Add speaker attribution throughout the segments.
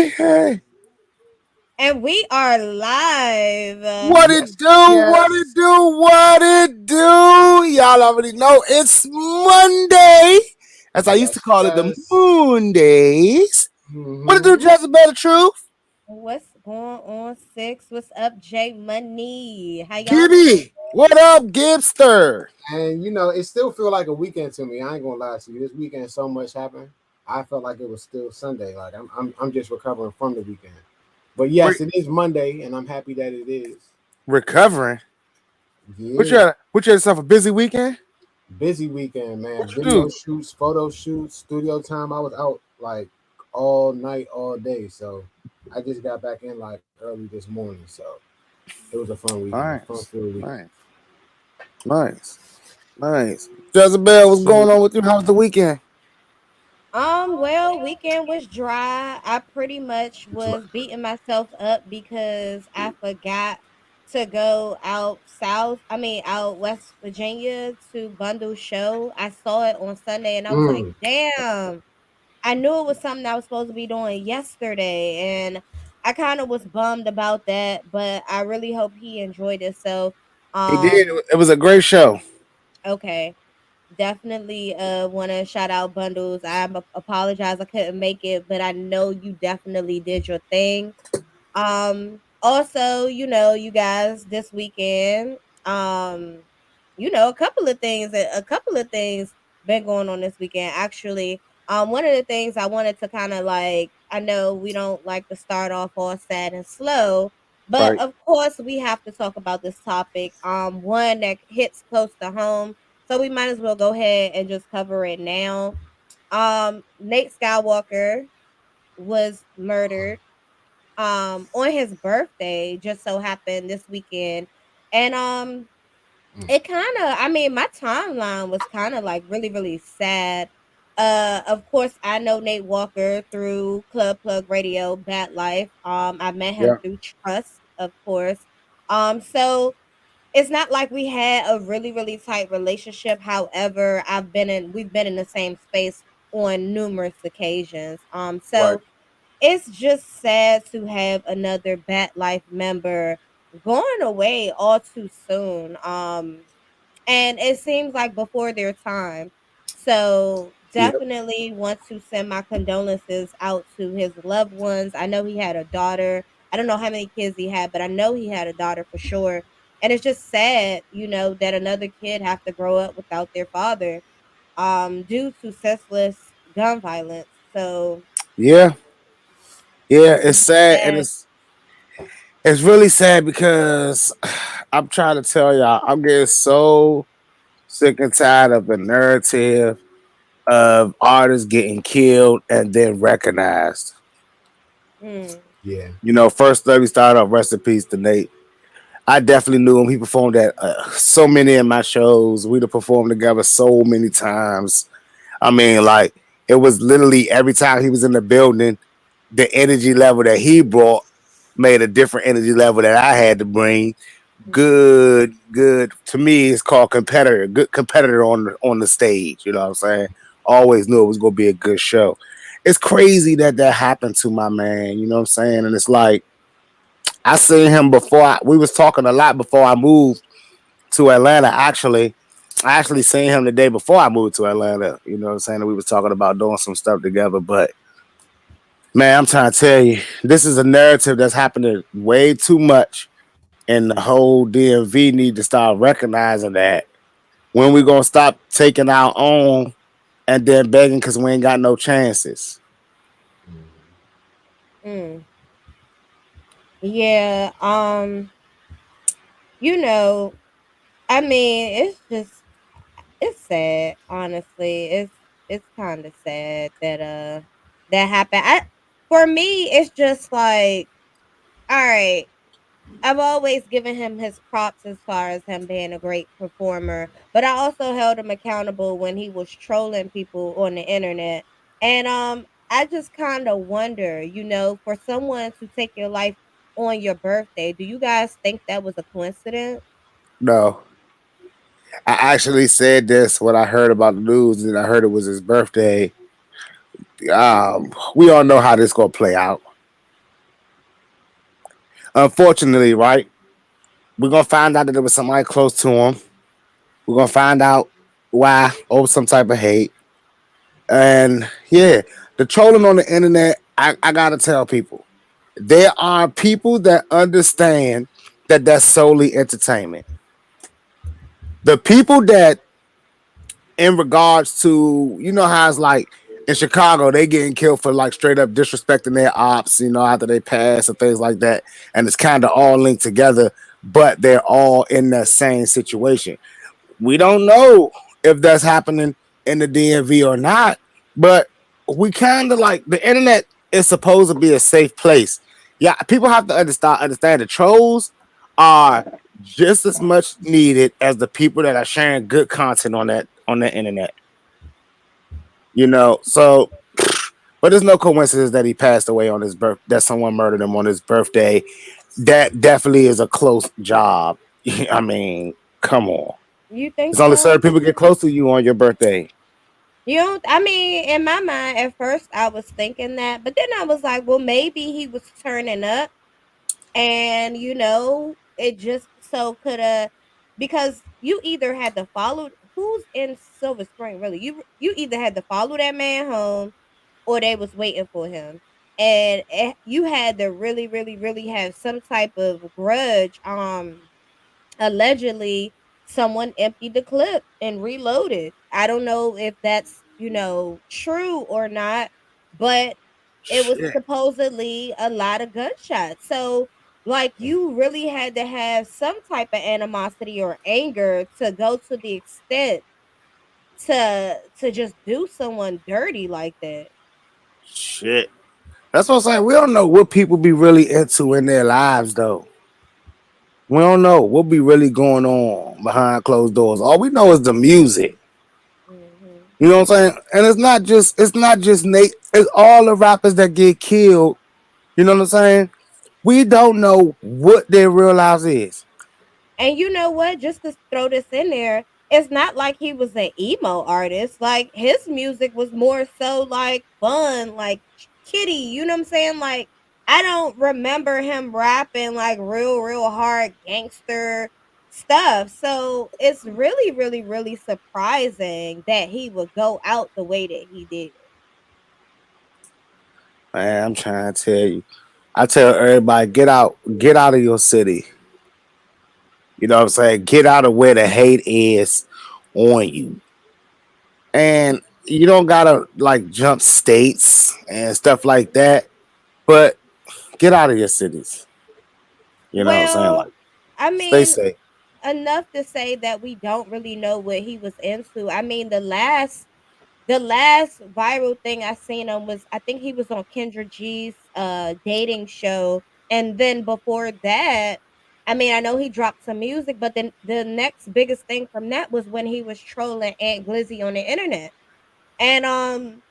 Speaker 1: Hey.
Speaker 2: And we are live.
Speaker 1: What it
Speaker 3: Yes,
Speaker 1: do? What it
Speaker 3: yes.
Speaker 1: do? What it do? Y'all already know it's Monday. As I used to
Speaker 3: Yes,
Speaker 1: call it, the
Speaker 3: yes.
Speaker 1: Moon Days. What it do,
Speaker 3: Mm-hmm.
Speaker 1: Jezebel, the truth?
Speaker 2: What's going on, Six? What's up, J Money? How y'all doing?
Speaker 1: Gibby. What up, Gibster?
Speaker 3: And it still feel like a weekend to me. I ain't gonna lie to you. This weekend so much happened. I felt like it was still Sunday. Like I'm just recovering from the weekend. But
Speaker 1: Re-
Speaker 3: yes, it is Monday, and I'm happy that it is.
Speaker 1: recovering.
Speaker 3: Yeah.
Speaker 1: What you had yourself a busy weekend?
Speaker 3: Busy weekend, man.
Speaker 1: What you
Speaker 3: Video
Speaker 1: do?
Speaker 3: shoots, photo shoots, studio time. I was out like all night, all day. So I just got back in like early this morning. So it was a fun weekend, fun
Speaker 1: Nice.
Speaker 3: filled weekend.
Speaker 1: Nice. Nice. Nice. Jezebel, what's
Speaker 3: So
Speaker 1: going on with you? How was the weekend?
Speaker 2: Well, weekend was dry. I pretty much was beating myself up because I forgot to go out south. I mean, out West Virginia to Bundle Show. I saw it on Sunday and I was like,
Speaker 3: mm,
Speaker 2: damn. I knew it was something I was supposed to be doing yesterday, and I kind of was bummed about that. But I really hope he enjoyed it. So,
Speaker 1: He did.
Speaker 2: um,
Speaker 1: It was a great show.
Speaker 2: okay, definitely want to shout out Bundles. Apologize I couldn't make it, but I know you definitely did your thing. Also, you guys this weekend, a couple of things been going on this weekend. Actually, one of the things I wanted to kind of like, I know we don't like to start off all sad and slow, but
Speaker 1: Right.
Speaker 2: of course we have to talk about this topic. One that hits close to home, so we might as well go ahead and just cover it now. Nate Skywalker was murdered on his birthday, just so happened this weekend. And it kind of, I mean, my timeline was kind of like really really sad. Of course I know Nate Walker through Club Plug Radio, Bad Life. I met him
Speaker 1: Yeah.
Speaker 2: through Trust, of course. So it's not like we had a really really tight relationship. However, we've been in the same space on numerous occasions.
Speaker 1: Right.
Speaker 2: So it's just sad to have another Bat Life member going away all too soon. And it seems like before their time. So
Speaker 1: Yep.
Speaker 2: definitely want to send my condolences out to his loved ones. I know he had a daughter. I don't know how many kids he had, but I know he had a daughter for sure. And it's just sad, that another kid have to grow up without their father due to senseless gun violence. So
Speaker 1: Yeah. Yeah. It's
Speaker 2: it's just
Speaker 1: sad, and
Speaker 2: sad.
Speaker 1: it's really sad because I'm trying to tell y'all, I'm getting so sick and tired of the narrative of artists getting killed and then recognized.
Speaker 2: Mm.
Speaker 3: yeah.
Speaker 1: First let me start off. Rest in peace to Nate. I definitely knew him. He performed at so many of my shows. We'd have performed together so many times. I mean, like it was literally every time he was in the building, the energy level that he brought made a different energy level that I had to bring. Good. To me, it's called competitor. Good competitor on the stage. You know what I'm saying? Always knew it was gonna be a good show. It's crazy that that happened to my man. You know what I'm saying? And it's like I seen him before. We was talking a lot before I moved to Atlanta. Actually, I actually seen him the day before I moved to Atlanta. You know what I'm saying? We was talking about doing some stuff together. But man, I'm trying to tell you, this is a narrative that's happening way too much, and the whole DMV need to start recognizing that. When we gonna stop taking our own and then begging because we ain't got no chances?
Speaker 2: Mm. Yeah. You know, I mean, it's sad, honestly. It's kind of sad that that happened. For me, it's just like, all right, I've always given him his props as far as him being a great performer, but I also held him accountable when he was trolling people on the internet. And I just kind of wonder, for someone to take your life on your birthday, do you guys think that was a coincidence?
Speaker 1: No. I actually said this when I heard about the news and I heard it was his birthday. We all know how this gonna play out. Unfortunately, right? We're gonna find out that there was somebody close to him. We're gonna find out why over some type of hate. And yeah, the trolling on the internet, I gotta tell people. There are people that understand that that's solely entertainment. The people that in regards to, you know how it's like in Chicago, they getting killed for like straight up disrespecting their ops, you know, after they pass and things like that. And it's kind of all linked together, but they're all in that same situation. We don't know if that's happening in the DMV or not, but we kind of like the internet is supposed to be a safe place. Yeah, people have to understand the trolls are just as much needed as the people that are sharing good content on the internet. You know, so but there's no coincidence that he passed away on his birth that someone murdered him on his birthday. That definitely is a close job. I mean, come on.
Speaker 2: You think
Speaker 1: It's only
Speaker 2: so?
Speaker 1: certain people get close to you on your birthday.
Speaker 2: You don't, I mean, in my mind, at first I was thinking that, but then I was like, well, maybe he was turning up and, it just so could have, because you either had to follow, who's in Silver Spring, really? You either had to follow that man home or they was waiting for him. And you had to really, really, really have some type of grudge. Allegedly someone emptied the clip and reloaded. I don't know if that's, true or not, but it was
Speaker 1: Shit.
Speaker 2: supposedly a lot of gunshots. So, like, you really had to have some type of animosity or anger to go to the extent to just do someone dirty like that.
Speaker 1: Shit. That's what I'm saying. We don't know what people be really into in their lives though. We don't know what be really going on behind closed doors. All we know is the music.
Speaker 2: Mhm.
Speaker 1: You know what I'm saying? And it's not just Nate, it's all the rappers that get killed. You know what I'm saying? We don't know what their real lives is.
Speaker 2: And you know what? Just to throw this in there, it's not like he was an emo artist. Like, his music was more so like fun, like kitty. You know what I'm saying? Like, I don't remember him rapping like real, real hard gangster stuff. So it's really, really, really surprising that he would go out the way that he did.
Speaker 1: Man, I'm trying to tell you. I tell everybody, get out of your city. You know what I'm saying? Get out of where the hate is on you. And you don't gotta like jump states and stuff like that, but get out of your cities. You know what I'm saying?
Speaker 2: Well,
Speaker 1: Like,
Speaker 2: I
Speaker 1: stay
Speaker 2: mean,
Speaker 1: safe.
Speaker 2: enough to say that we don't really know what he was into. I mean, the last viral thing I seen him was, I think he was on Kendra G's dating show. And then before that, I mean, I know he dropped some music, but then the next biggest thing from that was when he was trolling Aunt Glizzy on the internet. And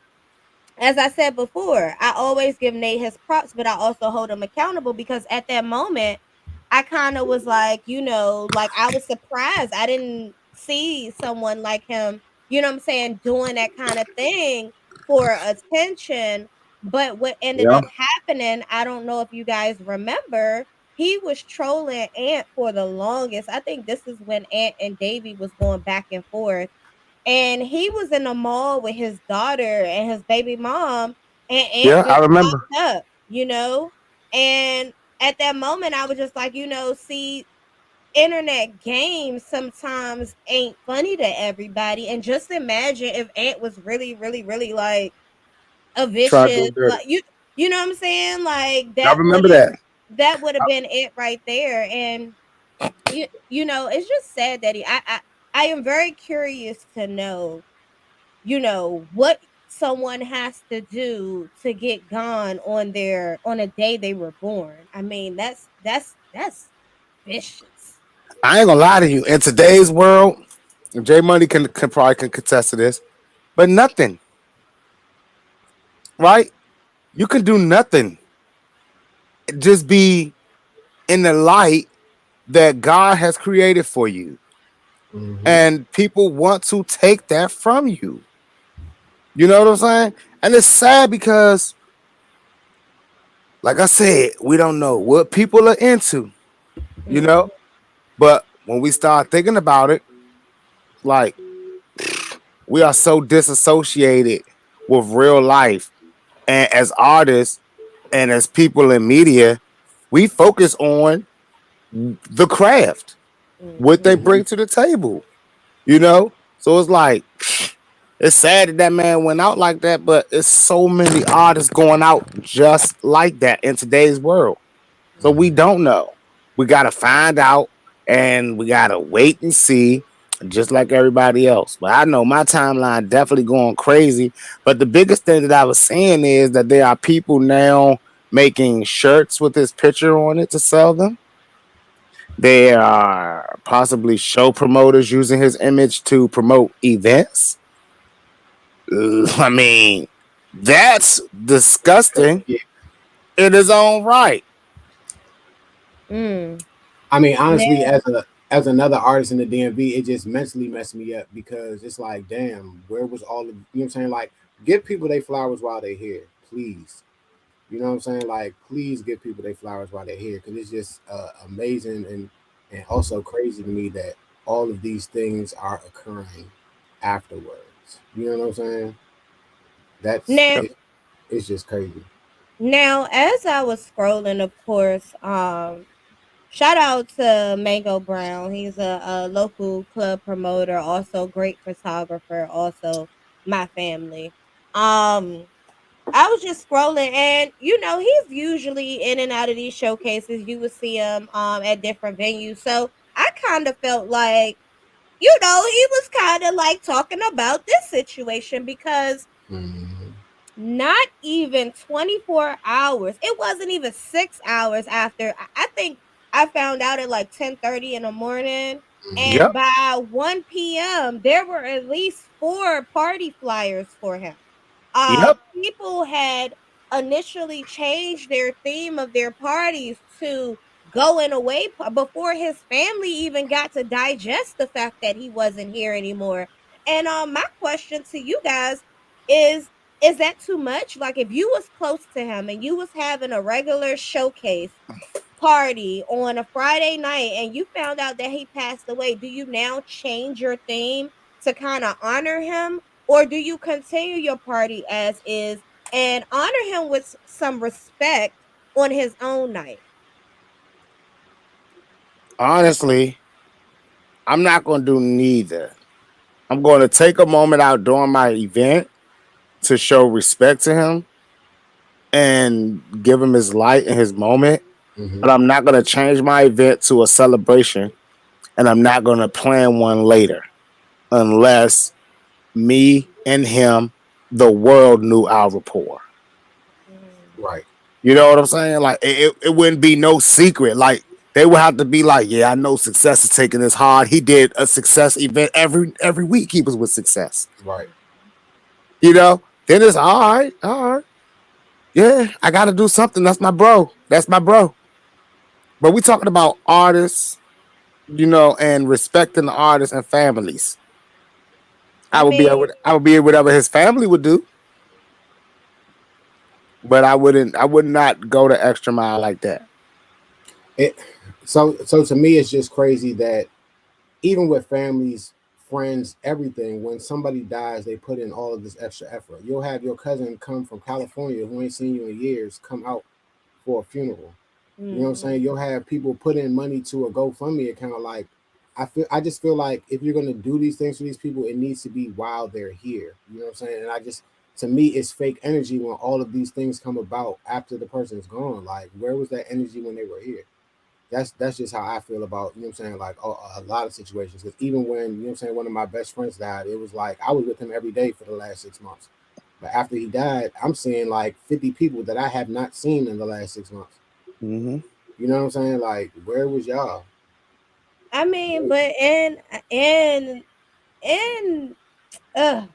Speaker 2: as I said before, I always give Nate his props, but I also hold him accountable, because at that moment, I kind of was like, like, I was surprised. I didn't see someone like him, you know what I'm saying, doing that kind of thing for attention. But what ended
Speaker 1: Yeah.
Speaker 2: up happening, I don't know if you guys remember, he was trolling Ant for the longest. I think this is when Ant and Davy was going back and forth, and he was in the mall with his daughter and his baby mom, and Aunt
Speaker 1: Yeah, I
Speaker 2: just
Speaker 1: remember.
Speaker 2: popped up. And at that moment I was just like, see, internet games sometimes ain't funny to everybody. And just imagine if Aunt was really, really, really like a
Speaker 1: Try to do
Speaker 2: vicious,
Speaker 1: it dirty.
Speaker 2: like, you know what I'm saying, like,
Speaker 1: I remember that.
Speaker 2: that would have been it right there. And it's just sad that I am very curious to know, what someone has to do to get gone on a day they were born. I mean, that's vicious.
Speaker 1: I ain't gonna lie to you. In today's world, J Money can probably can contest to this, but nothing, right? You can do nothing. Just be in the light that God has created for you.
Speaker 3: Mm-hmm.
Speaker 1: And people want to take that from you. You know what I'm saying? And it's sad because like I said, we don't know what people are into, you
Speaker 2: Mm.
Speaker 1: know. But when we start thinking about it, like we are so disassociated with real life, and as artists and as people in media, we focus on the craft, what they
Speaker 2: Mhm.
Speaker 3: Hmm.
Speaker 1: bring to the table, you know. So it's like it's sad that that man went out like that, but it's so many artists going out just like that in today's world. So we
Speaker 3: Hmm.
Speaker 1: don't know. We got to find out and we got to wait and see, just like everybody else. But I know my timeline definitely going crazy. But the biggest thing that I was seeing is that there are people now making shirts with his picture on it to sell them. There are possibly show promoters using his image to promote events. I mean, that's disgusting
Speaker 3: Yeah.
Speaker 1: in his own right.
Speaker 2: Mm.
Speaker 3: I mean, honestly,
Speaker 2: Now,
Speaker 3: as another artist in the DMV, it just mentally messed me up because it's like, damn, where was all of you know what I'm saying? Like, give people their flowers while they're here, please. You know what I'm saying? Like, please give people their flowers while they're here because it's just amazing and also crazy to me that all of these things are occurring afterwards. You know what I'm saying? That's
Speaker 2: now,
Speaker 1: Yep.
Speaker 3: it, it's just crazy.
Speaker 2: now, as I was scrolling, of course, shout out to Mango Brown. He's a local club promoter, also great photographer, also my family. Um, I was just scrolling, and he's usually in and out of these showcases. You would see him at different venues. So I kind of felt like, he was kind of like talking about this situation because
Speaker 3: Hmm.
Speaker 2: not even 24 hours. It wasn't even 6 hours after. I think I found out at like 10:30 in the morning,
Speaker 3: Hmm.
Speaker 2: and
Speaker 1: Yep.
Speaker 2: by 1 p.m. there were at least 4 party flyers for him.
Speaker 1: Yep.
Speaker 2: People had initially changed their theme of their parties to going away before his family even got to digest the fact that he wasn't here anymore. And my question to you guys is is that too much? Like, if you was close to him and you was having a regular showcase party on a Friday night and you found out that he passed away, do you now change your theme to kind of honor him, or do you continue your party as is and honor him with some respect on his own night?
Speaker 1: Honestly, I'm not going to do neither. I'm going to take a moment out during my event to show respect to him and give him his light and his moment.
Speaker 3: Hmm.
Speaker 1: But I'm not going to change my event to a celebration, and I'm not going to plan one later unless me and him, the world knew our rapport.
Speaker 2: Mm.
Speaker 3: Right.
Speaker 1: You know what I'm saying? Like it wouldn't be no secret. Like they would have to be like, yeah, I know Success is taking this hard. He did a Success event every week. He was with Success.
Speaker 3: Right.
Speaker 1: You know, then it's all right. Yeah, I got to do something. That's my bro. That's my bro. But we talking about artists, and respecting the artists and families.
Speaker 2: I mean,
Speaker 1: I would be whatever his family would do, but I would not go the extra mile like that.
Speaker 3: It so to me, it's just crazy that even with families, friends, everything, when somebody dies, they put in all of this extra effort. You'll have your cousin come from California who ain't seen you in years come out for a funeral. You know what I'm
Speaker 2: mhm.
Speaker 3: saying? You'll have people put in money to a GoFundMe account. Like I just feel like if you're gonna do these things for these people, it needs to be while they're here. You know what I'm saying? And I just to me, it's fake energy when all of these things come about after the person's gone. Like, where was that energy when they were here? That's just how I feel about you know what I'm saying like a lot of situations. Because even when you know what I'm saying one of my best friends died, it was like I was with him every day for the last 6 months. But after he died, I'm seeing like 50 people that I have not seen in the last 6 months.
Speaker 1: Hmm.
Speaker 3: You know what I'm saying? Like where was y'all?
Speaker 2: I mean, but in uh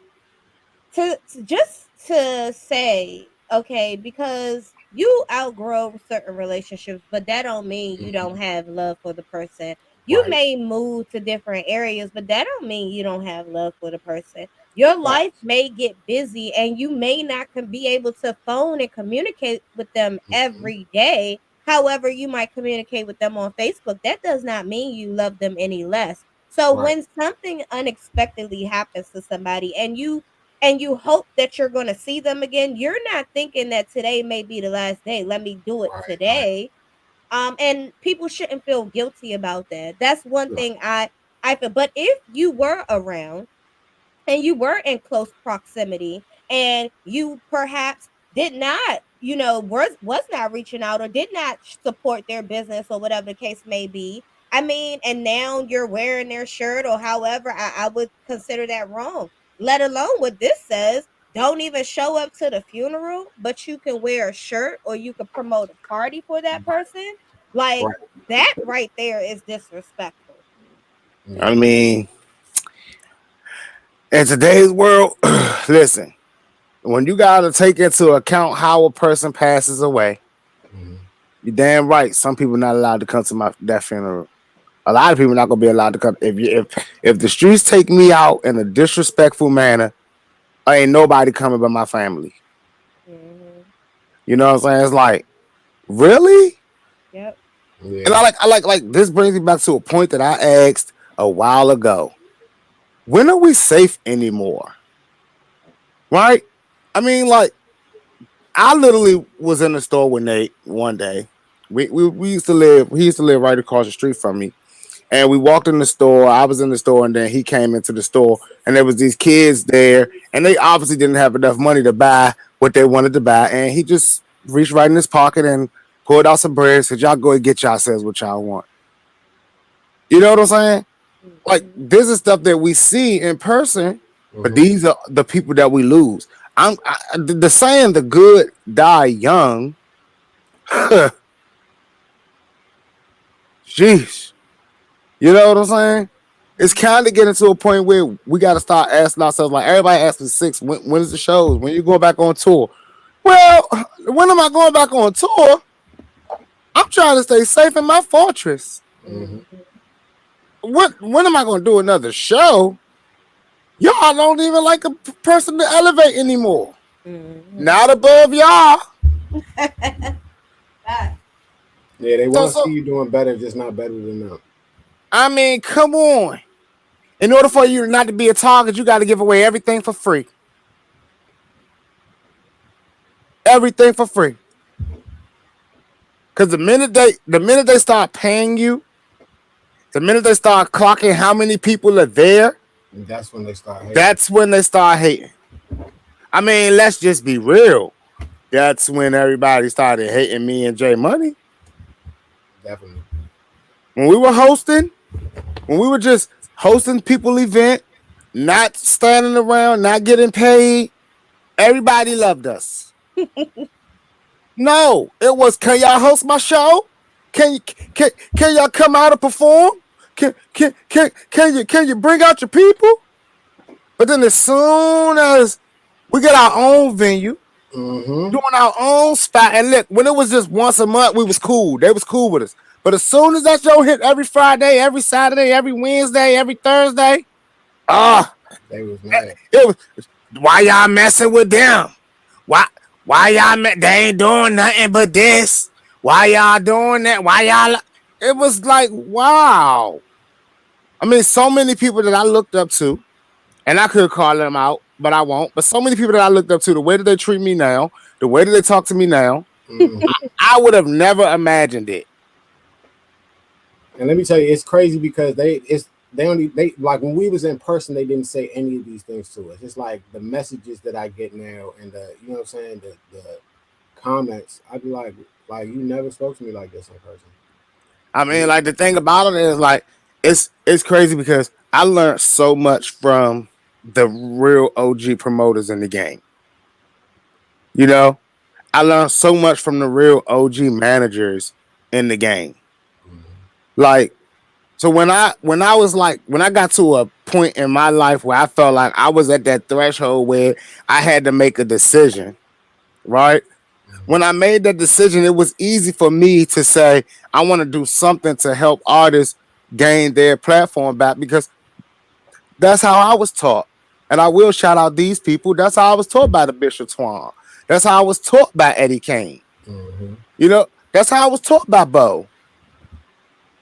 Speaker 2: just to say, okay, because you outgrow certain relationships, but that don't mean you
Speaker 3: Mhm.
Speaker 2: don't have love for the person. You
Speaker 3: Right.
Speaker 2: may move to different areas, but that don't mean you don't have love for the person. Your life may get busy and you may not be able to phone and communicate with them every day. However, you might communicate with them on Facebook. That does not mean you love them any less. So
Speaker 3: Right.
Speaker 2: when something unexpectedly happens to somebody and you hope that you're going to see them again, you're not thinking that today may be the last day. Let me do it
Speaker 3: Right. Right.
Speaker 2: today. And people shouldn't feel guilty about that. That's one
Speaker 3: Right.
Speaker 2: thing I feel. But if you were around and you were in close proximity and you perhaps did not, was not reaching out or did not support their business or whatever the case may be, I mean, and now you're wearing their shirt or however, I would consider that wrong. Let alone what this says, don't even show up to the funeral, but you can wear a shirt or you could promote a party for that person. Like,
Speaker 3: Right.
Speaker 2: that right there is disrespectful.
Speaker 1: I
Speaker 3: Yeah.
Speaker 1: mean, in today's world, listen, when you gotta take into account how a person passes away,
Speaker 3: Mhm.
Speaker 1: you're damn right. Some people not allowed to come to that funeral. A lot of people not gonna be allowed to come. If the streets take me out in a disrespectful manner, ain't nobody coming but my family.
Speaker 2: Mhm.
Speaker 1: You know what I'm saying? It's like, really?
Speaker 2: Yep.
Speaker 1: And
Speaker 3: Yeah.
Speaker 1: like this brings me back to a point that I asked a while ago. When are we safe anymore? Right? I mean, like, I literally was in the store with Nate one day. We used to live, he used to live right across the street from me. And we walked in the store. I was in the store, and then he came into the store, and there was these kids there, and they obviously didn't have enough money to buy what they wanted to buy. And he just reached right in his pocket and pulled out some bread, said, "Y'all go and get yourselves what y'all want." You know what I'm saying? Like,
Speaker 2: Mhm.
Speaker 1: this is stuff that we see in person, but
Speaker 3: Mhm.
Speaker 1: these are the people that we lose. The saying, "The good die young." Jeez, you know what I'm saying? It's kind of getting to a point where we got to start asking ourselves, like everybody asking Six, when is the shows? When you going back on tour? Well, when am I going back on tour? I'm trying to stay safe in my fortress.
Speaker 3: Mhm.
Speaker 2: Mhm.
Speaker 1: When am I going to do another show? Y'all don't even like a person to elevate anymore.
Speaker 2: Mhm.
Speaker 1: Not above y'all.
Speaker 2: Facts.
Speaker 3: Yeah. They
Speaker 1: So,
Speaker 3: want to see
Speaker 1: so
Speaker 3: you doing better, just not better than them.
Speaker 1: I mean, come on. In order for you not to be a target, you got to give away everything for free. Everything for free. Because the minute they start paying you, the minute they start clocking how many people are there,
Speaker 3: And that's when they start hating.
Speaker 1: that's when they start hating. I mean, let's just be real. That's when everybody started hating me and J Money.
Speaker 3: Definitely.
Speaker 1: When we were hosting, when we were just hosting people event, not standing around, not getting paid, everybody loved us. No, it was, can y'all host my show? Can can can y'all come out and perform? Can you bring out your people? But then as soon as we get our own venue,
Speaker 3: Mm-hmm.
Speaker 1: doing our own spot, and look, when it was just once a month, we was cool. They was cool with us. But as soon as that show hit every Friday, every Saturday, every Wednesday, every Thursday, ah,
Speaker 3: They was mad.
Speaker 1: it was, why y'all messing with them? Why they ain't doing nothing but this? Why y'all doing that? Why y'all? It was like, wow. I mean, so many people that I looked up to, and I could call them out, but I won't. But so many people that I looked up to, the way that they treat me now, the way that they talk to me now,
Speaker 3: Mm-hmm.
Speaker 1: I would have never imagined it.
Speaker 3: And let me tell you, it's crazy because they like when we was in person, they didn't say any of these things to us. It's like the messages that I get now and the you know what I'm saying, the comments, I'd be like you never spoke to me like this in person.
Speaker 1: I mean, like the thing about it is like it's crazy because I learned so much from the real OG promoters in the game. You know, I learned so much from the real OG managers in the game. Like, so when I was like when I got to a point in my life where I felt like I was at that threshold where I had to make a decision, right? When I made that decision, it was easy for me to say I want to do something to help artists gain their platform back because that's how I was taught. And I will shout out these people. That's how I was taught by the Bishop Twan. That's how I was taught by Eddie Kane.
Speaker 3: Mm-hmm.
Speaker 1: You know, that's how I was taught by Bo.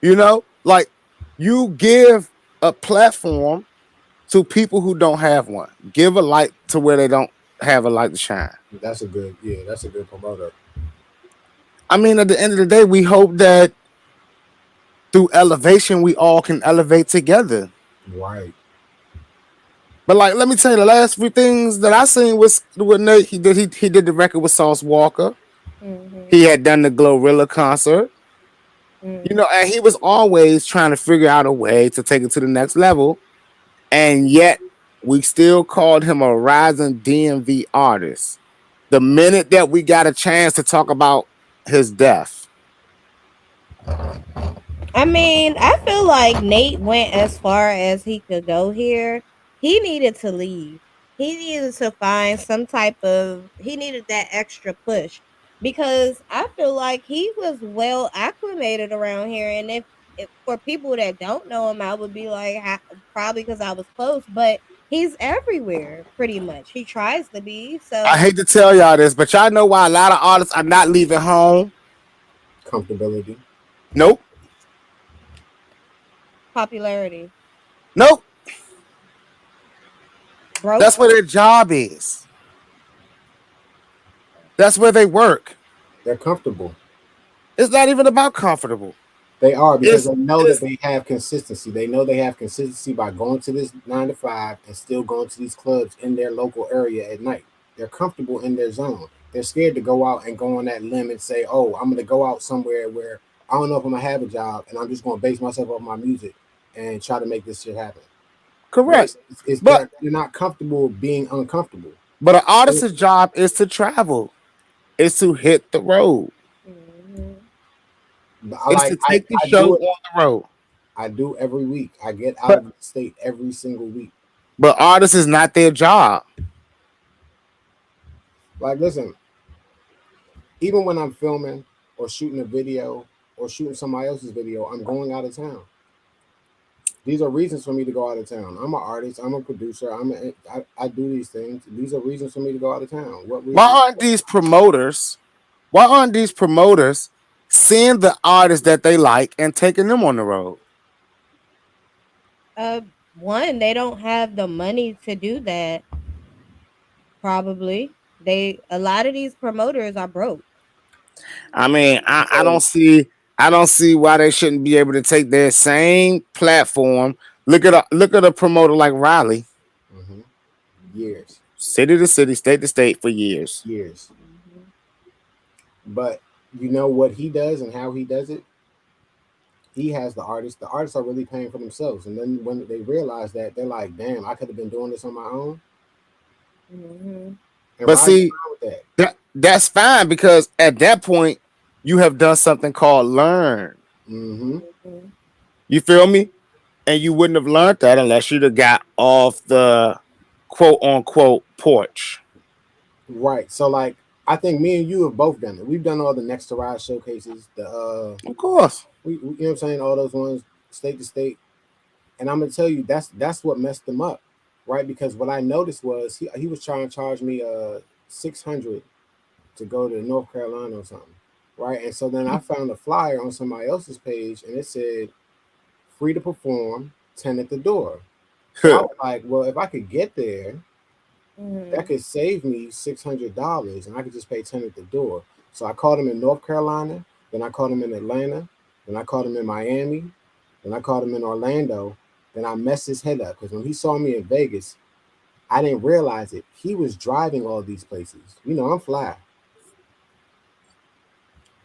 Speaker 1: You know, like you give a platform to people who don't have one. Give a light to where they don't have a light to shine.
Speaker 3: That's a good, yeah, that's a good promoter.
Speaker 1: I mean, at the end of the day, we hope that through elevation, we all can elevate together.
Speaker 3: Right.
Speaker 1: But like, let me tell you, the last few things that I seen was with Nate. He did the record with Sauce Walker.
Speaker 2: Mm-hmm.
Speaker 1: He had done the Glorilla concert. You
Speaker 2: Mm-hmm.
Speaker 1: know, and he was always trying to figure out a way to take it to the next level. And yet, we still called him a rising DMV artist. The minute that we got a chance to talk about his death,
Speaker 2: I mean, I feel like Nate went as far as he could go here. He needed to leave. He needed to find some type of he needed that extra push because I feel like he was well acclimated around here and if for people that don't know him, I would be like probably cuz I was close, but he's everywhere pretty much. He tries to be.
Speaker 1: I
Speaker 2: So,
Speaker 1: hate to tell y'all this, but y'all know why a lot of artists are not leaving home?
Speaker 3: Comfortability.
Speaker 1: Nope.
Speaker 2: popularity.
Speaker 1: Nope.
Speaker 2: Broke.
Speaker 1: That's where their job is. That's where they work.
Speaker 3: They're comfortable.
Speaker 1: It's not even about comfortable.
Speaker 3: They are because
Speaker 1: It's
Speaker 3: they know that
Speaker 1: it's
Speaker 3: they have consistency. They know they have consistency by going to this 9 to 5 and still going to these clubs in their local area at night. They're comfortable in their zone. They're scared to go out and go on that limb and say, "Oh, I'm going to go out somewhere where I don't know if I'm going to have a job and I'm just going to base myself off my music and try to make this shit happen."
Speaker 1: correct.
Speaker 3: It's
Speaker 1: But
Speaker 3: they're not comfortable being uncomfortable.
Speaker 1: an artist's job is to travel. Is to hit the road.
Speaker 2: Mhm.
Speaker 3: I
Speaker 1: It's to
Speaker 3: like
Speaker 1: take the
Speaker 3: I
Speaker 1: show
Speaker 3: do it.
Speaker 1: on the road.
Speaker 3: I do every week. I get out
Speaker 1: But
Speaker 3: of the state every single week.
Speaker 1: artists is not their job.
Speaker 3: Like, listen, even when I'm filming or shooting a video or shooting somebody else's video, I'm going out of town. These are reasons for me to go out of town. I'm an artist. I'm a producer. I do these things. These are reasons for me to go out of town. What
Speaker 1: Why
Speaker 3: reasons?
Speaker 1: aren't these promoters? Why aren't these promoters seeing the artists that they like and taking them on the road?
Speaker 2: Uh, one, they don't have the money to do that. Probably, they a lot of these promoters are broke.
Speaker 1: I mean,
Speaker 3: So,
Speaker 1: I don't see why they shouldn't be able to take their same platform. Look at a promoter like Riley,
Speaker 3: mhm, years,
Speaker 1: city to city, state to state for years.
Speaker 3: years.
Speaker 2: Mhm.
Speaker 3: But you know what he does and how he does it? He has the artists. The artists are really paying for themselves. And then when they realize that, they're like, damn, I could have been doing this on my own.
Speaker 2: Mhm.
Speaker 3: And
Speaker 1: But
Speaker 3: Riley's
Speaker 1: see,
Speaker 3: fine with that.
Speaker 1: that's fine because at that point you have done something called learn.
Speaker 3: Hmm.
Speaker 2: Mhm.
Speaker 1: You feel me? And you wouldn't have learned that unless you'd have got off the quote unquote porch.
Speaker 3: Right. So, like, I think me and you have both done it. We've done all the Next to Ride showcases,
Speaker 1: Of course.
Speaker 3: you know what I'm saying? All those ones, state to state. And I'm gonna tell you, that's what messed them up, right? Because what I noticed was he was trying to charge me 600 to go to North Carolina or something, right? And so then I found a flyer on somebody else's page, and it said free to perform, 10 at the door. So I was like, well, if I could get there, that
Speaker 2: Mhm.
Speaker 3: could save me $600, and I could just pay 10 at the door. So I called him in North Carolina, then I called him in Atlanta, then I called him in Miami, then I called him in Orlando. Then I messed his head up because when he saw me in Vegas, I didn't realize it. He was driving all these places. You know, I'm fly.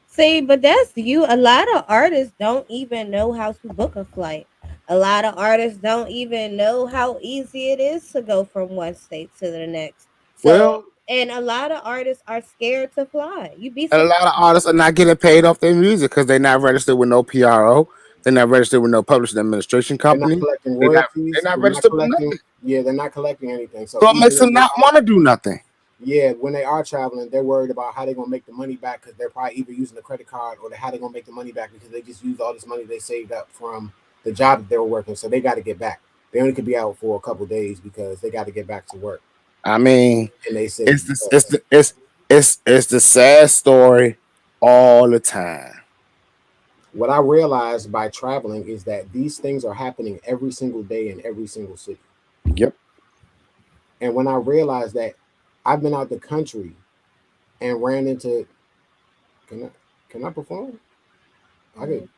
Speaker 2: See, but that's you. A lot of artists don't even know how to book a flight. A lot of artists don't even know how easy it is to go from one state to the next. So,
Speaker 1: Well,
Speaker 2: and a lot of artists are scared to fly. You'd be
Speaker 1: a lot of
Speaker 2: surprised.
Speaker 1: artists are not getting paid off their music because they're not registered with no PRO. They're not registered with no publishing administration
Speaker 3: They're not
Speaker 1: company.
Speaker 3: collecting
Speaker 1: They're not they're
Speaker 3: royalties.
Speaker 1: not
Speaker 3: They're not
Speaker 1: registered with
Speaker 3: collecting.
Speaker 1: nothing.
Speaker 3: Yeah, they're not collecting anything. So
Speaker 1: So it
Speaker 3: even
Speaker 1: makes them
Speaker 3: when they
Speaker 1: not want to do nothing.
Speaker 3: yeah, when they are traveling, they're worried about how they're gonna make the money back because they're probably either using a credit card or how they're gonna make the money back because they just used all this money they saved up from the job that they were working. So they got to get back. They only could be out for a couple days because they got to get back to work
Speaker 1: I mean,
Speaker 3: in their city.
Speaker 1: it's the it's the it's the sad story all the time.
Speaker 3: What I realized by traveling is that these things are happening every single day in every single city.
Speaker 1: Yep.
Speaker 3: And when I realized that, I've been out the country and ran into, can I can I perform? I could.
Speaker 2: Mhm.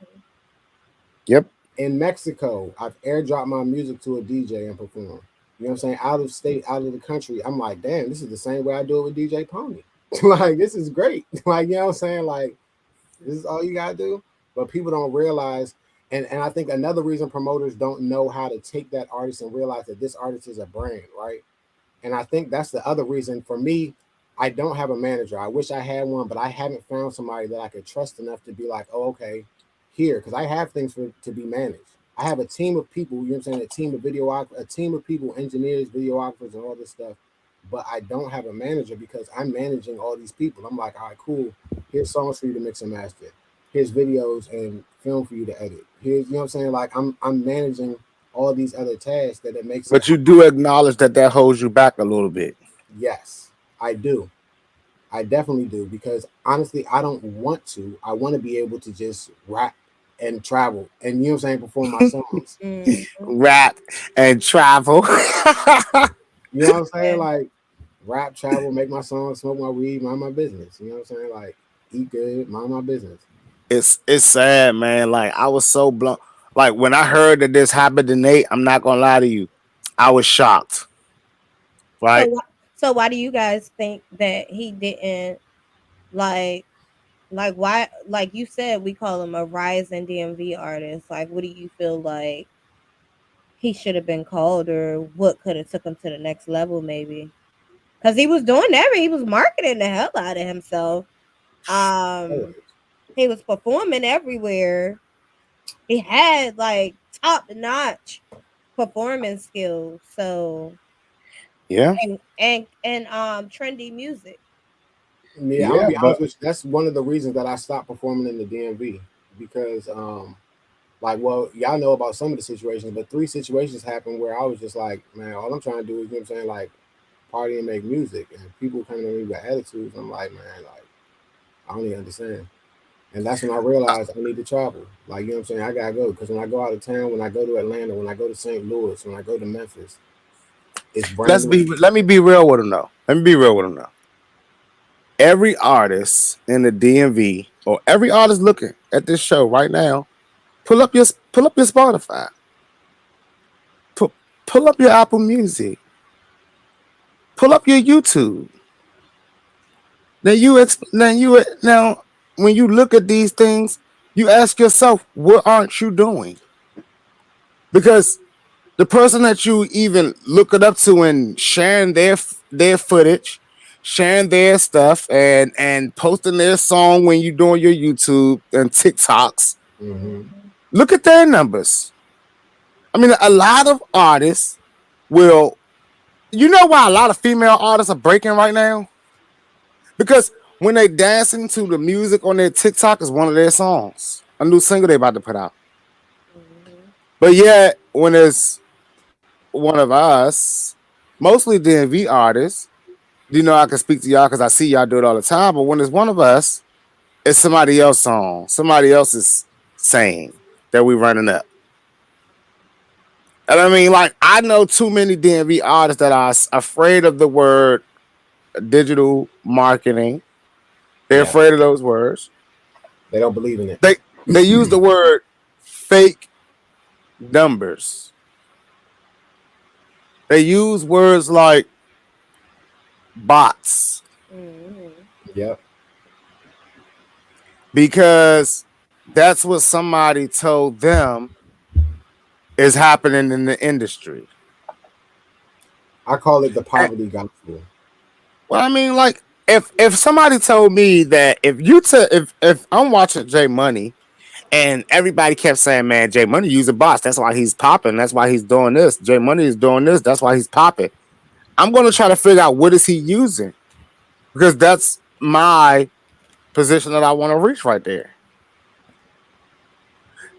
Speaker 1: Yep.
Speaker 3: In Mexico, I've airdropped my music to a DJ and perform. You know what I'm saying? Out of state, out of the country. I'm like, damn, this is the same way I do it with DJ Pony. Like, this is great. Like, you know what I'm saying? Like, this is all you gotta do. But people don't realize, and I think another reason promoters don't know how to take that artist and realize that this artist is a brand, right? And I think that's the other reason for me. I don't have a manager. I wish I had one, but I haven't found somebody that I could trust enough to be like, oh, okay, here, because I have things for to be managed. I have a team of people, you know what I'm saying, a team of videographers, a team of people, engineers, videographers, and all this stuff. But I don't have a manager because I'm managing all these people. I'm like, all right, cool. Here's songs for you to mix and master. Here's videos and film for you to edit. Here's, you know what I'm saying? Like I'm managing all these other tasks that it makes it.
Speaker 1: But you do acknowledge that that holds you back a little bit.
Speaker 3: Yes, I do. I definitely do because honestly, I don't want to. I want to be able to just rap and travel and you know what I'm saying, perform my songs.
Speaker 2: Mhm.
Speaker 1: Rap and travel.
Speaker 3: You know what I'm saying?
Speaker 2: Yeah.
Speaker 3: Like rap, travel, make my songs, smoke my weed, mind my business. You know what I'm saying? Like eat good, mind my business.
Speaker 1: It's sad, man. Like I was so blown. Like when I heard that this happened to Nate, I'm not gonna lie to you, I was shocked.
Speaker 2: So
Speaker 1: Right?
Speaker 2: so why do you guys think that he didn't like why, like you said, we call him a rising DMV artist. Like what do you feel like he should have been called, or what could have took him to the next level maybe? Cuz he was doing he was marketing the hell out of himself. Um
Speaker 3: Always.
Speaker 2: he was performing everywhere. He had like top notch performance skills. So
Speaker 1: Yeah.
Speaker 2: and trendy music.
Speaker 3: Yeah, I'm gonna
Speaker 1: Yeah,
Speaker 3: be
Speaker 1: but
Speaker 3: honest with you. That's one of the reasons that I stopped performing in the DMV because like, well, y'all know about some of the situations, but three situations happened where I was just like, man, all I'm trying to do is, you know what I'm saying, like, party and make music. And people coming to me with attitudes. I'm like, man, like, I don't even understand. And that's when I realized I need to travel. Like, you know what I'm saying? I gotta go. Because when I go out of town, when I go to Atlanta, when I go to St. Louis, when I go to Memphis, it's brand new.
Speaker 1: let me be real with him though. Let me be real with him though. Every artist in the DMV or every artist looking at this show right now, pull up your Spotify, pull, pull up your Apple Music, pull up your YouTube. Now when you look at these things, you ask yourself, what aren't you doing? Because the person that you even look it up to and sharing their footage, sharing their stuff, and posting their song when you're doing your YouTube and TikToks,
Speaker 3: Hmm.
Speaker 2: Mhm.
Speaker 1: look at their numbers. I mean, a lot of artists will. You know why a lot of female artists are breaking right now? Because when they dancing to the music on their TikTok is one of their songs, a new single they about to put out.
Speaker 2: Mhm.
Speaker 1: But yet, when it's one of us, mostly DMV artists, you know, I can speak to y'all because I see y'all do it all the time. But when it's one of us, it's somebody else's song, somebody else's saying that we running up. And I mean, like, I know too many DMV artists that are afraid of the word digital marketing. They're
Speaker 3: Yeah.
Speaker 1: afraid of those words.
Speaker 3: They don't believe in it.
Speaker 1: They they use the word fake numbers. They use words like bots
Speaker 2: Mhm.
Speaker 3: Yep.
Speaker 1: because that's what somebody told them is happening in the industry.
Speaker 3: I call it the
Speaker 1: And,
Speaker 3: poverty gospel.
Speaker 1: well, I mean, like if somebody told me that if I'm watching J Money and everybody kept saying, "Man, J Money using bots. That's why he's popping. That's why he's doing this. J Money is doing this. That's why he's popping." I'm gonna try to figure out what is he using because that's my position that I want to reach right there.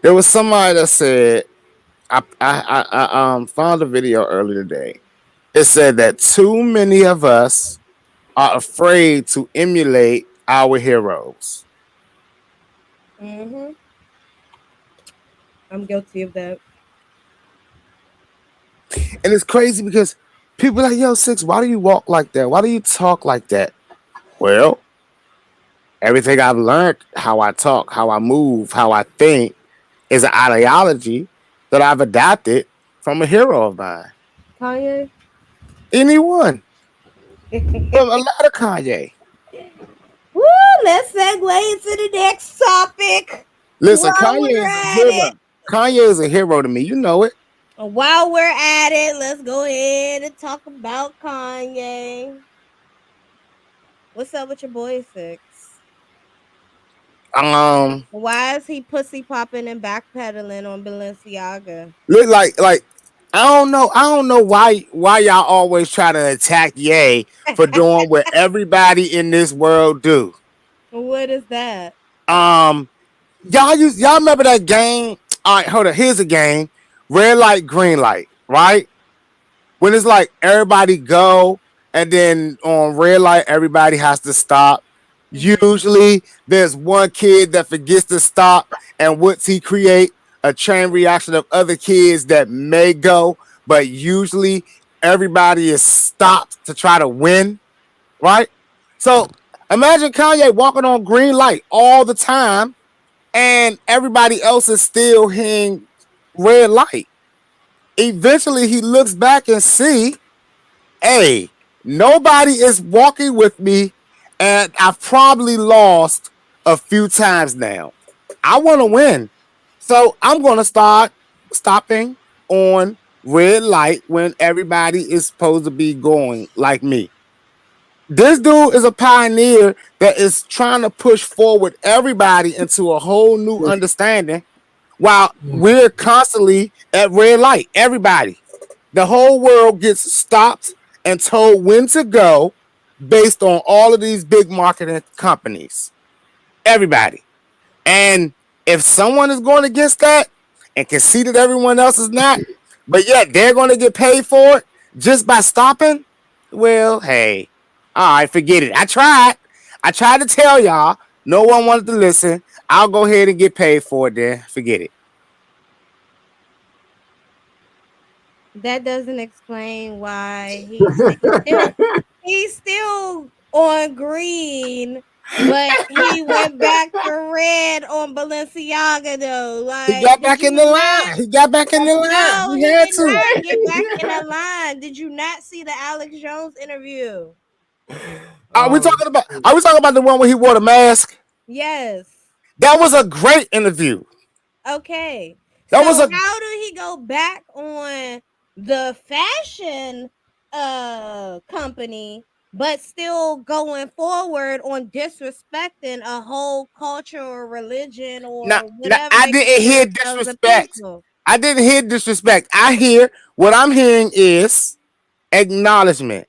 Speaker 1: There was somebody that said I found a video earlier today. It said that too many of us are afraid to emulate our heroes.
Speaker 2: Mm-hmm. I'm guilty of that.
Speaker 1: And it's crazy because people are like, yo, Six, why do you walk like that? Why do you talk like that? Well, everything I've learned, how I talk, how I move, how I think, is an ideology that I've adapted from a hero of mine.
Speaker 2: Kanye.
Speaker 1: Anyone. From a lot of Kanye.
Speaker 2: Woo! Let's segue into the next topic.
Speaker 1: Listen,
Speaker 2: While
Speaker 1: Kanye
Speaker 2: we're
Speaker 1: is a
Speaker 2: at
Speaker 1: hero.
Speaker 2: it,
Speaker 1: Kanye is a hero to me. You know it.
Speaker 2: while we're at it, let's go ahead and talk about Kanye. What's up with your boy Six?
Speaker 1: Um,
Speaker 2: Why is he pussy popping and backpedaling on Balenciaga?
Speaker 1: look like I don't know why y'all always try to attack Ye for doing what everybody in this world do.
Speaker 2: What is that?
Speaker 1: Um, y'all remember that game? All right, hold on. Here's a game: red light, green light. Right when it's like everybody go, and then on red light, everybody has to stop.
Speaker 2: Mm-hmm.
Speaker 1: Usually, there's one kid that forgets to stop, and what's he create? A chain reaction of other kids that may go, but usually everybody is stopped to try to win, right? So imagine Kanye walking on green light all the time, and everybody else is still hitting red light. Eventually, he looks back and see, hey, nobody is walking with me, and I've probably lost a few times now. I want to win. So I'm going to start stopping on red light when everybody is supposed to be going like me. This dude is a pioneer that is trying to push forward everybody into a whole new understanding while we're constantly at red light. Everybody. The whole world gets stopped and told when to go based on all of these big marketing companies. Everybody. And if someone is going against that and can see that everyone else is not, but yet they're going to get paid for it just by stopping, well, hey, all right, forget it. I tried. I tried to tell y'all. No one wanted to listen. I'll go ahead and get paid for it then. Forget it.
Speaker 2: That doesn't explain why he's still on green, but he went back to red on Balenciaga though.
Speaker 1: He
Speaker 2: Like,
Speaker 1: got
Speaker 2: did
Speaker 1: back in
Speaker 2: you
Speaker 1: the
Speaker 2: not?
Speaker 1: line. He got back in the line.
Speaker 2: No,
Speaker 1: He
Speaker 2: he
Speaker 1: had
Speaker 2: did
Speaker 1: to.
Speaker 2: not get back in the line. Did you not see the Alex Jones interview?
Speaker 3: Oh,
Speaker 1: Are we talking about the one where he wore the mask?
Speaker 2: Yes.
Speaker 1: That was a great interview.
Speaker 2: Okay.
Speaker 1: That
Speaker 2: So
Speaker 1: was a
Speaker 2: how did he go back on the fashion company but still going forward on disrespecting a whole culture or religion
Speaker 1: now,
Speaker 2: or
Speaker 1: now
Speaker 2: whatever
Speaker 1: I
Speaker 2: they
Speaker 1: didn't
Speaker 2: consider
Speaker 1: hear
Speaker 2: themselves a
Speaker 1: disrespect.
Speaker 2: people?
Speaker 1: I didn't hear disrespect. I hear what I'm hearing is acknowledgement.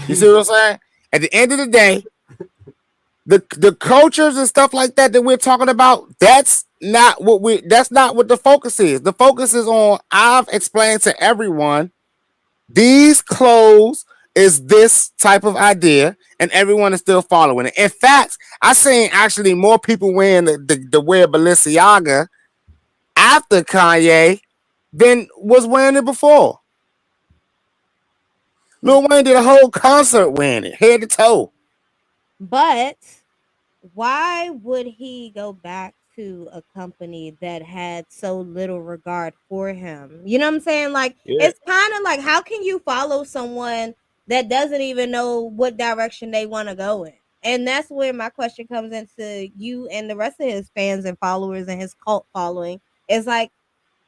Speaker 1: You see what I'm saying? At the end of the day, the cultures and stuff like that we're talking about, that's not what the focus is. The focus is on I've explained to everyone these clothes is this type of idea, and everyone is still following it. In fact, I seen actually more people wearing the wear Balenciaga after Kanye than was wearing it before. Lil Wayne did a whole concert wearing it, head to toe.
Speaker 2: But why would he go back to a company that had so little regard for him? You know what I'm saying? Like,
Speaker 1: Yeah.
Speaker 2: it's kind of like, how can you follow someone that doesn't even know what direction they want to go in? And that's where my question comes into you and the rest of his fans and followers and his cult following. It's like,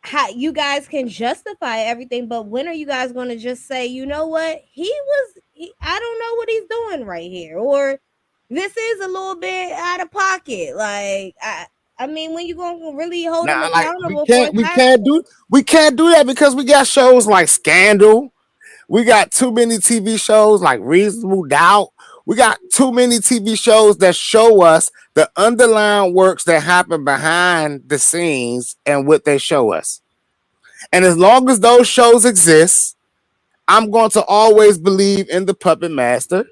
Speaker 2: how you guys can justify everything, but when are you guys going to just say, you know what, I don't know what he's doing right here, or this is a little bit out of pocket. Like, I mean, when you going to really hold him
Speaker 1: Now, like
Speaker 2: accountable for his actions?
Speaker 1: we can't do that because we got shows like Scandal. We got too many TV shows like Reasonable Doubt. We got too many TV shows that show us the underlying works that happen behind the scenes and what they show us. And as long as those shows exist, I'm going to always believe in the puppet master.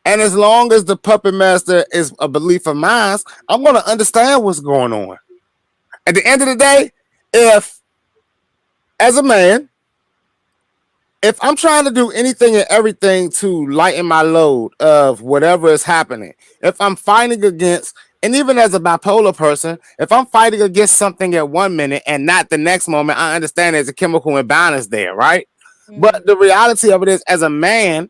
Speaker 1: And as long as the puppet master is a belief of mine, I'm going to understand what's going on. At the end of the day, if, as a man, if I'm trying to do anything and everything to lighten my load of whatever is happening, if I'm fighting against, and even as a bipolar person, if I'm fighting against something at 1 minute and not the next moment, I understand there's a chemical imbalance there, right? But the reality of it is, as a man,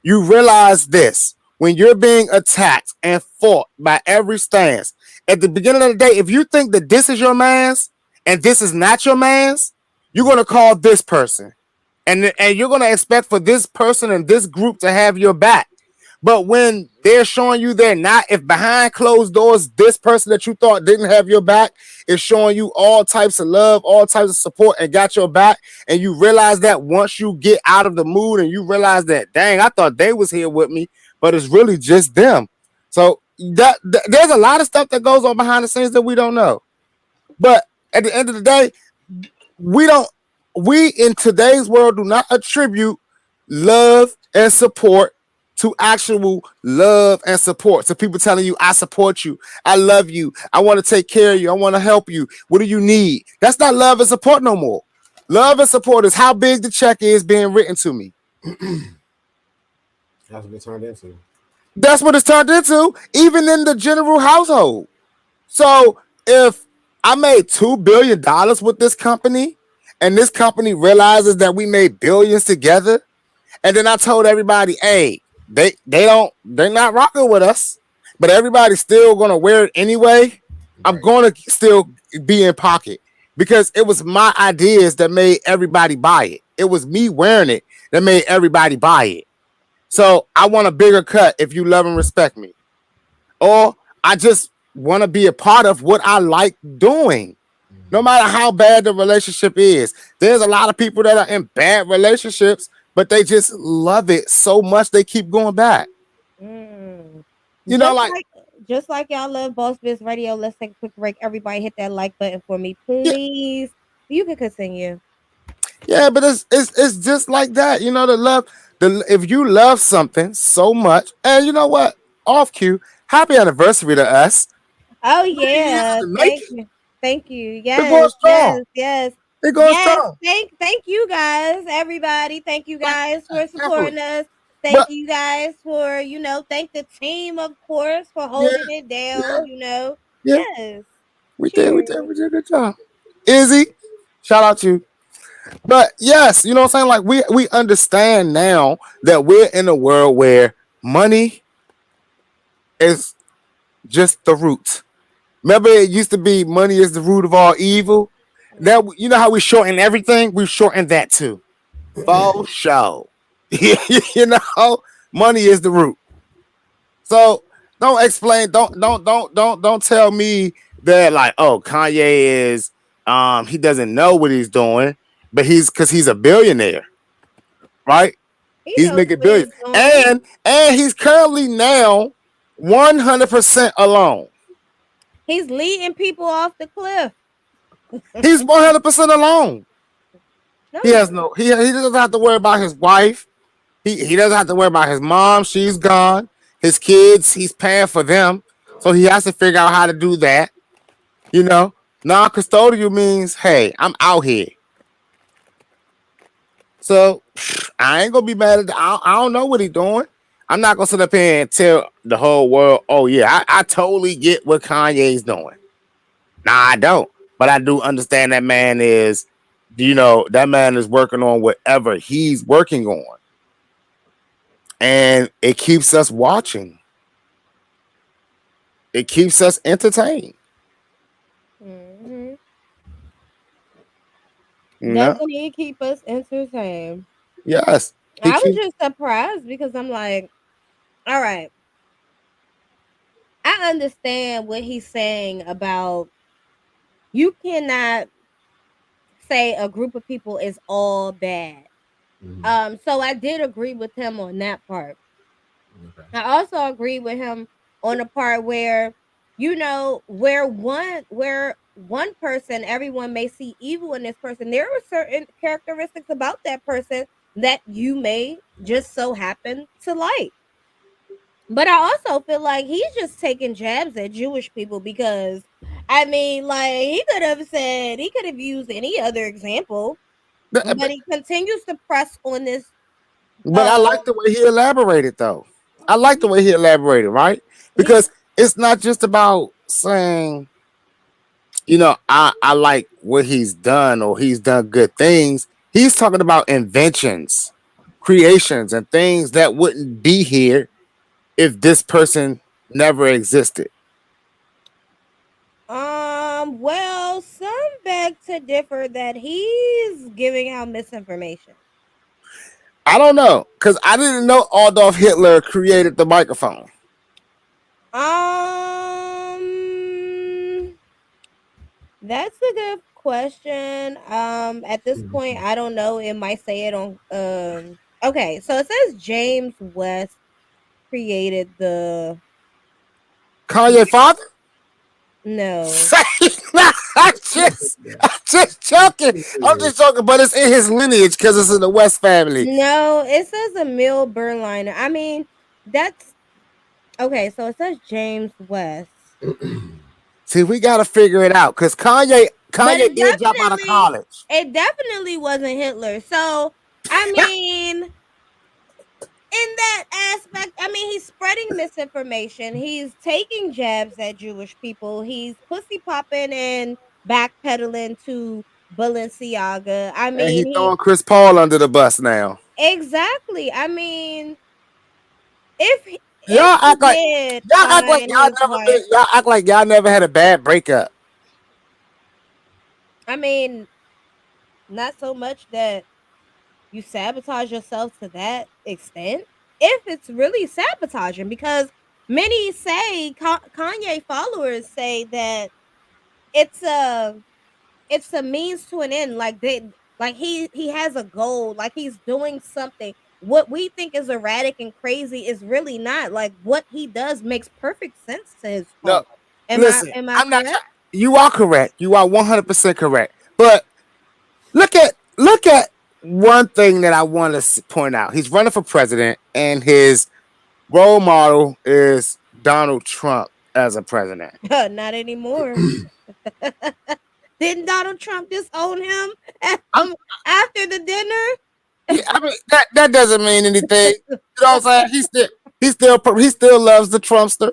Speaker 1: you realize this when you're being attacked and fought by every stance. At the beginning of the day, if you think that this is your man's and this is not your man's, you're going to call this person. And you're going to expect for this person and this group to have your back. But when they're showing you they're not, if behind closed doors, this person that you thought didn't have your back is showing you all types of love, all types of support, and got your back, and you realize that once you get out of the mood and you realize that, dang, I thought they was here with me, but it's really just them. So there's a lot of stuff that goes on behind the scenes that we don't know. But at the end of the day, we in today's world do not attribute love and support to actual love and support. So people telling you, I support you, I love you, I want to take care of you, I want to help you. What do you need? That's not love and support no more. Love and support is how big the check is being written to me.
Speaker 3: That's what it turned into.
Speaker 1: That's what it's turned into, even in the general household. So if I made $2 billion with this company, and this company realizes that we made billions together, and then I told everybody, hey, they're not rocking with us, but everybody's still gonna wear it anyway. Right. I'm gonna still be in pocket because it was my ideas that made everybody buy it. It was me wearing it that made everybody buy it. So I want a bigger cut if you love and respect me, or I just want to be a part of what I like doing. No matter how bad the relationship is, there's a lot of people that are in bad relationships, but they just love it so much they keep going back. You know,
Speaker 2: just like y'all love Boss Biz Radio. Let's take a quick break. Everybody hit that like button for me, please. Yeah. You can continue.
Speaker 1: Yeah, but it's just like that. You know, if you love something so much, and you know what? Off cue, happy anniversary to us.
Speaker 2: Oh yeah, thank you. Yes, yes.
Speaker 1: It goes strong.
Speaker 2: Thank you guys, everybody. Thank you guys for supporting us. Thank you guys for, thank the team, of course, for holding it down, Yes.
Speaker 1: We did a good job. Izzy, shout out to you. But yes, you know what I'm saying? Like we understand now that we're in a world where money is just the root. Remember, it used to be money is the root of all evil. Now, you know how we shorten everything? We shorten that too. For sure. You know, money is the root. So don't explain. Don't tell me that like, oh, Kanye is he doesn't know what he's doing, but he's a billionaire, right? He's making billions, and he's currently now 100% alone.
Speaker 2: He's leading people off the cliff.
Speaker 1: He's 100% alone. No. He doesn't have to worry about his wife. He doesn't have to worry about his mom. She's gone. His kids, he's paying for them. So he has to figure out how to do that. You know, non-custodial means, hey, I'm out here. So I ain't gonna be mad at I don't know what he's doing. I'm not gonna sit up here and tell the whole world, oh yeah, I totally get what Kanye's doing. Nah, I don't. But I do understand that man is, that man is working on whatever he's working on. And it keeps us watching. It keeps us entertained.
Speaker 2: Mm-hmm. Definitely keep us entertained.
Speaker 1: Yes.
Speaker 2: I was just surprised because I'm like, all right. I understand what he's saying about you cannot say a group of people is all bad. Mm-hmm. So I did agree with him on that part. Okay. I also agree with him on the part where, where one person, everyone may see evil in this person. There are certain characteristics about that person that you may just so happen to like. But I also feel like he's just taking jabs at Jewish people because, I mean, like, he could have used any other example,
Speaker 1: But,
Speaker 2: but he continues to press on this.
Speaker 1: but
Speaker 2: Uh,
Speaker 1: I like the way he elaborated, though. I like the
Speaker 2: he,
Speaker 1: way he elaborated, right?
Speaker 2: he
Speaker 1: Because it's not just about saying, I like what he's done or he's done good things. He's talking about inventions, creations, and things that wouldn't be here if this person never existed.
Speaker 2: well, some beg to differ that he's giving out misinformation.
Speaker 1: I don't know because I didn't know Adolf Hitler created the microphone.
Speaker 2: Um, that's a good question. At this point, I don't know. It might say it on. Okay, so it says James West created the.
Speaker 1: Kanye father?
Speaker 2: No,
Speaker 1: Say, nah, I'm just joking. I'm just joking, but it's in his lineage because it's in the West family.
Speaker 2: no, it says Emil Berliner. I mean, that's okay. So it says James West,
Speaker 1: See, we got to figure it out because Kanye
Speaker 2: but
Speaker 1: Kanye did drop out of college.
Speaker 2: it definitely wasn't Hitler. So I mean, in that aspect, I mean, he's spreading misinformation. He's taking jabs at Jewish people. He's pussy popping and backpedaling to Balenciaga. I
Speaker 1: And he
Speaker 2: mean, he
Speaker 1: throwing Chris Paul under the bus now.
Speaker 2: exactly. I mean, if
Speaker 1: Y'all
Speaker 2: he
Speaker 1: act like
Speaker 2: did
Speaker 1: y'all act like
Speaker 2: find
Speaker 1: y'all
Speaker 2: his
Speaker 1: never been.
Speaker 2: wife,
Speaker 1: Y'all act like y'all never had a bad breakup.
Speaker 2: I mean, not so much that you sabotage yourself to that extent. If it's really sabotaging, because many say Kanye followers say that it's a it's a means to an end. Like he has a goal. Like he's doing something. What we think is erratic and crazy is really not. Like what he does makes perfect sense to his
Speaker 1: No,
Speaker 2: heart. Am I
Speaker 1: listen,
Speaker 2: am I
Speaker 1: I'm not.
Speaker 2: correct?
Speaker 1: You are correct. You are 100% correct. But look at one thing that I want to point out. He's running for president, and his role model is Donald Trump as a president.
Speaker 2: Not anymore. Didn't Donald Trump disown him
Speaker 1: I'm,
Speaker 2: after the dinner?
Speaker 1: yeah, I mean that doesn't mean anything. You know what I'm saying? He still loves the Trumpster.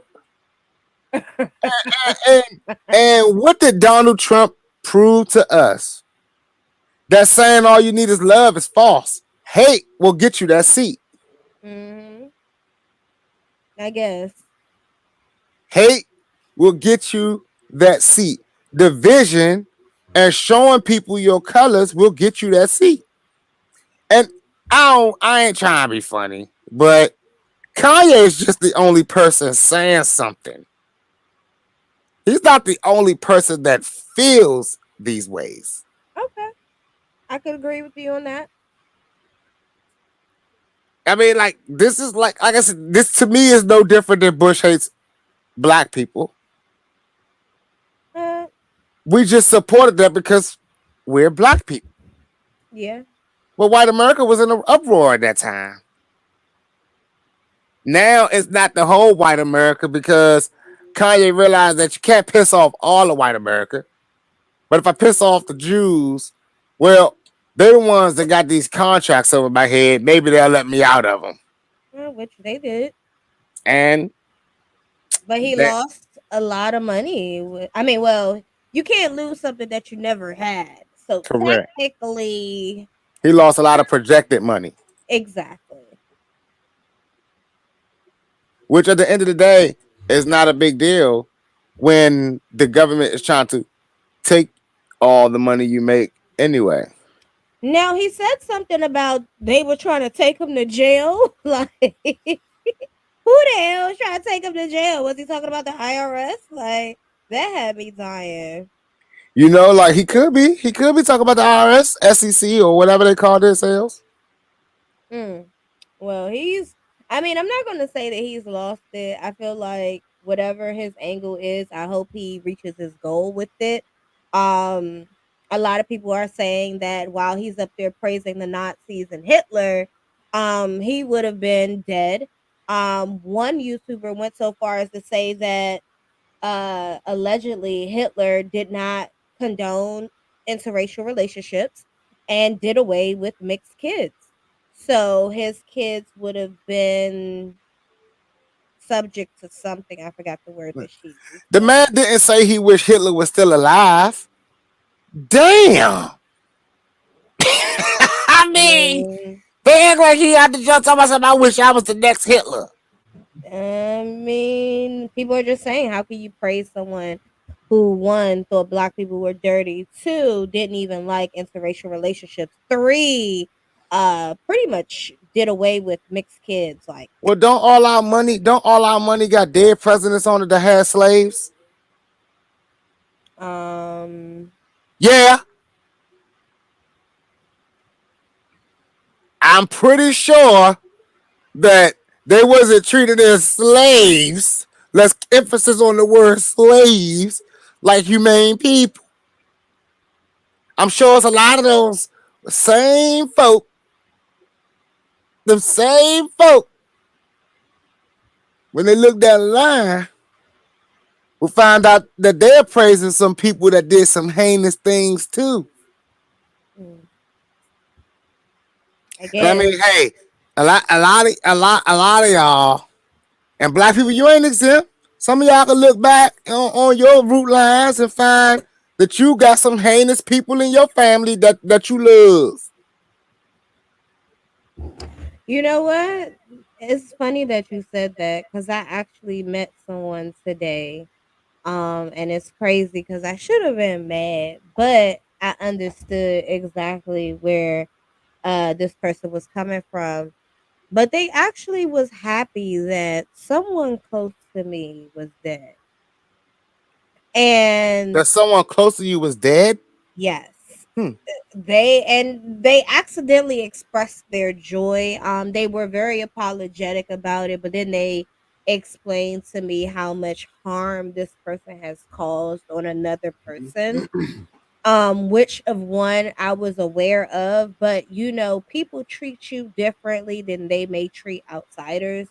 Speaker 1: And, and what did Donald Trump prove to us? That saying all you need is love is false. Hate will get you that seat.
Speaker 2: Hmm. I guess.
Speaker 1: Hate will get you that seat. Division and showing people your colors will get you that seat. And I ain't trying to be funny, but Kanye is just the only person saying something. He's not the only person that feels these ways.
Speaker 2: Okay. I could agree with you on that.
Speaker 1: I mean, like this is like I said, this to me is no different than Bush hates black people.
Speaker 2: Uh,
Speaker 1: We just supported that because we're black people.
Speaker 2: yeah.
Speaker 1: Well, white America was in an uproar at that time. Now it's not the whole white America because Kanye realized that you can't piss off all of white America. But if I piss off the Jews, well, they're the ones that got these contracts over my head. Maybe they'll let me out of them.
Speaker 2: Which they did.
Speaker 1: And
Speaker 2: But he
Speaker 1: that
Speaker 2: lost a lot of money. I mean, well, you can't lose something that you never had. So
Speaker 1: correct.
Speaker 2: technically,
Speaker 1: He lost a lot of projected money,
Speaker 2: exactly.
Speaker 1: which at the end of the day is not a big deal when the government is trying to take all the money you make anyway.
Speaker 2: Now he said something about they were trying to take him to jail. Like, who the hell was trying to take him to jail? Was he talking about the IRS? Like, that had me dying.
Speaker 1: Like he could be talking about the IRS, SEC, or whatever they call themselves.
Speaker 2: Mm. Well, I mean, I'm not going to say that he's lost it. I feel like whatever his angle is, I hope he reaches his goal with it. Um, a lot of people are saying that while he's up there praising the Nazis and Hitler, he would have been dead. One YouTuber went so far as to say that allegedly Hitler did not condone interracial relationships and did away with mixed kids. So his kids would have been subject to something. I forgot the word that she used,
Speaker 1: The
Speaker 2: but
Speaker 1: man didn't say he wished Hitler was still alive. Damn. I
Speaker 2: I
Speaker 1: mean,
Speaker 2: mean,
Speaker 1: they act like he had to jump talking about something. I wish I was the next Hitler.
Speaker 2: people are just saying, how can you praise someone who one thought black people were dirty, two didn't even like interracial relationships, three pretty much did away with mixed kids, like
Speaker 1: Well, don't all our money got dead presidents on it that had slaves?
Speaker 2: um
Speaker 1: Yeah. I'm pretty sure that they wasn't treated as slaves. Let's emphasis on the word slaves, like humane people. I'm sure it's a lot of those same folk, the same folk, when they look down the line, will find out that they're praising some people that did some heinous things too.
Speaker 2: mm, I
Speaker 1: And I
Speaker 2: guess.
Speaker 1: mean, hey, a lot of y'all and black people, you ain't exempt. Some of y'all can look back on your root lines and find that you got some heinous people in your family that you love.
Speaker 2: You know what? It's funny that you said that because I actually met someone today. And it's crazy because I should have been mad, but I understood exactly where this person was coming from. But they actually was happy that someone close to me was dead. And
Speaker 1: That someone close to you was dead.
Speaker 2: yes,
Speaker 1: Hmm.
Speaker 2: they accidentally expressed their joy. They were very apologetic about it, but then they explained to me how much harm this person has caused on another person, which of one I was aware of, but people treat you differently than they may treat outsiders.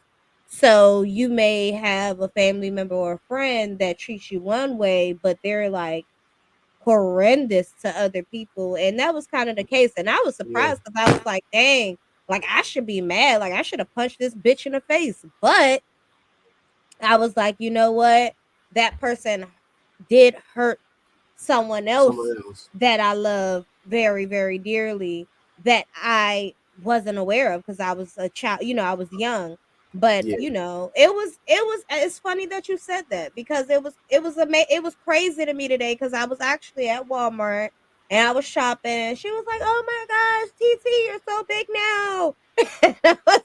Speaker 2: So you may have a family member or a friend that treats you one way, but they're like horrendous to other people. And that was kind of the case. And I was
Speaker 3: Yeah,
Speaker 2: surprised because I was like, dang, like I should be mad. Like I should have punched this bitch in the face. But I was like, you know what? That person did hurt someone else
Speaker 3: someone else.
Speaker 2: that I love very, very dearly that I wasn't aware of because I was a child, I was young. But
Speaker 3: Yeah,
Speaker 2: it's funny that you said that because it was crazy to me today because I was actually at Walmart and I was shopping and she was like, "Oh my gosh, TT, you're so big now." And I was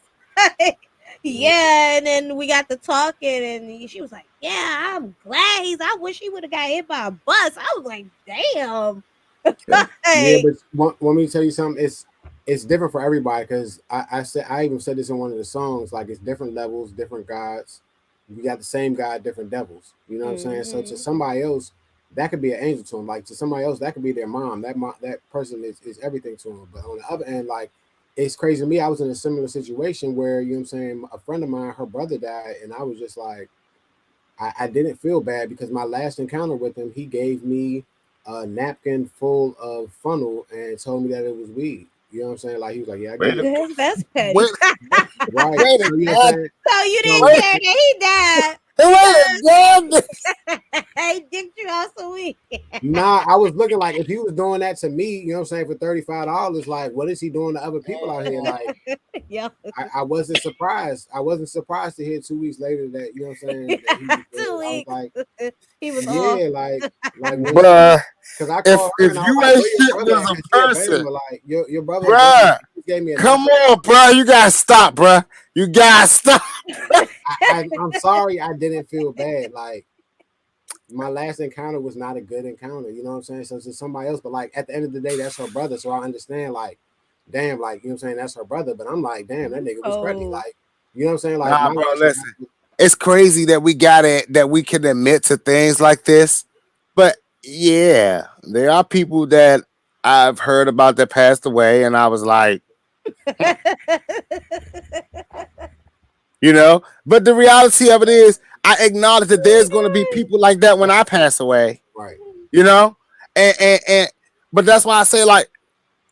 Speaker 2: like, yeah, and then we got to talking, and she was like, "Yeah, I'm glad I wish he would have got hit by a bus." I was like, "Damn!"
Speaker 1: Yeah.
Speaker 3: yeah.
Speaker 2: Like,
Speaker 3: But want me to tell you something? It's different for everybody because I even said this in one of the songs. Like it's different levels, different gods. We got the same God, different devils. You know what I'm saying? So to
Speaker 2: mhm.
Speaker 3: somebody else, that could be an angel to them. Like to somebody else, that could be their mom. That person is everything to them. But on the other end, like it's crazy to me. I was in a similar situation where you know what I'm saying. A friend of mine, her brother died, and I was just like, I didn't feel bad because my last encounter with him, he gave me a napkin full of funnel and told me that it was weed. You know what I'm saying? Like he was like, "Yeah, I
Speaker 1: Wait
Speaker 3: give
Speaker 1: a
Speaker 3: you
Speaker 2: That's petty.
Speaker 1: wait,
Speaker 3: right."
Speaker 1: wait a
Speaker 3: So you know what I'm
Speaker 1: god,
Speaker 3: saying?
Speaker 2: So you didn't
Speaker 3: So
Speaker 1: wait,
Speaker 2: care that he died
Speaker 1: wait a god.
Speaker 2: because he dicked you out so weak.
Speaker 3: nah, I was looking like if he was doing that to me, you know what I'm saying, for $35, like what is he doing to other people out here? Like
Speaker 2: Yeah,
Speaker 3: I wasn't surprised. I wasn't surprised to hear 2 weeks later that you know what I'm saying that he was
Speaker 2: 2
Speaker 3: dead. I was
Speaker 2: weeks.
Speaker 3: like,
Speaker 2: He was off.
Speaker 3: yeah, like when she,
Speaker 1: Bruh,
Speaker 3: because I called her
Speaker 1: if
Speaker 3: and I was
Speaker 1: you
Speaker 3: like,
Speaker 1: ain't
Speaker 3: "Where your
Speaker 1: shit
Speaker 3: brother
Speaker 1: was
Speaker 3: at?"
Speaker 1: a
Speaker 3: Because she a
Speaker 1: person,
Speaker 3: Bama. Like your brother a Bama.
Speaker 1: bruh,
Speaker 3: He gave me a
Speaker 1: come
Speaker 3: napkin.
Speaker 1: on, bruh, you gotta stop, bruh. You gotta stop.
Speaker 3: I'm sorry, I didn't feel bad. Like my last encounter was not a good encounter. You know what I'm saying? So it's somebody else, but like at the end of the day, that's her brother. So I understand. Like, damn, like you know what I'm saying? That's her brother. But I'm like, damn, that
Speaker 2: You
Speaker 3: nigga was cruddy.
Speaker 2: cold.
Speaker 3: Like, you know what I'm saying? Like
Speaker 1: Nah,
Speaker 3: my
Speaker 1: bro,
Speaker 3: last
Speaker 1: listen.
Speaker 3: encounter.
Speaker 1: It's crazy that we got it, that we can admit to things like this. But Yeah, there are people that I've heard about that passed away, and I was like, you know. But the reality of it is, I acknowledge that there's going to be people like that when I pass away,
Speaker 3: Right.
Speaker 1: you know. And but that's why I say like,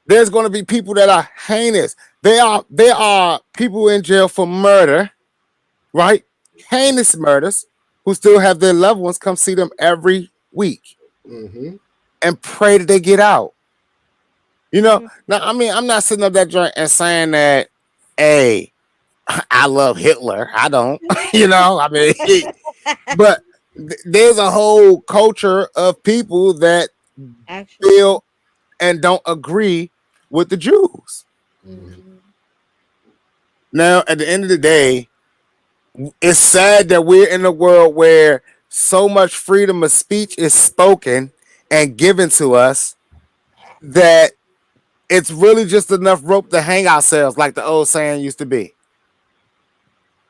Speaker 1: there's going to be people that are heinous. There are people in jail for murder, right? Heinous murders, who still have their loved ones come see them every week
Speaker 3: Mm-hmm.
Speaker 1: and pray that they get out. You know, now I mean, I'm not sitting up that joint and saying that, hey, I love Hitler. I don't, you know, I mean, but there's a whole culture of people that
Speaker 2: Actually.
Speaker 1: feel and don't agree with the Jews.
Speaker 2: Mm-hmm.
Speaker 1: Now, at the end of the day, it's sad that we're in a world where so much freedom of speech is spoken and given to us that it's really just enough rope to hang ourselves, like the old saying used to be.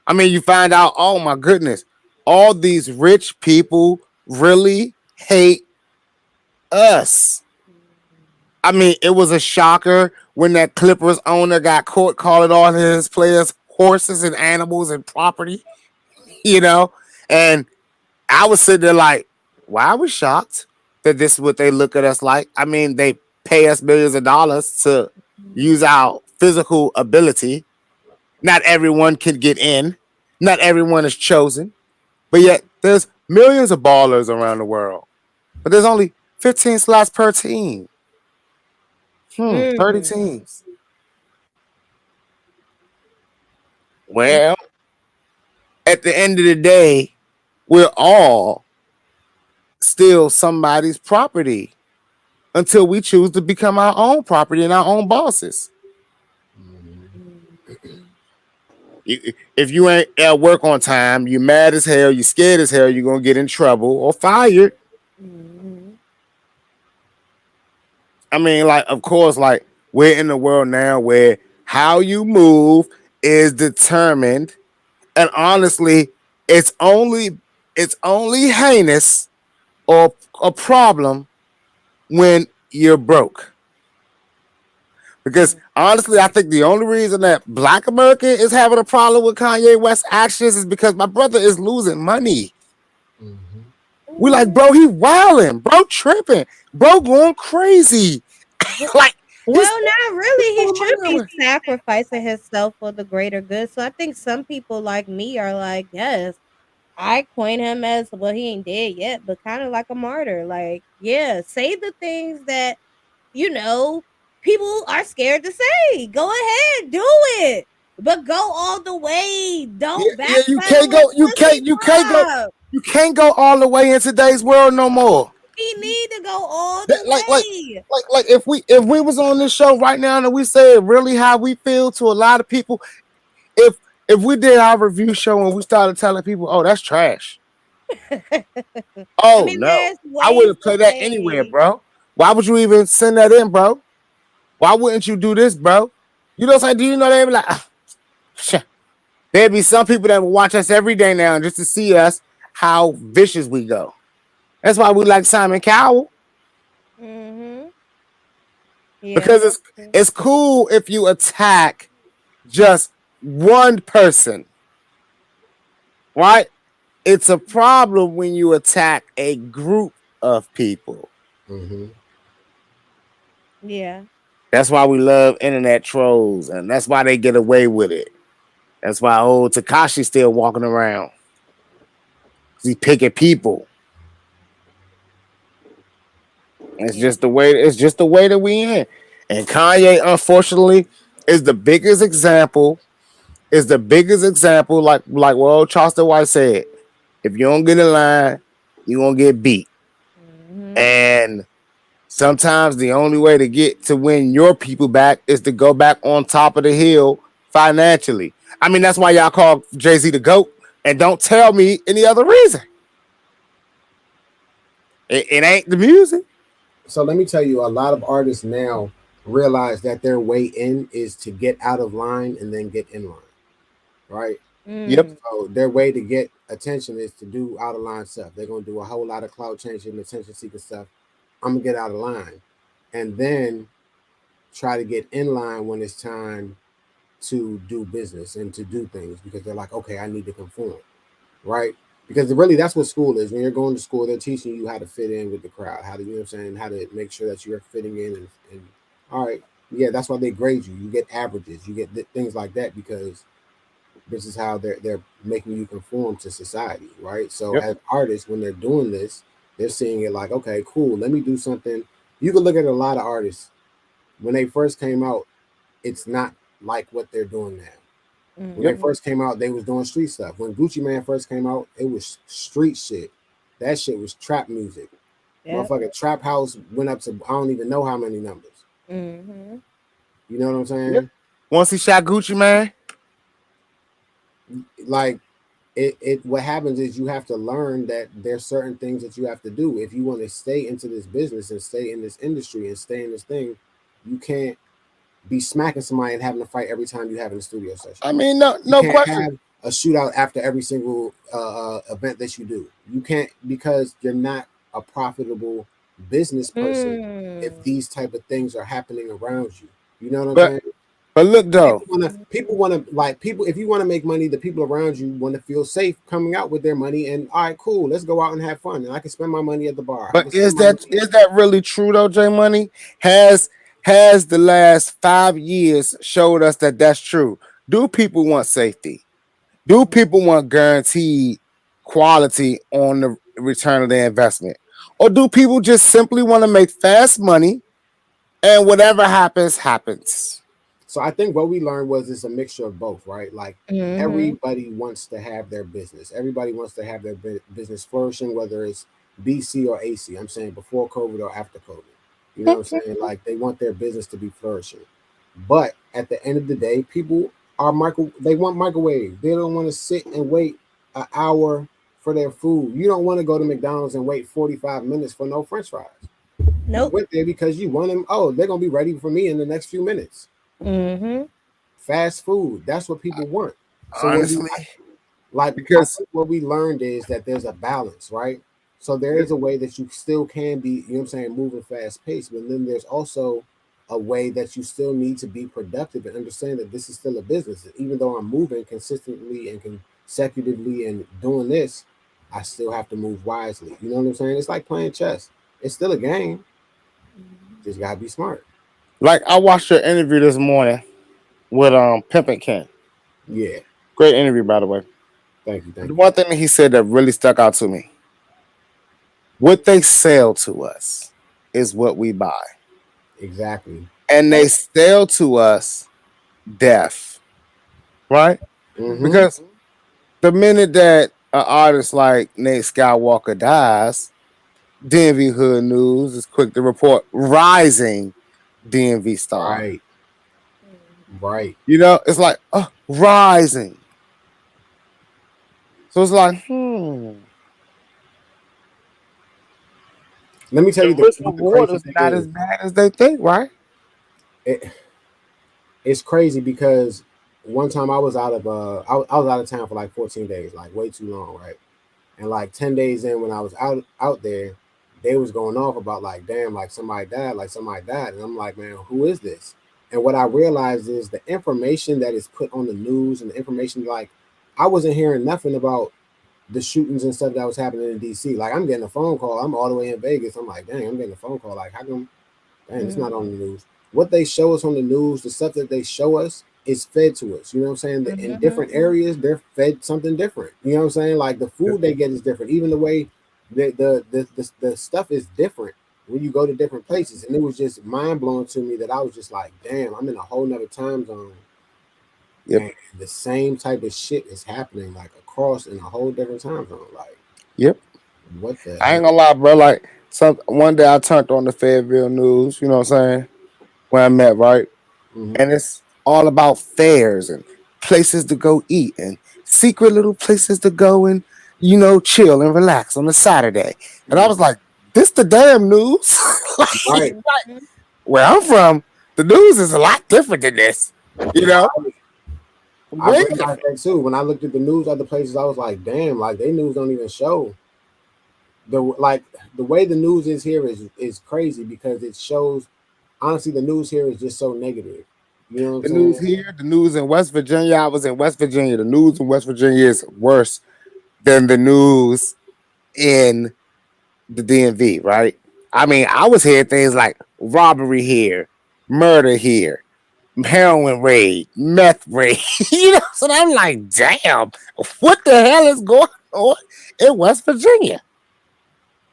Speaker 1: I mean, you find out, oh my goodness, all these rich people really hate us. I mean, it was a shocker when that Clippers owner got caught calling all his players horses and animals and property, you know? And I was sitting there like, why are we shocked that this is what they look at us like? I mean, they pay us millions of dollars to use our physical ability. Not everyone can get in. Not everyone is chosen. But yet there's millions of ballers around the world. But there's only 15 slots per team. 30
Speaker 2: Mm.
Speaker 1: teams. Well, at the end of the day, we're all still somebody's property until we choose to become our own property and our own bosses. If you ain't at work on time, you're mad as hell, you're scared as hell, you're gonna get in trouble or fired.
Speaker 2: Mm-hmm.
Speaker 1: I mean, like, of course, like we're in the world now where how you move is determined, and honestly, it's only it's only heinous or a problem when you're broke. Because honestly, I think the only reason that Black America is having a problem with Kanye West actions is because my brother is losing money.
Speaker 3: Mm-hmm.
Speaker 1: We like, bro, he wilding, bro, tripping, bro, going crazy. Like he's
Speaker 2: Well, not
Speaker 1: he's
Speaker 2: really. He
Speaker 1: throwing money
Speaker 2: should be
Speaker 1: away.
Speaker 2: sacrificing himself for the greater good. So I think some people like me are like, yes, I coin him as well, he ain't dead yet, but kind of like a martyr. Like, yeah, say the things that, you know, people are scared to say. Go ahead, do it. But go all the way.
Speaker 1: Yeah,
Speaker 2: Don't
Speaker 1: yeah, you
Speaker 2: backpedal
Speaker 1: can't
Speaker 2: and
Speaker 1: go,
Speaker 2: stop.
Speaker 1: you can't go all the way in today's world no more.
Speaker 2: He need to go all the
Speaker 1: That,
Speaker 2: way.
Speaker 1: like if we was on this show right now and we said really how we feel to a lot of people, if we did our review show and we started telling people, oh, that's trash.
Speaker 2: I
Speaker 1: Oh
Speaker 2: mean,
Speaker 1: no,
Speaker 2: there's
Speaker 1: I
Speaker 2: ways
Speaker 1: wouldn't
Speaker 2: to
Speaker 1: play that anywhere,
Speaker 2: say.
Speaker 1: bro. Why would you even send that in, bro? Why wouldn't you do this, bro? You know what I'm saying? Do you know they be like, "Ah, shit." There'd be some people that will watch us every day now just to see us how vicious we go. That's why we like Simon Cowell.
Speaker 2: Mm-hmm. Yeah,
Speaker 1: Because
Speaker 2: that's true.
Speaker 1: it's cool if you attack just one person, right? It's a problem when you attack a group of people.
Speaker 3: Mm-hmm.
Speaker 2: Yeah.
Speaker 1: That's why we love internet trolls, and that's why they get away with it. That's why old Takashi's still walking around. He picking people. It's
Speaker 2: Yeah.
Speaker 1: just the way. It's just the way that we in. And Kanye, unfortunately, is the biggest example. Is the biggest example. Like what old Charleston White said. If you don't get in line, you gonna get beat.
Speaker 2: Mm-hmm.
Speaker 1: And sometimes the only way to get to win your people back is to go back on top of the hill financially. I mean, that's why y'all call Jay-Z the GOAT. And don't tell me any other reason. It ain't the music.
Speaker 3: So let me tell you, a lot of artists now realize that their way in is to get out of line and then get in line, right?
Speaker 1: Yep.
Speaker 2: Mm.
Speaker 3: So their way to get attention is to do out of line stuff. They're gonna do a whole lot of cloud changing, attention seeking stuff. I'm gonna get out of line, and then try to get in line when it's time to do business and to do things because they're like, okay, I need to conform, right? Because really that's what school is. When you're going to school, they're teaching you how to fit in with the crowd, how to, you know what I'm saying, how to make sure that you're fitting in and all right, yeah, that's why they grade you. You get averages, you get things like that because this is how they're making you conform to society, right? So
Speaker 1: Yep.
Speaker 3: as artists, when they're doing this, they're seeing it like, okay, cool, let me do something. You can look at a lot of artists when they first came out, it's not like what they're doing now. When they first came out, they was doing street stuff. When Gucci Man first came out, it was street shit. That shit was trap music.
Speaker 2: Yep.
Speaker 3: Motherfucking Trap House went up to I don't even know how many numbers.
Speaker 2: Mm-hmm.
Speaker 3: You know what I'm saying?
Speaker 1: Yep. Once he shot Gucci Man,
Speaker 3: Like it what happens is you have to learn that there's certain things that you have to do if you want to stay into this business and stay in this industry and stay in this thing. You can't be smacking somebody and having to fight every time you have in a studio session.
Speaker 1: I mean, no
Speaker 3: You can't
Speaker 1: question.
Speaker 3: have a shootout after every single event that you do. You can't because you're not a profitable business person if these type of things are happening around you. You know what I'm
Speaker 1: But
Speaker 3: saying?
Speaker 1: but look though,
Speaker 3: People want to like people. If you want to make money, the people around you want to feel safe coming out with their money. And all right, cool, let's go out and have fun. And I can spend my money at the bar. I
Speaker 1: but
Speaker 3: can spend
Speaker 1: is
Speaker 3: my
Speaker 1: that
Speaker 3: money-
Speaker 1: really true though, J Money? Has the last 5 years showed us that that's true? Do people want safety? Do people want guaranteed quality on the return of their investment? Or do people just simply want to make fast money and whatever happens, happens?
Speaker 3: So I think what we learned was it's a mixture of both, right? Like
Speaker 2: Mm-hmm.
Speaker 3: everybody wants to have their business. Everybody wants to have their business flourishing, whether it's BC or AC. I'm saying before COVID or after COVID. You know what I'm saying? Like they want their business to be flourishing. But at the end of the day, people are they want microwave. They don't want to sit and wait an hour for their food. You don't want to go to McDonald's and wait 45 minutes for no French fries.
Speaker 2: Nope.
Speaker 3: You went there because you want them. Oh, they're gonna be ready for me in the next few minutes.
Speaker 2: Mm-hmm.
Speaker 3: Fast food. That's what people want. So
Speaker 1: Honestly,
Speaker 3: because what we learned is that there's a balance, right? So there is a way that you still can be, you know what I'm saying, moving fast paced, but then there's also a way that you still need to be productive and understand that this is still a business. Even though I'm moving consistently and consecutively and doing this, I still have to move wisely. You know what I'm saying? It's like playing chess. It's still a game. Just gotta be smart.
Speaker 1: like I watched your interview this morning with Pimpin' King.
Speaker 3: Yeah.
Speaker 1: Great interview, by the way.
Speaker 3: Thank you.
Speaker 1: The one thing that he said that really stuck out to me: what they sell to us is what we buy,
Speaker 3: Exactly.
Speaker 1: and they sell to us death, right?
Speaker 3: Mhm.
Speaker 1: Because the minute that an artist like Nate Skywalker dies, DMV Hood News is quick to report rising DMV star.
Speaker 3: Right. Right.
Speaker 1: You know, it's like rising. So it's like,
Speaker 3: Let me tell you
Speaker 1: the risk reward is not as bad as they think, right?
Speaker 3: It's crazy because one time I was out of I was out of town for like 14 days, like way too long, right? And like 10 days in, when I was out there, they was going off about like, damn, like somebody died, and I'm like, man, who is this? And what I realized is the information that is put on the news and the information, like I wasn't hearing nothing about the shootings and stuff that was happening in DC. Like I'm getting a phone call. I'm all the way in Vegas. I'm like, dang, I'm getting a phone call. Like, how come? Dang, it's not on the news. What they show us on the news, the stuff that they show us is fed to us. You know what I'm saying? In different areas, they're fed something different. You know what I'm saying? Like the food they get is different. Even the way the stuff is different when you go to different places. And it was just mind blowing to me that I was just like, damn, I'm in a whole nother time zone.
Speaker 1: Yep.
Speaker 3: And the same type of shit is happening like across in a whole different time zone. Like,
Speaker 1: yep.
Speaker 3: What the?
Speaker 1: I ain't gonna lie, bro. Like, one day I turned on the Fayetteville News. You know what I'm saying? Where I'm at, right?
Speaker 3: Mhm.
Speaker 1: And it's all about fairs and places to go eat and secret little places to go and chill and relax on a Saturday. And I was like, this the damn news.
Speaker 3: Right.
Speaker 1: Where I'm from, the news is a lot different than this. You know?
Speaker 3: I
Speaker 1: Way
Speaker 3: realized
Speaker 1: different.
Speaker 3: that too. When I looked at the news other places, I was like, damn, like they news don't even show the way the news is here is crazy because it shows honestly the news here is just so negative. You know what I'm
Speaker 1: The news
Speaker 3: saying?
Speaker 1: here, the news in West Virginia. I was in West Virginia. The news in West Virginia is worse than the news in the DMV, right? I mean, I was hearing things like robbery here, murder here, heroin raid, meth raid. So I'm like, damn, what the hell is going on in West Virginia?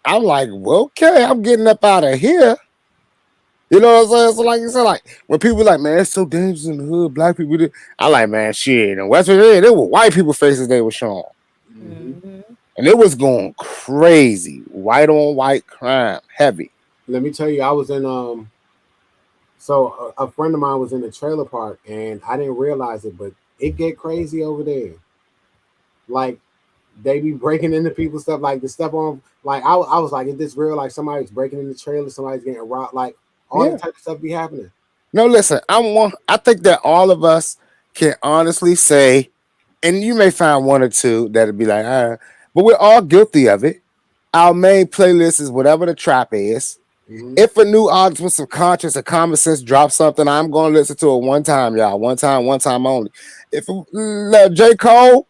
Speaker 1: I'm like, well, okay, I'm getting up out of here. You know what I'm saying? So like you said, like when people like, man, it's so dangerous in the hood, black people do. I like, man, shit. In West Virginia, there were white people faces they were showing.
Speaker 3: Hmm.
Speaker 2: Mhm.
Speaker 1: And it was going crazy. White on white crime, heavy.
Speaker 3: Let me tell you, I was in so a friend of mine was in the trailer park and I didn't realize it, but it get crazy over there. Like they be breaking into people's stuff, like the stuff on like I was like, is this real? Like somebody's breaking in the trailer, somebody's getting robbed, like all that
Speaker 1: Yeah.
Speaker 3: type of stuff be happening.
Speaker 1: No, listen, I think that all of us can honestly say, and you may find one or two that'll be like, but we're all guilty of it. Our main playlist is whatever the trap is.
Speaker 3: Hmm.
Speaker 1: If a new artist with some conscience or common sense drops something, I'm going to listen to it one time, y'all. One time only. If J. Cole,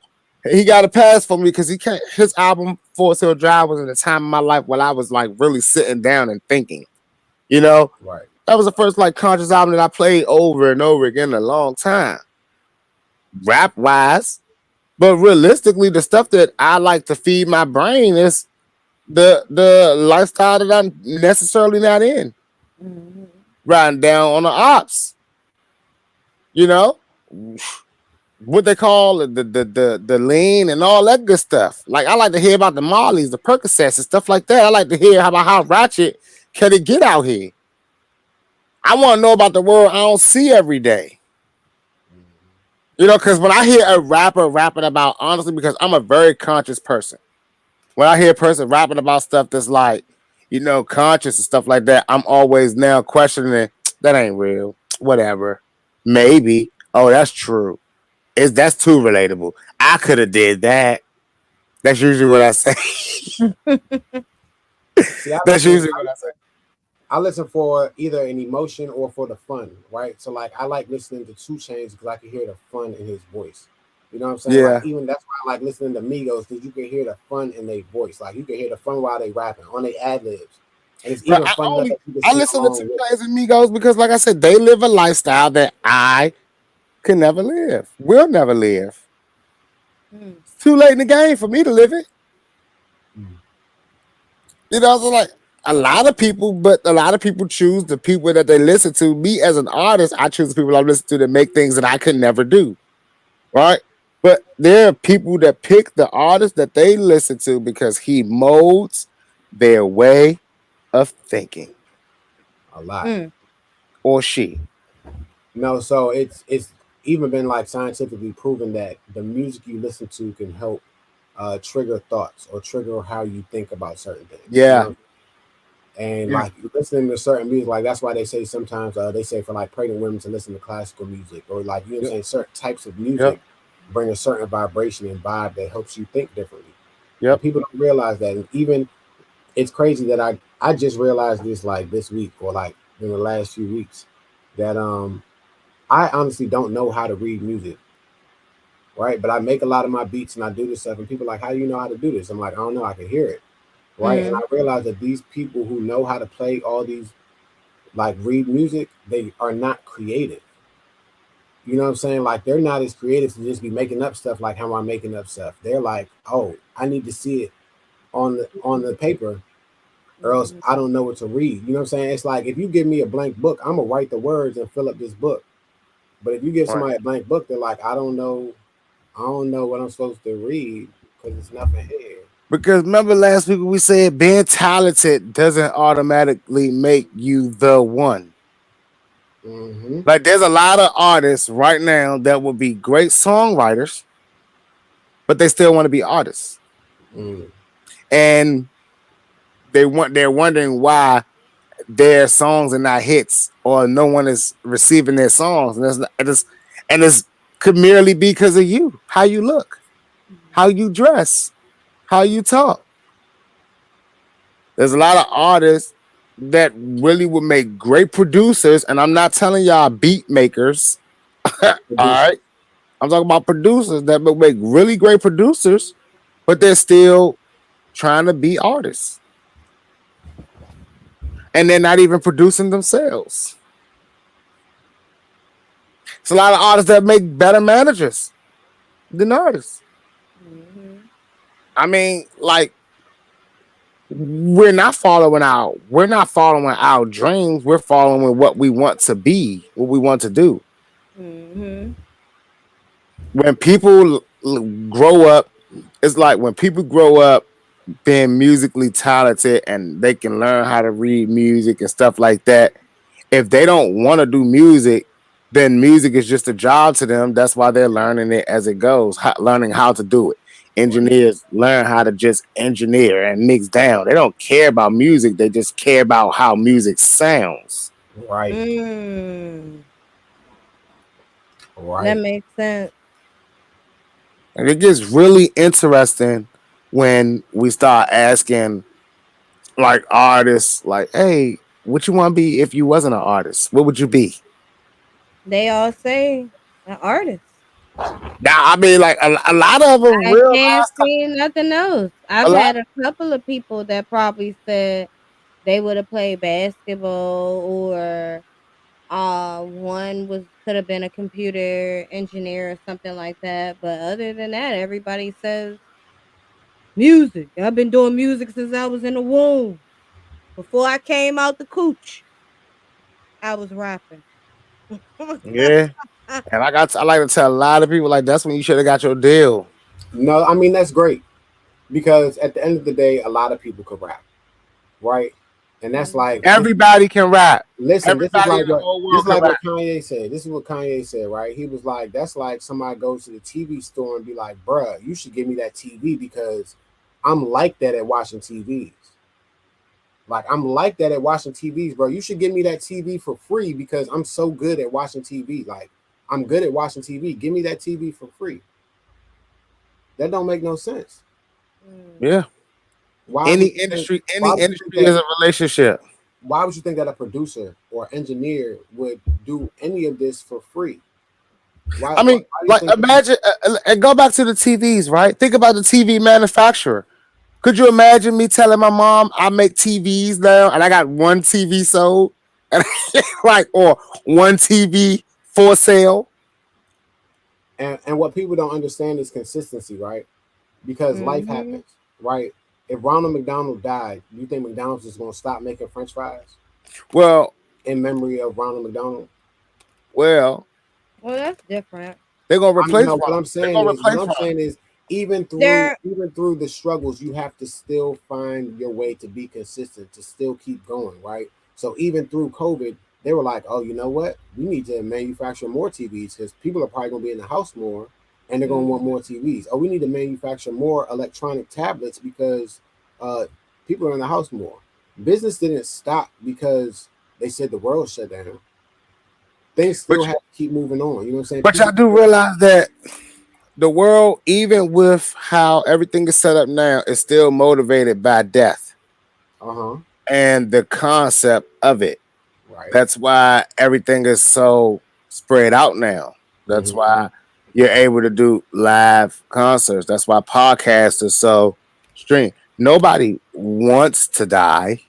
Speaker 1: he got a pass for me because he can't. His album Forest Hill Drive was in a time in my life when I was like really sitting down and thinking. You know,
Speaker 3: Right.
Speaker 1: that was the first like conscious album that I played over and over again in a long time, rap wise. But realistically, the stuff that I like to feed my brain is the lifestyle that I'm necessarily not in.
Speaker 2: Mhm.
Speaker 1: Riding down on the ops, you know, what they call it, the lean and all that good stuff. Like I like to hear about the Mollies, the Percocets, and stuff like that. I like to hear about how ratchet can it get out here. I want to know about the world I don't see every day. Because when I hear a rapper rapping about, honestly, because I'm a very conscious person. When I hear a person rapping about stuff that's like, conscious and stuff like that, I'm always now questioning that ain't real. Whatever. Maybe. Oh, that's true. That's too relatable. I could have did that. That's usually what I say.
Speaker 3: See, I
Speaker 1: That's
Speaker 3: listen.
Speaker 1: usually what I say.
Speaker 3: I listen for either an emotion or for the fun, right? So like I like listening to Two Chains because I can hear the fun in his voice. You know what I'm saying? Like
Speaker 1: Yeah.
Speaker 3: even that's why I like listening to Migos because you can hear the fun in their voice. Like you can hear the fun while they rapping on their ad libs, and it's
Speaker 1: But
Speaker 3: even fun enough that you can
Speaker 1: I
Speaker 3: sing
Speaker 1: listen to
Speaker 3: along
Speaker 1: Two
Speaker 3: with.
Speaker 1: Chainz and Migos because, like I said, they live a lifestyle that I can never live. Will never live.
Speaker 2: Mm.
Speaker 1: It's too late in the game for me to live it.
Speaker 3: Mm.
Speaker 1: So like a lot of people choose the people that they listen to. Me as an artist, I choose the people I listen to that make things that I could never do. Right? But there are people that pick the artist that they listen to because he molds their way of thinking.
Speaker 3: A lot.
Speaker 2: Mm.
Speaker 1: Or she.
Speaker 3: No, so it's even been like scientifically proven that the music you listen to can help trigger thoughts or trigger how you think about certain things. You
Speaker 1: Yeah.
Speaker 3: know, and
Speaker 1: Yeah.
Speaker 3: like listening to certain music, like that's why they say sometimes they say for like pregnant women to listen to classical music or like you know what I'm
Speaker 1: Yep.
Speaker 3: saying certain types of
Speaker 1: Yep.
Speaker 3: music bring a certain vibration and vibe that helps you think differently. And
Speaker 1: Yep.
Speaker 3: people don't realize that. And even it's crazy that I just realized this like this week or like in the last few weeks that I honestly don't know how to read music, right? But I make a lot of my beats and I do this stuff, and people are like, how do you know how to do this? I'm like, I don't know, I can hear it, right? And I
Speaker 2: Mm.
Speaker 3: realize that these people who know how to play all these like read music, they are not creative. You know what I'm saying? Like they're not as creative to just be making up stuff like how I'm making up stuff. They're like, oh, I need to see it on the paper, or else
Speaker 2: Mhm.
Speaker 3: I don't know what to read. You know what I'm saying? It's like if you give me a blank book, I'm gonna write the words and fill up this book. But if you give
Speaker 1: Right.
Speaker 3: somebody a blank book, they're like, I don't know what I'm supposed to read because there's nothing here.
Speaker 1: Because remember last week we said being talented doesn't automatically make you the one.
Speaker 3: Mm-hmm.
Speaker 1: Like there's a lot of artists right now that would be great songwriters, but they still want to be artists.
Speaker 3: Mm.
Speaker 1: And they're wondering why their songs are not hits or no one is receiving their songs. And it's could merely be because of you, how you look, how you dress, how you talk. There's a lot of artists that really would make great producers, and I'm not telling y'all beat makers. All
Speaker 3: Producer.
Speaker 1: right, I'm talking about producers that would make really great producers, but they're still trying to be artists, and they're not even producing themselves. It's a lot of artists that make better managers than artists.
Speaker 2: Mhm.
Speaker 1: I mean, like we're not following our dreams. We're following what we want to be, what we want to do.
Speaker 2: Mhm.
Speaker 1: When people grow up, it's like when people grow up being musically talented and they can learn how to read music and stuff like that. If they don't want to do music, then music is just a job to them. That's why they're learning it as it goes, learning how to do it. Engineers learn how to just engineer and mix down. They don't care about music. They just care about how music sounds.
Speaker 3: Right.
Speaker 2: Mm. That
Speaker 3: Right.
Speaker 2: makes sense.
Speaker 1: And it gets really interesting when we start asking like artists, like, hey, what you want to be if you wasn't an artist? What would you be?
Speaker 2: They all say an artist.
Speaker 1: Now, I mean, like a lot of them
Speaker 2: I
Speaker 1: realize
Speaker 2: can't see nothing else.
Speaker 1: a
Speaker 2: I've
Speaker 1: lot.
Speaker 2: had a couple of people that probably said they would have played basketball, or one was could have been a computer engineer or something like that. But other than that, everybody says music. I've been doing music since I was in the womb. Before I came out the cooch, I was rapping.
Speaker 1: Yeah, and I like to tell a lot of people like that's when you should have got your deal.
Speaker 3: No, I mean that's great because at the end of the day, a lot of people could rap, right? And that's like
Speaker 2: Mhm.
Speaker 1: Everybody can rap.
Speaker 3: listen,
Speaker 1: Everybody in the whole
Speaker 3: this
Speaker 1: world
Speaker 3: is
Speaker 1: can
Speaker 3: like
Speaker 1: rap.
Speaker 3: what Kanye said. This is what Kanye said, right? He was like, that's like somebody goes to the TV store and be like, bruh, you should give me that TV because I'm like that at watching TVs. Like I'm like that at watching TVs, bro. You should give me that TV for free because I'm so good at watching TV. Like I'm good at watching TV. Give me that TV for free. That don't make no sense.
Speaker 2: Mm.
Speaker 1: Yeah,
Speaker 3: Why would you think?
Speaker 1: any
Speaker 3: Why would you think
Speaker 1: industry
Speaker 3: that?
Speaker 1: is a relationship.
Speaker 3: Why would you think that a producer or engineer would do any of this for free?
Speaker 1: I mean,
Speaker 3: Why do you
Speaker 1: like
Speaker 3: think?
Speaker 1: imagine and go back to the TVs, right? Think about the TV manufacturer. Could you imagine me telling my mom I make TVs now and I got one TV sold and like or one TV for sale?
Speaker 3: And what people don't understand is consistency, right? Because life
Speaker 2: Mhm.
Speaker 3: happens, right? If Ronald McDonald died, do you think McDonald's is going to stop making French fries
Speaker 1: Well,
Speaker 3: in memory of Ronald McDonald?
Speaker 1: well,
Speaker 2: Well, that's different.
Speaker 1: they're gonna
Speaker 3: I mean,
Speaker 1: replace
Speaker 3: no.
Speaker 1: Ron. They're gonna
Speaker 3: What
Speaker 1: replace
Speaker 3: I'm
Speaker 1: Ron.
Speaker 3: saying is,
Speaker 2: There
Speaker 3: even through the struggles, you have to still find your way to be consistent, to still keep going, right? So even through COVID, they were like, "Oh, you know what? We need to manufacture more TVs because people are probably going to be in the house more, and they're going to want
Speaker 2: Mhm.
Speaker 3: more TVs. Oh, we need to manufacture more electronic tablets because uh, people are in the house more." Business didn't stop because they said the world shut down. Things
Speaker 1: But
Speaker 3: still have to keep moving on. You know what I'm saying?
Speaker 1: but
Speaker 3: People
Speaker 1: y'all do realize that the world, even with how everything is set up now, is still motivated by death
Speaker 3: Uh-huh.
Speaker 1: and the concept of it.
Speaker 3: Right.
Speaker 1: That's why everything is so spread out now. That's
Speaker 3: Hmm.
Speaker 1: why you're able to do live concerts. That's why podcasts are so stream. Nobody wants to die.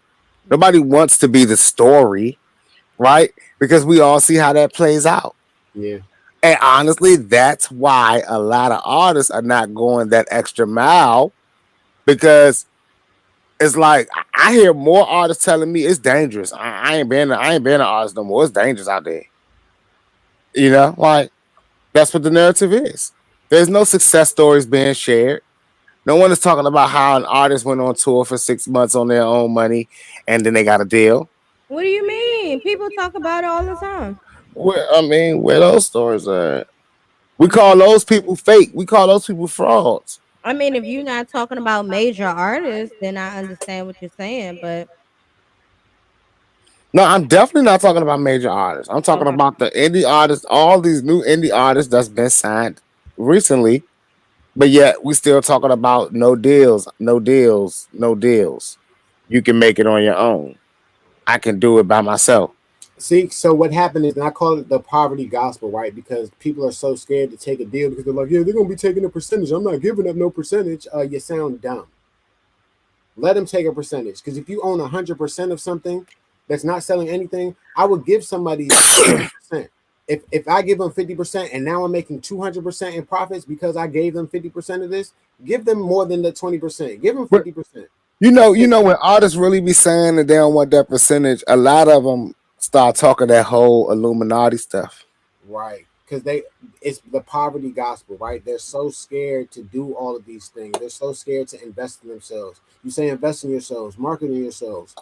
Speaker 1: Nobody wants to be the story, right? Because we all see how that plays out.
Speaker 3: Yeah.
Speaker 1: And honestly, that's why a lot of artists are not going that extra mile because it's like I hear more artists telling me it's dangerous. I ain't being an artist no more. It's dangerous out there. You know, like that's what the narrative is. There's no success stories being shared. No one is talking about how an artist went on tour for 6 months on their own money and then they got a deal.
Speaker 2: What do you mean? People talk about it all the time.
Speaker 1: Where those stories are at? We call those people fake. We call those people frauds.
Speaker 2: I mean, if you're not talking about major artists, then I understand what you're saying. But
Speaker 1: No, I'm definitely not talking about major artists. I'm talking
Speaker 2: Okay.
Speaker 1: about the indie artists, all these new indie artists that's been signed recently, but yet we still talking about no deals, no deals, no deals. You can make it on your own. I can do it by myself.
Speaker 3: See, so what happened is, and I call it the poverty gospel, right? Because people are so scared to take a deal because they're like, yeah, they're gonna be taking a percentage. I'm not giving up no percentage. You sound dumb. Let them take a percentage. Because if you own 100% of something that's not selling anything, I would give somebody 50%. If I give them 50% and now I'm making 200% in profits because I gave them 50% of this, give them more than the 20%. Give them
Speaker 1: But
Speaker 3: 50%.
Speaker 1: you know when artists really be saying that they don't want that percentage, a lot of them start talking that whole Illuminati stuff.
Speaker 3: Right. Because it's the poverty gospel, right? They're so scared to do all of these things. They're so scared to invest in themselves. You say invest in yourselves, market in yourselves.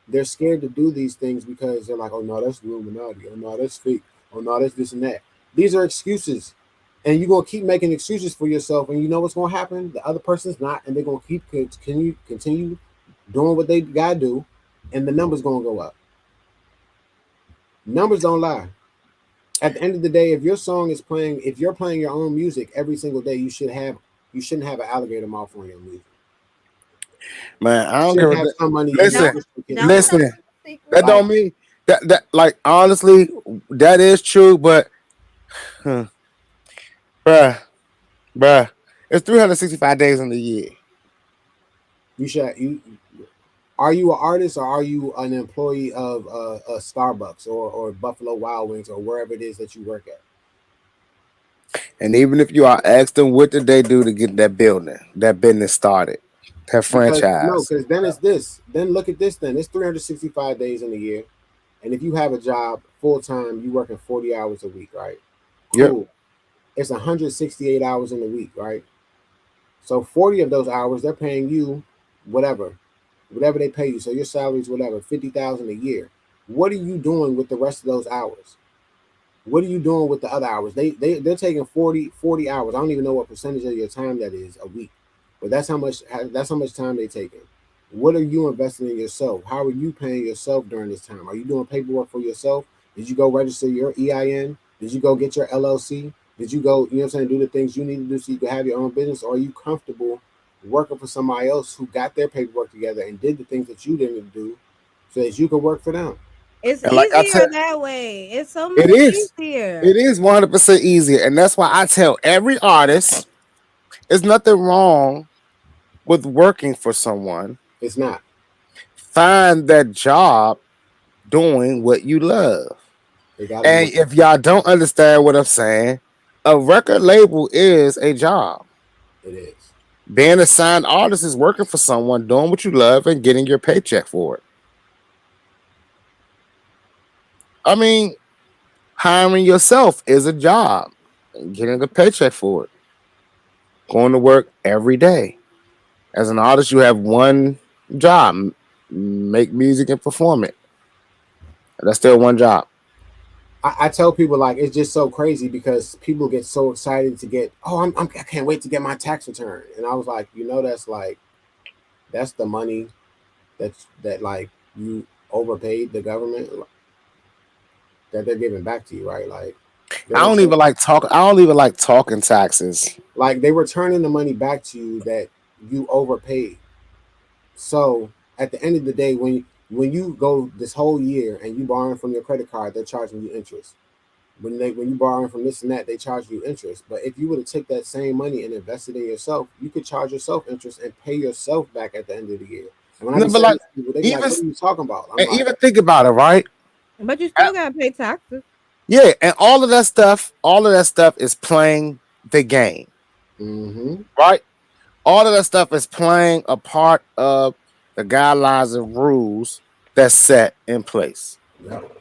Speaker 3: They're scared to do these things because they're like, oh no, that's Illuminati. Oh no, that's fake. Oh no, that's this and that. These are excuses. And you're gonna keep making excuses for yourself, and you know what's gonna happen? The other person's not, and they're gonna continue doing what they gotta do, and the numbers gonna go up. Numbers don't lie. At the end of the day, if your song is playing, if you're playing your own music every single day, you shouldn't have an alligator mouth on your music.
Speaker 1: Man, I
Speaker 3: You
Speaker 1: don't give
Speaker 3: shouldn't
Speaker 1: a
Speaker 3: have some money in your
Speaker 1: listen,
Speaker 2: Don't
Speaker 3: crystal kitty
Speaker 2: don't
Speaker 3: mouth.
Speaker 2: tell
Speaker 1: listen.
Speaker 2: the secret.
Speaker 1: That
Speaker 3: Like
Speaker 1: don't mean that like honestly, that is true, but huh, bruh, bruh, it's 365 days in the year.
Speaker 3: you should you are you an artist or are you an employee of a Starbucks or Buffalo Wild Wings or wherever it is that you work at?
Speaker 1: And even if you are asked them what did they do to get that building, that business started, that
Speaker 3: Because no,
Speaker 1: franchise.
Speaker 3: because then it's this. Then look at this. Then it's 365 days in a year, and if you have a job full time, you working 40 hours a week, right?
Speaker 1: Yep.
Speaker 3: Cool. It's 168 hours in a week, right? So 40 of those hours, they're paying you whatever, whatever they pay you. So your salary is whatever, 50,000 a year. What are you doing with the rest of those hours? What are you doing with the other hours? They're taking 40 hours. I don't even know what percentage of your time that is a week, but that's how much time they taking. What are you investing in yourself? How are you paying yourself during this time? Are you doing paperwork for yourself? Did you go register your EIN? Did you go get your LLC? Did you go, do the things you need to do so you can have your own business? Or are you comfortable working for somebody else who got their paperwork together and did the things that you didn't do so that you could work for them?
Speaker 2: It's
Speaker 1: And like I
Speaker 2: easier
Speaker 1: said,
Speaker 2: that way. It's so
Speaker 1: it
Speaker 2: much
Speaker 1: is. It
Speaker 2: easier.
Speaker 1: is 100% easier. And that's why I tell every artist there's nothing wrong with working for someone.
Speaker 3: It's not.
Speaker 1: Find that job doing what you love.
Speaker 3: They got to be.
Speaker 1: And if y'all don't understand what I'm saying, a record label is a job.
Speaker 3: It is.
Speaker 1: Being a signed artist is working for someone, doing what you love, and getting your paycheck for it. I mean, hiring yourself is a job, and getting a paycheck for it. Going to work every day. As an artist, you have one job: make music and perform it. That's still one job.
Speaker 3: I tell people like it's just so crazy because people get so excited to get. Oh, I can't wait to get my tax return. And I was like, that's like that's the money that like you overpaid the government that they're giving back to you, right? Like they're
Speaker 1: I don't even
Speaker 3: returning,
Speaker 1: like talk. I don't even like talking taxes.
Speaker 3: like they returning the money back to you that you overpaid. So at the end of the day, when you go this whole year and you borrowing from your credit card, they're charging you interest. When you borrowing from this and that, they charge you interest. But if you were to take that same money and invest it in yourself, you could charge yourself interest and pay yourself back at the end of the year. And when I
Speaker 1: No,
Speaker 3: be
Speaker 1: but
Speaker 3: saying
Speaker 1: like
Speaker 3: this to people, they be like,
Speaker 1: even
Speaker 3: "What are you talking about?" I'm
Speaker 1: and
Speaker 3: like,
Speaker 1: even think about it, right?
Speaker 2: But you
Speaker 1: Uh,
Speaker 2: still gotta pay taxes.
Speaker 1: Yeah, and all of that stuff is playing the game,
Speaker 3: "Mm-hmm,
Speaker 1: right? All of that stuff is playing a part of the guidelines and rules that's set in place.
Speaker 3: yep,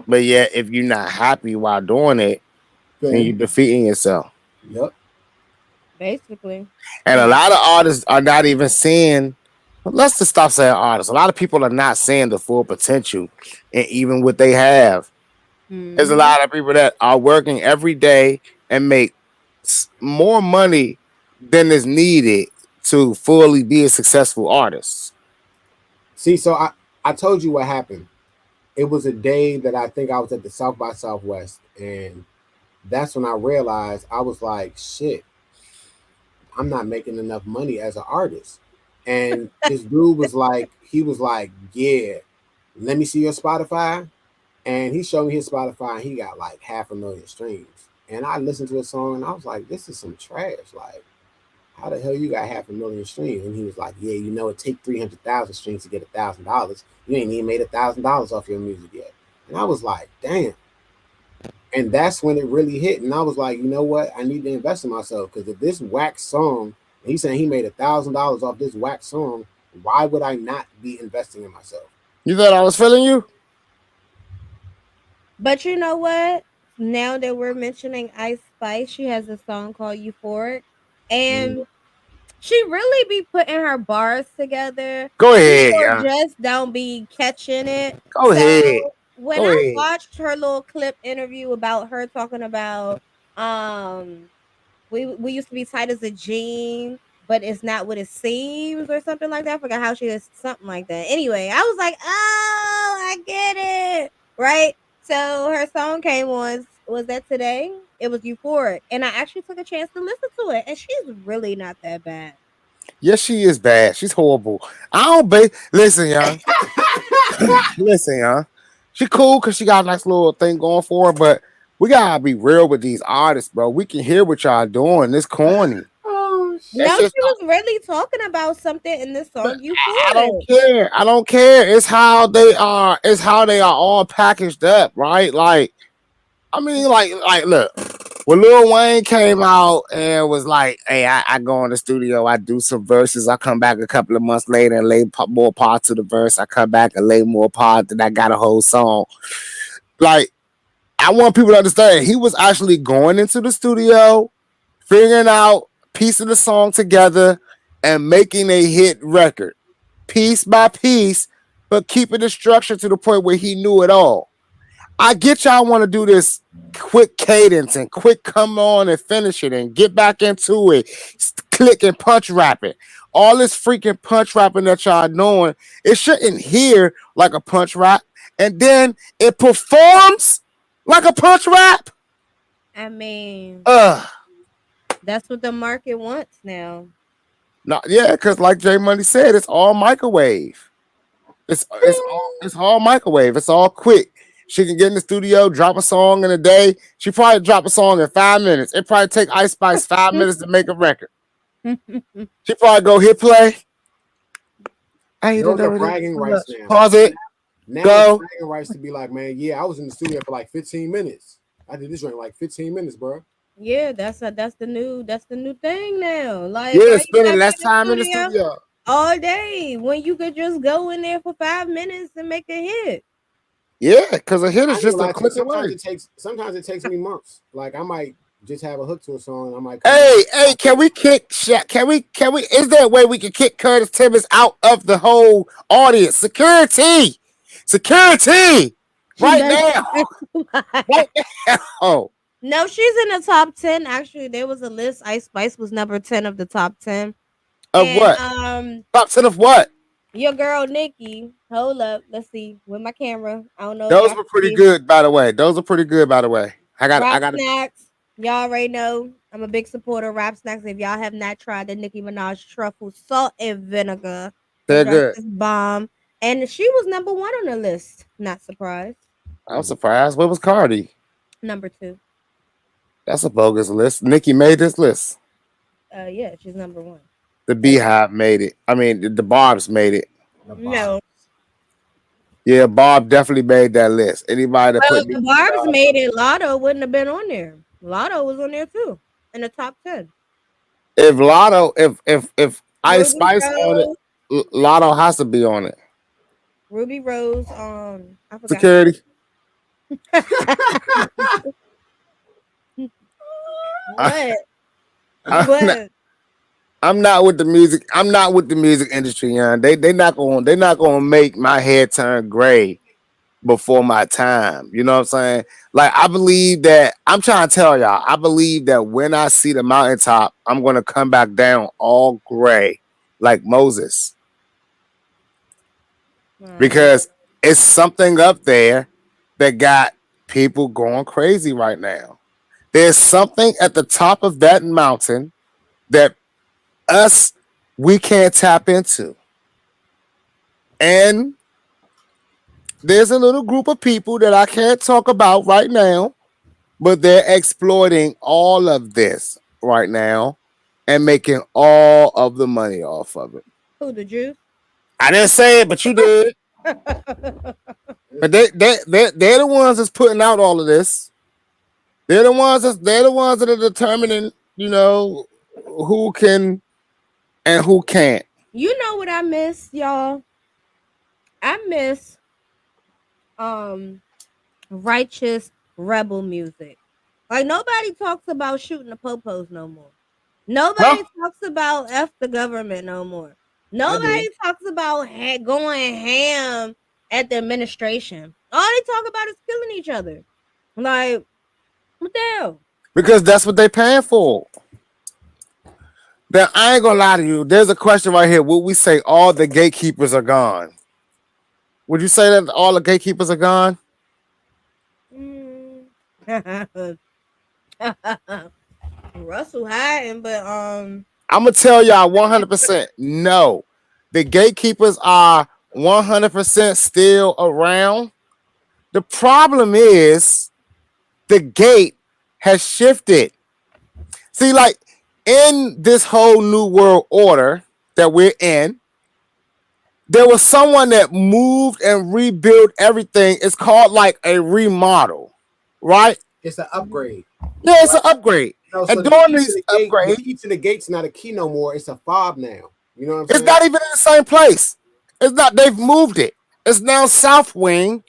Speaker 1: But yet, if you're not happy while doing it, then you're
Speaker 3: then
Speaker 1: defeating yourself.
Speaker 3: yep,
Speaker 2: Basically.
Speaker 1: And a lot of artists are not even seeing. Let's just stop saying artists. A lot of people are not seeing the full potential, and even what they have. There's a
Speaker 2: Hmm.
Speaker 1: lot of people that are working every day and make more money than is needed to fully be a successful artist.
Speaker 3: See, so I told you what happened. It was a day that I think I was at the South by Southwest, and that's when I realized I was like, shit, I'm not making enough money as an artist. And this dude was like, he was like, yeah, let me see your Spotify. And he showed me his Spotify and he got like 500,000 streams. And I listened to a song and I was like, this is some trash. Like, how the hell you got 500,000 streams? And he was like, yeah, you know, it take 300,000 streams to get $1,000. You ain't even made $1,000 off your music yet. And I was like, damn. And that's when it really hit. And I was like, you know what? I need to invest in myself because if this whack song, and he's saying he made $1,000 off this whack song, why would I not be investing in myself?
Speaker 1: You thought I was feeling you?
Speaker 2: But you know what? Now that we're mentioning Ice Spice, she has a song called Euphoric. And she really be putting her bars together.
Speaker 1: Go ahead,
Speaker 2: People
Speaker 1: yeah.
Speaker 2: just don't be catching it.
Speaker 1: Go ahead.
Speaker 2: When
Speaker 1: Go
Speaker 2: I
Speaker 1: ahead.
Speaker 2: watched her little clip interview about her talking about we used to be tight as a jean, but it's not what it seems or something like that. I forgot how she is, something like that. Anyway, I was like, oh, I get it. Right? So her song came on, was that today? It was Euphoric. And I actually took a chance to listen to it. And she's really not that bad.
Speaker 1: Yes, she is bad. She's horrible. I don't listen, y'all. Listen, y'all. She cool because she got a nice little thing going for her, but we gotta be real with these artists, bro. We can hear what y'all doing. It's corny.
Speaker 3: Oh, shit.
Speaker 2: No, she was really talking about something in this song.
Speaker 1: I don't care. I don't care. It's how they are. It's how they are all packaged up, right? Like, I mean, like, look. When Lil Wayne came out and was like, hey, I go in the studio, I do some verses, I come back a couple of months later and lay more parts to the verse, I come back and lay more parts, and I got a whole song. Like, I want people to understand, he was actually going into the studio, figuring out, piecing the song together, and making a hit record, piece by piece, but keeping the structure to the point where he knew it all. I get y'all want to do this quick cadence and quick come on and finish it and get back into it, click and punch rapping. All this freaking punch rapping that y'all doing, it shouldn't hear like a punch rap, and then it performs like a punch rap.
Speaker 2: I mean, that's what the market wants now.
Speaker 1: No, yeah, because like J Money said, it's all microwave. It's all microwave. It's all quick. She can get in the studio, drop a song in a day. She probably drop a song in 5 minutes. It probably take Ice Spice 5 minutes to make a record. She probably go hit play.
Speaker 3: Those are bragging rights now.
Speaker 1: Pause it.
Speaker 3: Now
Speaker 1: go.
Speaker 3: Bragging rights to be like, man, yeah, I was in the studio for like 15 minutes. I did this in like 15 minutes, bro.
Speaker 2: Yeah, that's the new thing now. Like,
Speaker 1: yeah, spending less time in the studio
Speaker 2: all day when you could just go in there for 5 minutes and make a hit.
Speaker 1: Yeah, because a hit is just a click away.
Speaker 3: Sometimes it takes me months. Like I might just have a hook to a song. And I might.
Speaker 1: Hey, can we kick? Can we? Is there a way we can kick Curtis Timmons out of the whole audience? Security, right now, right now.
Speaker 2: No, she's in the top 10. Actually, there was a list. Ice Spice was number 10 of the top 10.
Speaker 1: Of what? Top 10 of what?
Speaker 2: Your girl Nikki. Hold up. Let's see. With my camera. I don't know.
Speaker 1: Those were pretty good, by the way. I got
Speaker 2: Snacks. Y'all already know I'm a big supporter of Rap Snacks. If y'all have not tried the Nicki Minaj truffle salt and vinegar,
Speaker 1: they're good.
Speaker 2: Bomb. And she was number 1 on the list. Not surprised.
Speaker 1: I'm surprised. What was Cardi?
Speaker 2: Number 2.
Speaker 1: That's a bogus list. Nicki made this list.
Speaker 2: Yeah, she's number 1.
Speaker 1: The Beehive made it. I mean, the Barbs made it.
Speaker 2: No.
Speaker 1: Yeah, Barb definitely made that list. Anybody that put
Speaker 2: the Barbs made it, Lotto wouldn't have been on there. Lotto was on there too, in the top 10.
Speaker 1: If Ice Spice on it, Lotto has to be on it.
Speaker 2: Ruby Rose on
Speaker 1: Security.
Speaker 2: What?
Speaker 1: I'm not with the music. I'm not with the music industry, young. They're not gonna make my head turn gray before my time. You know what I'm saying? Like I believe that I'm trying to tell y'all. I believe that when I see the mountaintop, I'm gonna come back down all gray, like Moses. because it's something up there that got people going crazy right now. There's something at the top of that mountain that us we can't tap into. And there's a little group of people that I can't talk about right now, but they're exploiting all of this right now and making all of the money off of it.
Speaker 2: Who, the Jews?
Speaker 1: I didn't say it, but you did. But they're the ones that's putting out all of this. They're the ones that are determining, who can and who can't.
Speaker 2: You know what I miss, y'all? I miss righteous rebel music. Like, nobody talks about shooting the popos no more. Nobody talks about F the government no more. Nobody talks about going ham at the administration. All they talk about is killing each other. Like, what the hell?
Speaker 1: Because that's what they're paying for. Now, I ain't gonna lie to you. There's a question right here. Would we say all the gatekeepers are gone? Would you say that all the gatekeepers are gone?
Speaker 2: Russell hiding, but
Speaker 1: I'm gonna tell y'all 100% no. The gatekeepers are 100% still around. The problem is the gate has shifted. See, like in this whole new world order that we're in, there was someone that moved and rebuilt everything. It's called like a remodel, right?
Speaker 3: It's an upgrade.
Speaker 1: Yeah, it's an upgrade.
Speaker 3: So
Speaker 1: and during these upgrades,
Speaker 3: the key to the gate's not a key no more. It's a fob now. You know what I'm
Speaker 1: it's
Speaker 3: saying?
Speaker 1: not even in the same place. It's not. They've moved it. It's now south wing,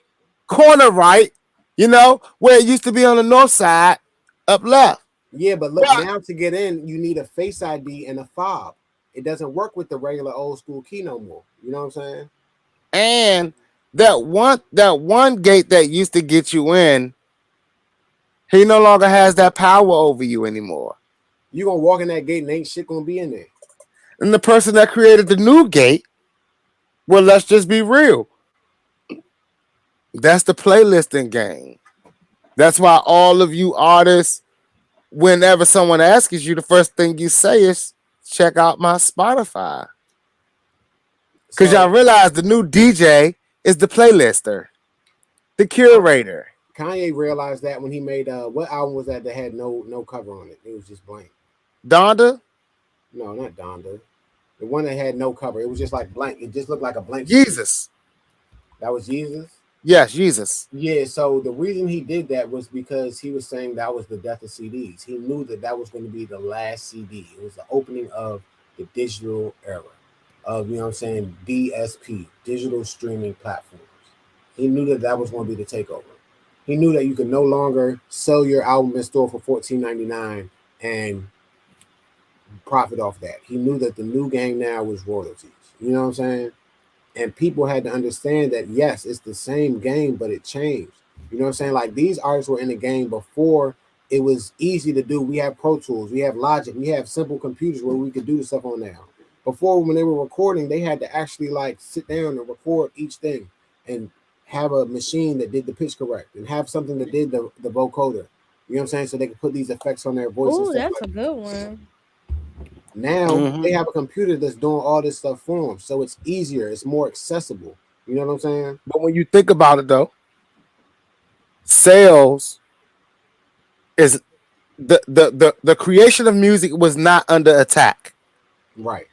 Speaker 1: corner right. Where it used to be on the north side, up left.
Speaker 3: Yeah, but look, now to get in, you need a Face ID and a fob. It doesn't work with the regular old school key no more. You know what I'm saying?
Speaker 1: And that one gate that used to get you in, he no longer has that power over you anymore.
Speaker 3: You gonna walk in that gate and ain't shit gonna be in there.
Speaker 1: And the person that created the new gate, well, let's just be real. That's the playlisting game. That's why all of you artists, whenever someone asks you, the first thing you say is, check out my Spotify. Because y'all realize the new DJ is the playlister, the curator.
Speaker 3: Kanye realized that when he made what album was that had no cover on it? It was just blank.
Speaker 1: Donda?
Speaker 3: No, not Donda. The one that had no cover. It was just like blank. It just looked like a blank.
Speaker 1: Jesus.
Speaker 3: That was Jesus?
Speaker 1: Yes, Jesus.
Speaker 3: Yeah, so the reason he did that was because he was saying that was the death of CDs. He knew that was going to be the last CD. It was the opening of the digital era of, you know what I'm saying, DSP, digital streaming platforms. He knew that was going to be the takeover. He knew that you could no longer sell your album in store for $14.99 and profit off that. He knew that the new game now was royalties. You know what I'm saying? And people had to understand that, yes, it's the same game, but it changed. You know what I'm saying? Like, these artists were in the game before it was easy to do. We have Pro Tools, we have Logic, we have simple computers where we could do stuff on now. Before, when they were recording, they had to actually like sit down and record each thing and have a machine that did the pitch correct and have something that did the vocoder. You know what I'm saying? So they could put these effects on their voices.
Speaker 2: Oh, that's a good one.
Speaker 3: Now they have a computer that's doing all this stuff for them, so it's easier, it's more accessible. You know what I'm saying?
Speaker 1: But when you think about it, though, sales is the creation of music was not under attack.
Speaker 3: Right.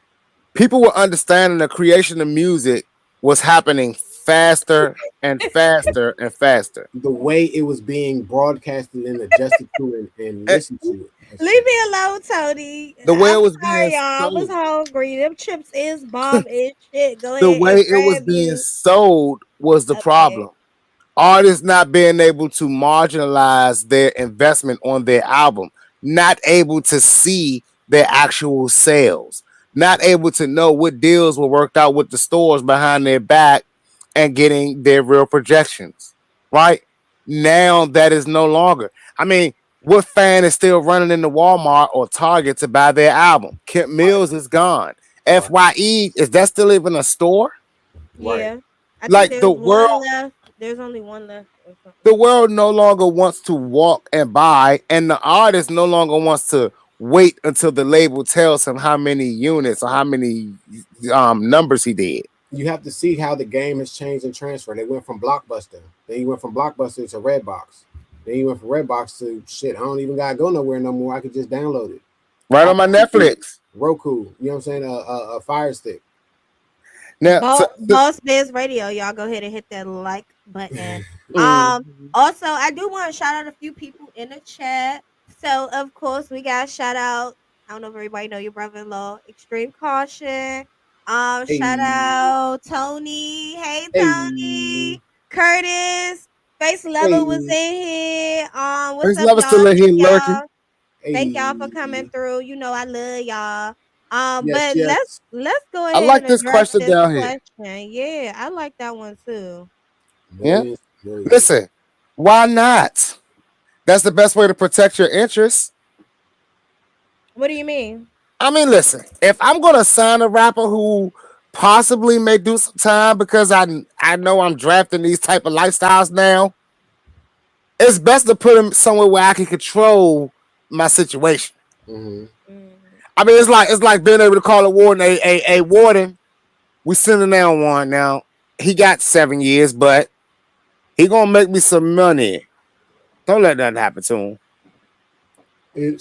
Speaker 1: People were understanding the creation of music was happening faster and faster and faster.
Speaker 3: The way it was being broadcasted and adjusted to and listened to it.
Speaker 2: Leave me alone, Tony.
Speaker 1: The way it was
Speaker 2: sorry,
Speaker 1: being
Speaker 2: y'all.
Speaker 1: sold.
Speaker 2: I was hungry. Them chips is bomb is shit. Go
Speaker 1: The
Speaker 2: ahead.
Speaker 1: way it was being sold was the problem. Artists not being able to marginalize their investment on their album, not able to see their actual sales, not able to know what deals were worked out with the stores behind their back and getting their real projections. Right now, that is no longer. I mean, what fan is still running into Walmart or Target to buy their album? Kent Mills is gone. FYE, is that still even a store?
Speaker 2: Yeah. I think
Speaker 1: Like
Speaker 2: there's one left. There's only one left or
Speaker 1: the
Speaker 2: something.
Speaker 1: world no longer wants to walk and buy, and the artist no longer wants to wait until the label tells him how many units or how many numbers he did.
Speaker 3: You have to see how the game has changed and transferred. They went from Blockbuster, then you went from Blockbuster to Redbox, then you went from Redbox to shit. I don't even gotta go nowhere no more. I could just download it
Speaker 1: Right on my Netflix.
Speaker 3: Roku. You know what I'm saying? A Fire Stick.
Speaker 1: Now,
Speaker 2: Boss Biz Radio, y'all go ahead and hit that like button. Also, I do want to shout out a few people in the chat. So, of course, we got shout out. I don't know if everybody know your brother-in-law, Extreme Caution. Shout out Tony. Hey, Tony. Curtis. Face Level was in here. What's
Speaker 1: Face
Speaker 2: up,
Speaker 1: Level's
Speaker 2: y'all?
Speaker 1: still in here lurking.
Speaker 2: Thank y'all for coming through. You know I love y'all.
Speaker 3: Yes,
Speaker 2: But
Speaker 3: yes.
Speaker 2: let's go
Speaker 1: I
Speaker 2: ahead
Speaker 1: like
Speaker 2: and
Speaker 1: this
Speaker 2: address
Speaker 1: question
Speaker 2: this
Speaker 1: down here.
Speaker 2: question. Yeah, I like that one too.
Speaker 1: Yeah.
Speaker 3: Millions.
Speaker 1: Listen, why not? That's the best way to protect your interests.
Speaker 2: What do you mean?
Speaker 1: I mean, listen, if I'm gonna sign a rapper who possibly may do some time because I know I'm drafting these type of lifestyles now, it's best to put him somewhere where I can control my situation.
Speaker 3: Mm-hmm.
Speaker 1: I mean, it's like being able to call a warden a warden. We sending down one now. He got 7 years, but he gonna make me some money. Don't let that happen to him.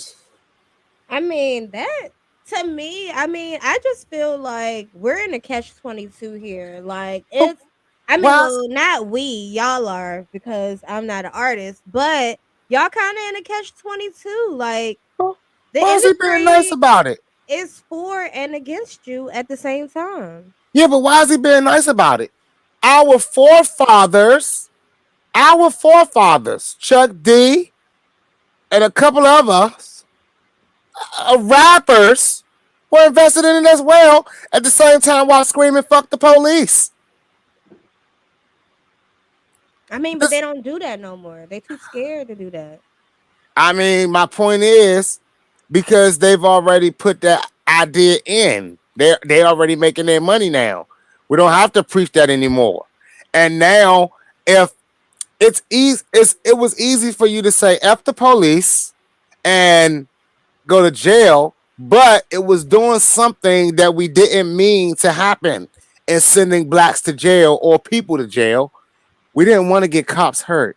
Speaker 2: I mean, that to me, I mean, I just feel like we're in a catch-22 here. Like it's I mean, well, not we, y'all are because I'm not an artist, but y'all kind of in a catch-22. Like the
Speaker 1: Why is he being nice
Speaker 2: industry
Speaker 1: about it?
Speaker 2: is for and against you at the same time.
Speaker 1: Yeah, but why is he being nice about it? Our forefathers, Chuck D and a couple of us, rappers, were invested in it as well at the same time while screaming, fuck the police.
Speaker 2: I mean, but they don't do that no more. They too scared to do that.
Speaker 1: I mean, my point is because they've already put that idea in. They already making their money now. We don't have to preach that anymore. And now, if it's easy, it was easy for you to say F the police and go to jail, but it was doing something that we didn't mean to happen in sending blacks to jail or people to jail. We didn't want to get cops hurt.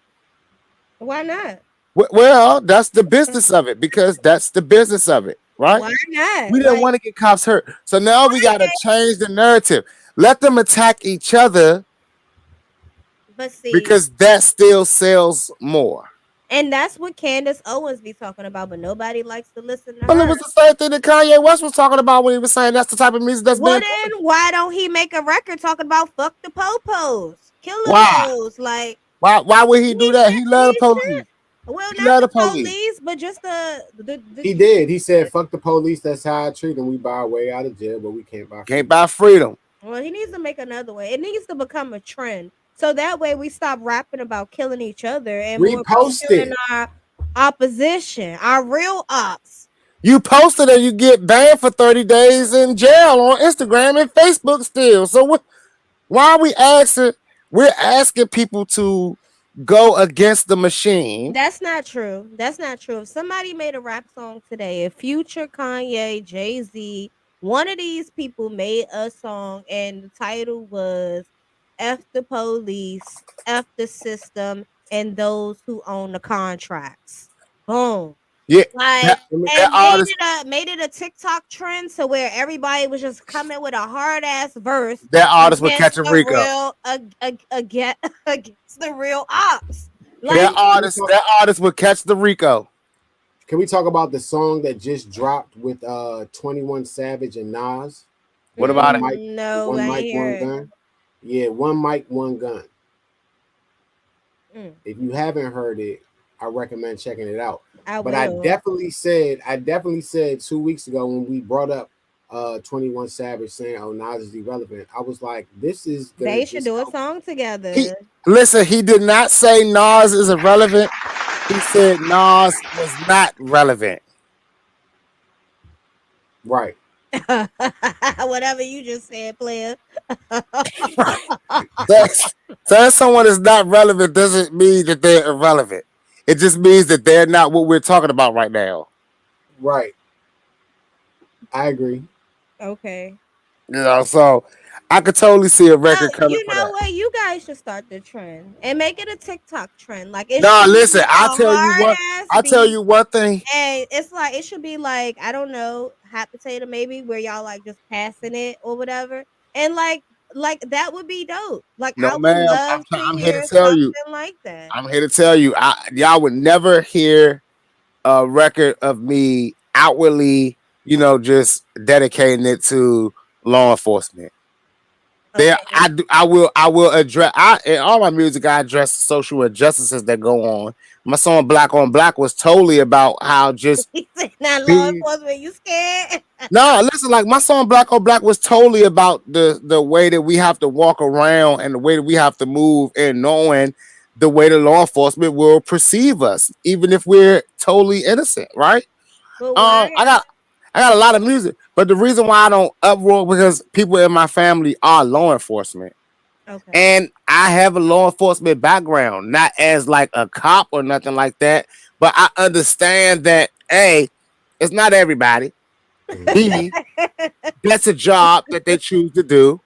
Speaker 2: Why not?
Speaker 1: Well, that's the business of it because that's the business of it, right?
Speaker 2: Why not?
Speaker 1: We didn't want to get cops hurt. So now we got to change the narrative. Let them attack each other.
Speaker 2: But see,
Speaker 1: because that still sells more.
Speaker 2: And that's what Candace Owens be talking about, but nobody likes to listen to
Speaker 1: Well,
Speaker 2: her.
Speaker 1: it was the same thing that Kanye West was talking about when he was saying that's the type of music that's
Speaker 2: Well,
Speaker 1: being.
Speaker 2: then why don't he make a record talking about fuck the popos, kill those? Like,
Speaker 1: why would he do that? He loved the police.
Speaker 2: Well,
Speaker 1: He
Speaker 2: not
Speaker 1: loved
Speaker 2: the police, but just the
Speaker 3: He did. He said, "Fuck the police. That's how I treat them. We buy our way out of jail, but we can't buy.
Speaker 1: Can't buy freedom."
Speaker 2: Well, he needs to make another way. It needs to become a trend, so that way we stop rapping about killing each other and
Speaker 3: repost
Speaker 2: more in our opposition, our real ops.
Speaker 1: You post it and you get banned for 30 days in jail on Instagram and Facebook still. So why are we asking? We're asking people to go against the machine.
Speaker 2: That's not true. That's not true. If somebody made a rap song today, if Future, Kanye, Jay-Z, one of these people made a song and the title was F the police, F the system, and those who own the contracts. Boom.
Speaker 1: Yeah,
Speaker 2: like made it a TikTok trend, so where everybody was just coming with a hard ass verse.
Speaker 1: That artist would catch a Rico
Speaker 2: Against the real ops.
Speaker 1: Like, that artist would catch the Rico.
Speaker 3: Can we talk about the song that just dropped with 21 Savage and Nas?
Speaker 1: What about it?
Speaker 2: No,
Speaker 3: one mic, one gun. Yeah, one mic, one gun. If you haven't heard it, I recommend checking it out. I definitely said 2 weeks ago when we brought up 21 Savage saying, "Oh, Nas is irrelevant." I was like, "This is."
Speaker 2: They should do a song together.
Speaker 1: He did not say Nas is irrelevant. He said Nas was not relevant.
Speaker 3: Right.
Speaker 2: Whatever you just said, player.
Speaker 1: That's, so if someone is not relevant doesn't mean that they're irrelevant. It just means that they're not what we're talking about right now.
Speaker 3: Right. I agree.
Speaker 2: Okay.
Speaker 1: You know, so I could totally see a record coming
Speaker 2: You
Speaker 1: for
Speaker 2: know
Speaker 1: that.
Speaker 2: what? You guys should start the trend and make it a TikTok trend. Like it
Speaker 1: No,
Speaker 2: should
Speaker 1: listen,
Speaker 2: be a hard ass
Speaker 1: I'll tell
Speaker 2: beat.
Speaker 1: you one thing.
Speaker 2: And it's like it should be like, I don't know, hot potato maybe, where y'all like just passing it or whatever. And like that would be dope. Like
Speaker 1: No,
Speaker 2: I would
Speaker 1: ma'am,
Speaker 2: love to
Speaker 1: I'm here to
Speaker 2: hear
Speaker 1: tell you.
Speaker 2: something like that.
Speaker 1: I'm here to tell you. Y'all would never hear a record of me outwardly, just dedicating it to law enforcement. There,
Speaker 2: Okay.
Speaker 1: I will address. In all my music, I address social injustices that go on. My song "Black on Black" was totally about how just
Speaker 2: He said, "Not law
Speaker 1: be.
Speaker 2: enforcement, you scared?"
Speaker 1: No, listen, like my song "Black on Black" was totally about the way that we have to walk around and the way that we have to move, and knowing the way the law enforcement will perceive us, even if we're totally innocent, right?
Speaker 2: But why?
Speaker 1: I got a lot of music, but the reason why I don't uproar because people in my family are law enforcement,
Speaker 2: Okay.
Speaker 1: and I have a law enforcement background, not as like a cop or nothing like that, but I understand that A, it's not everybody. B, that's a job that they choose to do,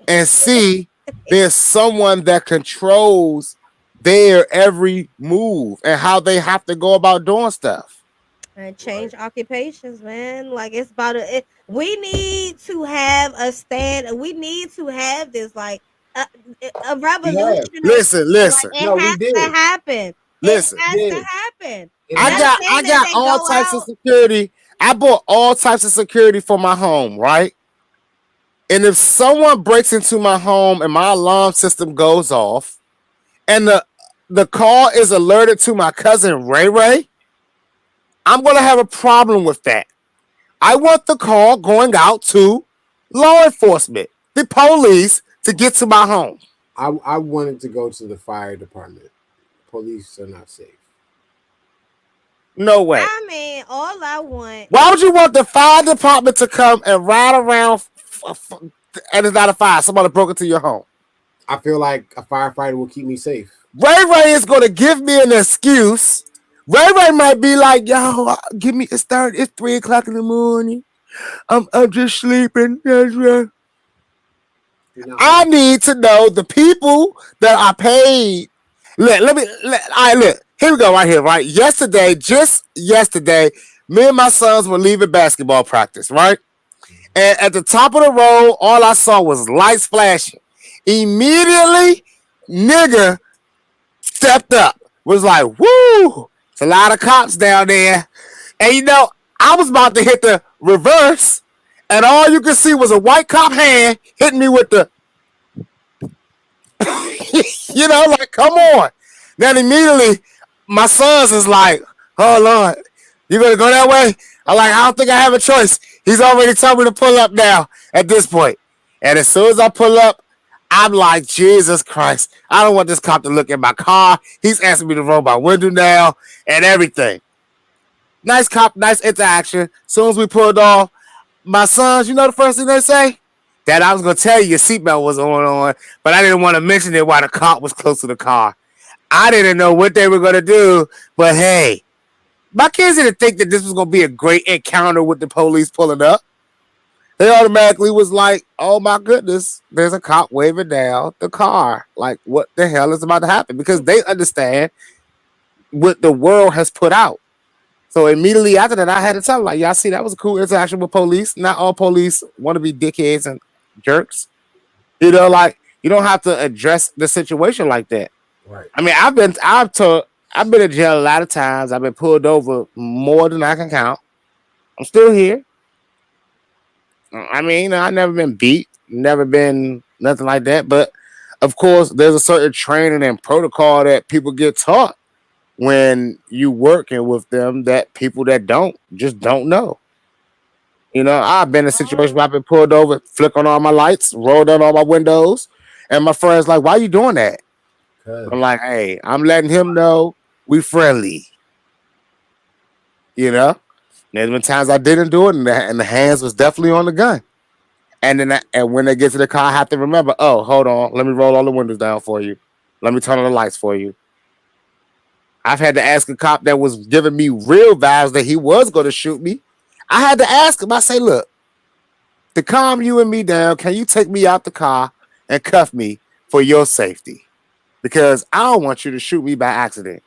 Speaker 1: and C, there's someone that controls their every move and how they have to go about doing stuff.
Speaker 2: And
Speaker 3: Right.
Speaker 2: change occupations, man. Like it's about we need to have a stand. We need to have this like a, a
Speaker 3: We have.
Speaker 2: revolutionary.
Speaker 1: Listen,
Speaker 2: Like
Speaker 1: listen,
Speaker 2: it
Speaker 3: No, we
Speaker 2: has to
Speaker 3: did.
Speaker 2: happen. It
Speaker 1: listen.
Speaker 2: has to
Speaker 3: Did.
Speaker 2: happen.
Speaker 3: It
Speaker 2: Not
Speaker 3: has.
Speaker 1: I
Speaker 2: saying that
Speaker 1: got
Speaker 2: they
Speaker 1: all
Speaker 2: go
Speaker 1: types of
Speaker 2: out.
Speaker 1: security. I bought all types of security for my home, right? And if someone breaks into my home and my alarm system goes off, and the call is alerted to my cousin Ray Ray, I'm gonna have a problem with that. I want the call going out to law enforcement, the police, to get to my home.
Speaker 3: I wanted to go to the fire department. Police are not safe.
Speaker 1: No way.
Speaker 2: I mean, all I want
Speaker 1: Why
Speaker 2: is
Speaker 1: would you want the fire department to come and ride around and it's not a fire? Somebody broke into your home.
Speaker 3: I feel like a firefighter will keep me safe.
Speaker 1: Ray Ray is going to give me an excuse. Ray Ray might be like, yo, give me it's 3 o'clock in the morning. I'm just sleeping. That's right.
Speaker 3: You're not
Speaker 1: I
Speaker 3: home.
Speaker 1: need to know the people that are paid. Let me all right, look. Here we go, right here, right? Just yesterday, me and my sons were leaving basketball practice, right? And at the top of the road, all I saw was lights flashing. Immediately, nigga stepped up. Was like, woo! It's a lot of cops down there. And I was about to hit the reverse, and all you could see was a white cop hand hitting me with the, like, come on. Then immediately, my sons is like, oh Lord, you gonna go that way? I'm like, I don't think I have a choice. He's already told me to pull up now at this point. And as soon as I pull up, I'm like, Jesus Christ, I don't want this cop to look at my car. He's asking me to roll my window now and everything. Nice cop, nice interaction. As soon as we pulled off, my sons, the first thing they say? That I was going to tell you your seatbelt was on, but I didn't want to mention it while the cop was close to the car. I didn't know what they were going to do, but hey, my kids didn't think that this was going to be a great encounter with the police pulling up. They automatically was like, oh my goodness, there's a cop waving down the car. Like, what the hell is about to happen? Because they understand what the world has put out. So immediately after that, I had to tell them, like, y'all see, that was a cool interaction with police. Not all police want to be dickheads and jerks. Like, you don't have to address the situation like that.
Speaker 3: Right.
Speaker 1: I mean, I've been in jail a lot of times. I've been pulled over more than I can count. I'm still here. I mean, I've never been beat, never been nothing like that. But of course, there's a certain training and protocol that people get taught when you working with them that people that just don't know. I've been in a situation where I've been pulled over, flick on all my lights, roll down all my windows, and my friend's like, "Why you doing that?" I'm like, "Hey, I'm letting him know we friendly." You know, There's been times I didn't do it, and the hands was definitely on the gun. And then and when they get to the car, I have to remember, oh, hold on, let me roll all the windows down for you. Let me turn on the lights for you. I've had to ask a cop that was giving me real vibes that he was going to shoot me. I had to ask him. I say, look, to calm you and me down, can you take me out the car and cuff me for your safety? Because I don't want you to shoot me by accident.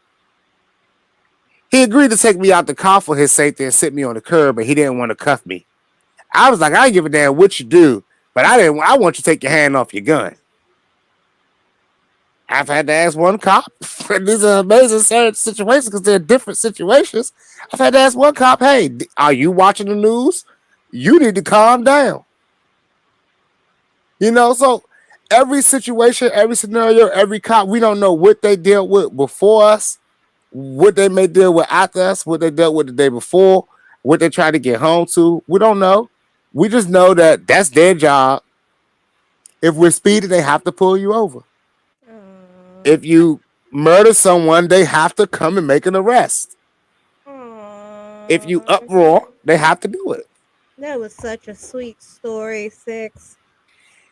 Speaker 1: He agreed to take me out the car for his safety and sit me on the curb, but he didn't want to cuff me. I was like, I ain't give a damn what you do, but I want you to take your hand off your gun. I've had to ask one cop, and these are amazing situations because they're different situations. I've had to ask one cop, hey, are you watching the news? You need to calm down. You know, so every situation, every scenario, every cop, we don't know what they dealt with before us, what they may deal with after us, what they dealt with the day before, what they try to get home to. We don't know. We just know that that's their job. If we're speeding, they have to pull you over. If you murder someone, they have to come and make an arrest. If you uproar, they have to do it.
Speaker 2: That was such a sweet story, Six.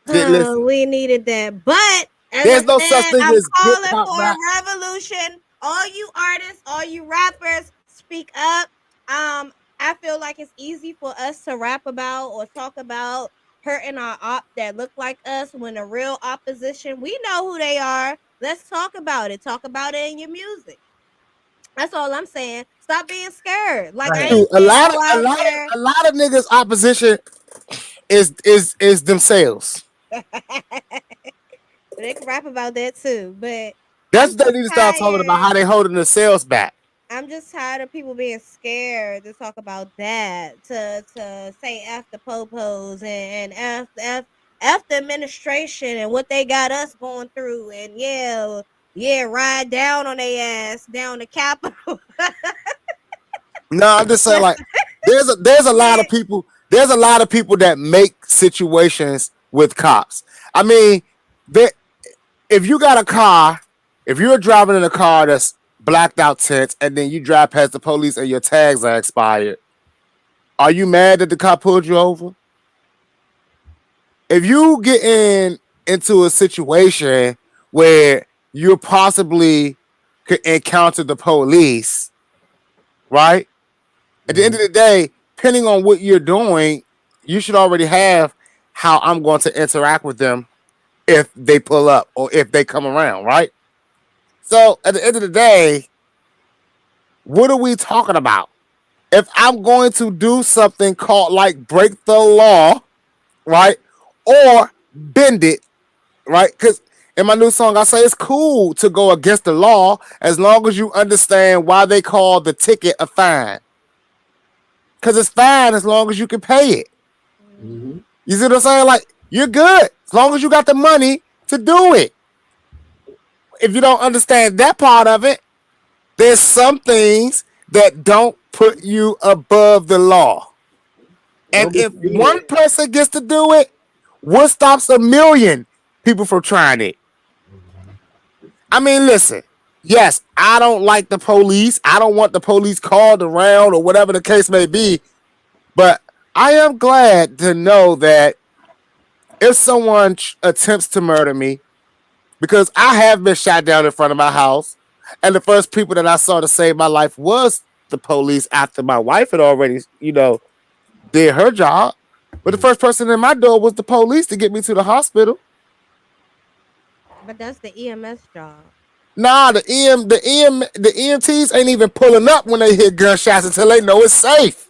Speaker 1: Listen,
Speaker 2: We needed that. But as
Speaker 1: there's
Speaker 2: I
Speaker 1: no
Speaker 2: said,
Speaker 1: such thing
Speaker 2: I'm
Speaker 1: as
Speaker 2: calling
Speaker 1: hip-hop
Speaker 2: for
Speaker 1: rap.
Speaker 2: a revolution. All you artists, all you rappers, speak up. I feel like it's easy for us to rap about or talk about hurting our op that look like us when the real opposition, we know who they are. Let's talk about it. Talk about it in your music. That's all I'm saying. Stop being scared. Like I
Speaker 3: Right.
Speaker 2: ain't
Speaker 1: A lot
Speaker 2: go out there.
Speaker 1: of niggas opposition is themselves.
Speaker 2: They can rap about that too, but
Speaker 1: That's
Speaker 2: I'm
Speaker 1: what they
Speaker 2: just
Speaker 1: need to start talking about, how
Speaker 2: tired.
Speaker 1: they holding themselves back.
Speaker 2: I'm just tired of people being scared to talk about that, to say F the popos and F the administration and what they got us going through, and yeah, ride down on their ass down the Capitol.
Speaker 1: No, I'm just saying, like, there's a lot of people. There's a lot of people that make situations with cops. I mean, if you got a car, if you're driving in a car that's blacked out tints, and then you drive past the police and your tags are expired, are you mad that the cop pulled you over? If you get into a situation where you possibly could encounter the police, right? At the end of the day, depending on what you're doing, you should already have how I'm going to interact with them if they pull up or if they come around, right? So at the end of the day, what are we talking about? If I'm going to do something called like break the law, right? Or bend it, right? Because in my new song, I say it's cool to go against the law as long as you understand why they call the ticket a fine. Because it's fine as long as you can pay it.
Speaker 3: Mm-hmm.
Speaker 1: You see what I'm saying? Like, you're good as long as you got the money to do it. If you don't understand that part of it, there's some things that don't put you above the law. And if one person gets to do it, what stops a million people from trying it? I mean, listen, yes, I don't like the police. I don't want the police called around or whatever the case may be. But I am glad to know that if someone attempts to murder me, because I have been shot down in front of my house, and the first people that I saw to save my life was the police after my wife had already, did her job. But the first person in my door was the police to get me to the hospital.
Speaker 2: But that's the EMS job.
Speaker 1: Nah, the EMTs ain't even pulling up when they hear gunshots until they know it's safe.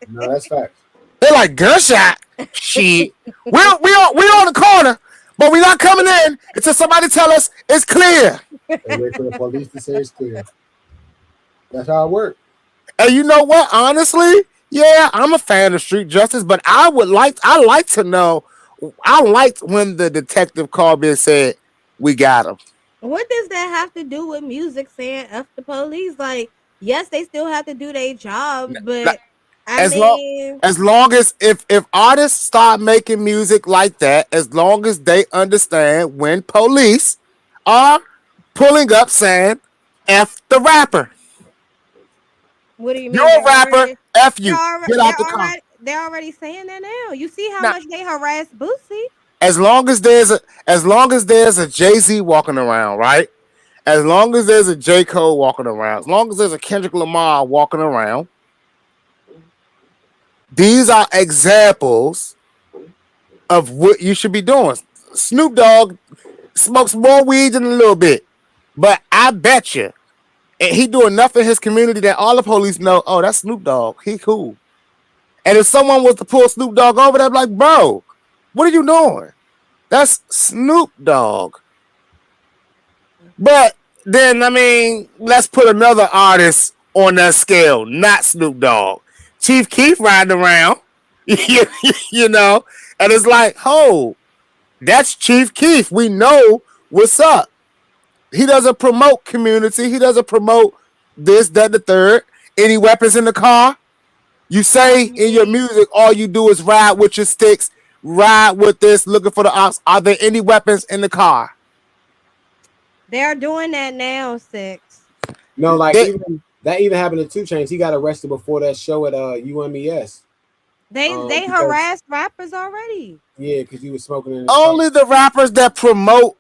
Speaker 3: No, that's facts.
Speaker 1: They're like, gunshot? Shit. we on the corner, but we're not coming in until somebody tell us it's clear.
Speaker 3: They wait for the police to say it's clear. That's how it works.
Speaker 1: And you know what? Honestly, yeah, I'm a fan of street justice, but I like to know. I liked when the detective called me and said, "We got him."
Speaker 2: What does that have to do with music saying F the police? Like, yes, they still have to do their job, but
Speaker 1: as long as if artists start making music like that, as long as they understand when police are pulling up saying F the rapper.
Speaker 2: What do you
Speaker 1: You're
Speaker 2: mean?
Speaker 1: a rapper. F you. Get out the car.
Speaker 2: They're already saying that now. You see how
Speaker 1: Now,
Speaker 2: much they harass Boosie?
Speaker 1: as long as there's a Jay-Z walking around, right? As long as there's a J. Cole walking around, as long as there's a Kendrick Lamar walking around, these are examples of what you should be doing. Snoop Dogg smokes more weed than a little bit, but I bet you he doing enough in his community that all the police know, oh, that's Snoop Dogg. He cool. And if someone was to pull Snoop Dogg over, they'd be like, bro, what are you doing? That's Snoop Dogg. But then, I mean, let's put another artist on that scale, not Snoop Dogg. Chief Keef riding around, you know, and it's like, oh, that's Chief Keef. We know what's up. He doesn't promote community. He doesn't promote this, that, the third. Any weapons in the car? You say in your music, all you do is ride with your sticks, ride with this, looking for the ops. Are there any weapons in the car?
Speaker 2: They're doing that now, Six.
Speaker 3: No, like that even happened to 2 Chainz. He got arrested before that show at UMES.
Speaker 2: They harassed rappers already.
Speaker 3: Yeah, because he was smoking in
Speaker 1: only the rappers that promote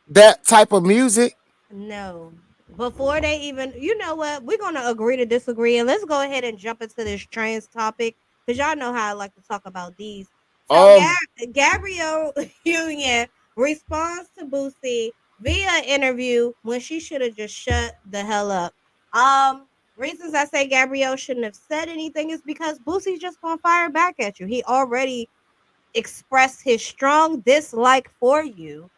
Speaker 1: that type of music.
Speaker 2: No. Before they even, you know what? We're going to agree to disagree. And let's go ahead and jump into this trans topic. Because y'all know how I like to talk about these. So Gabrielle Union responds to Boosie via interview when she should have just shut the hell up. Reasons I say Gabrielle shouldn't have said anything is because Boosie's just going to fire back at you. He already expressed his strong dislike for you.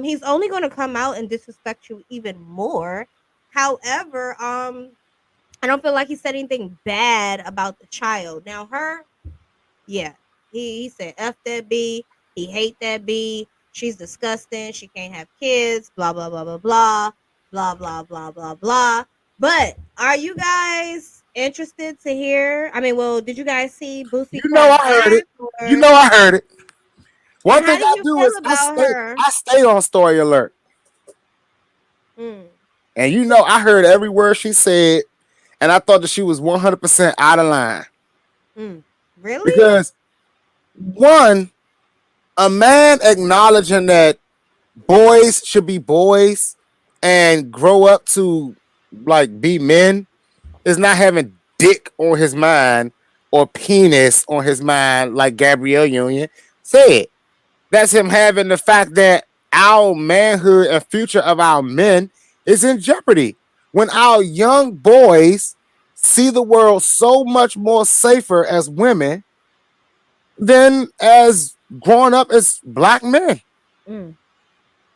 Speaker 2: He's only going to come out and disrespect you even more. However, I don't feel like he said anything bad about the child. Now, her, yeah, he said F that B. He hate that B. She's disgusting. She can't have kids. Blah blah blah blah blah blah blah blah blah blah. But are you guys interested to hear? I mean, well, did you guys see Boosie?
Speaker 1: You know I heard it. You know I heard it. One thing I do is I stay on Story Alert. And you know I heard every word she said, and I thought that she was 100% out of line.
Speaker 2: Really?
Speaker 1: Because one, a man acknowledging that boys should be boys and grow up to like be men is not having dick on his mind or penis on his mind like Gabrielle Union said. That's him having the fact that our manhood and future of our men is in jeopardy. When our young boys see the world so much more safer as women than as growing up as black men. And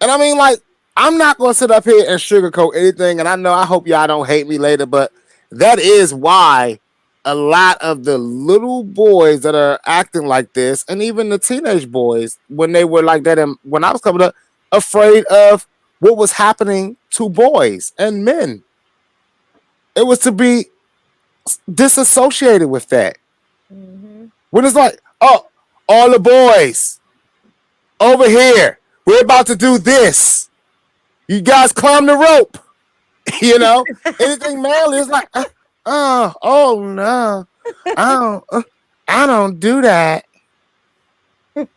Speaker 1: I mean, like, I'm not going to sit up here and sugarcoat anything. And I hope y'all don't hate me later, but that is why a lot of the little boys that are acting like this, and even the teenage boys, when they were like that, and when I was coming up, afraid of what was happening to boys and men. It was to be disassociated with that. When it's like, oh, all the boys over here, we're about to do this. You guys climb the rope. You know, anything manly is like, oh no, I don't do that. So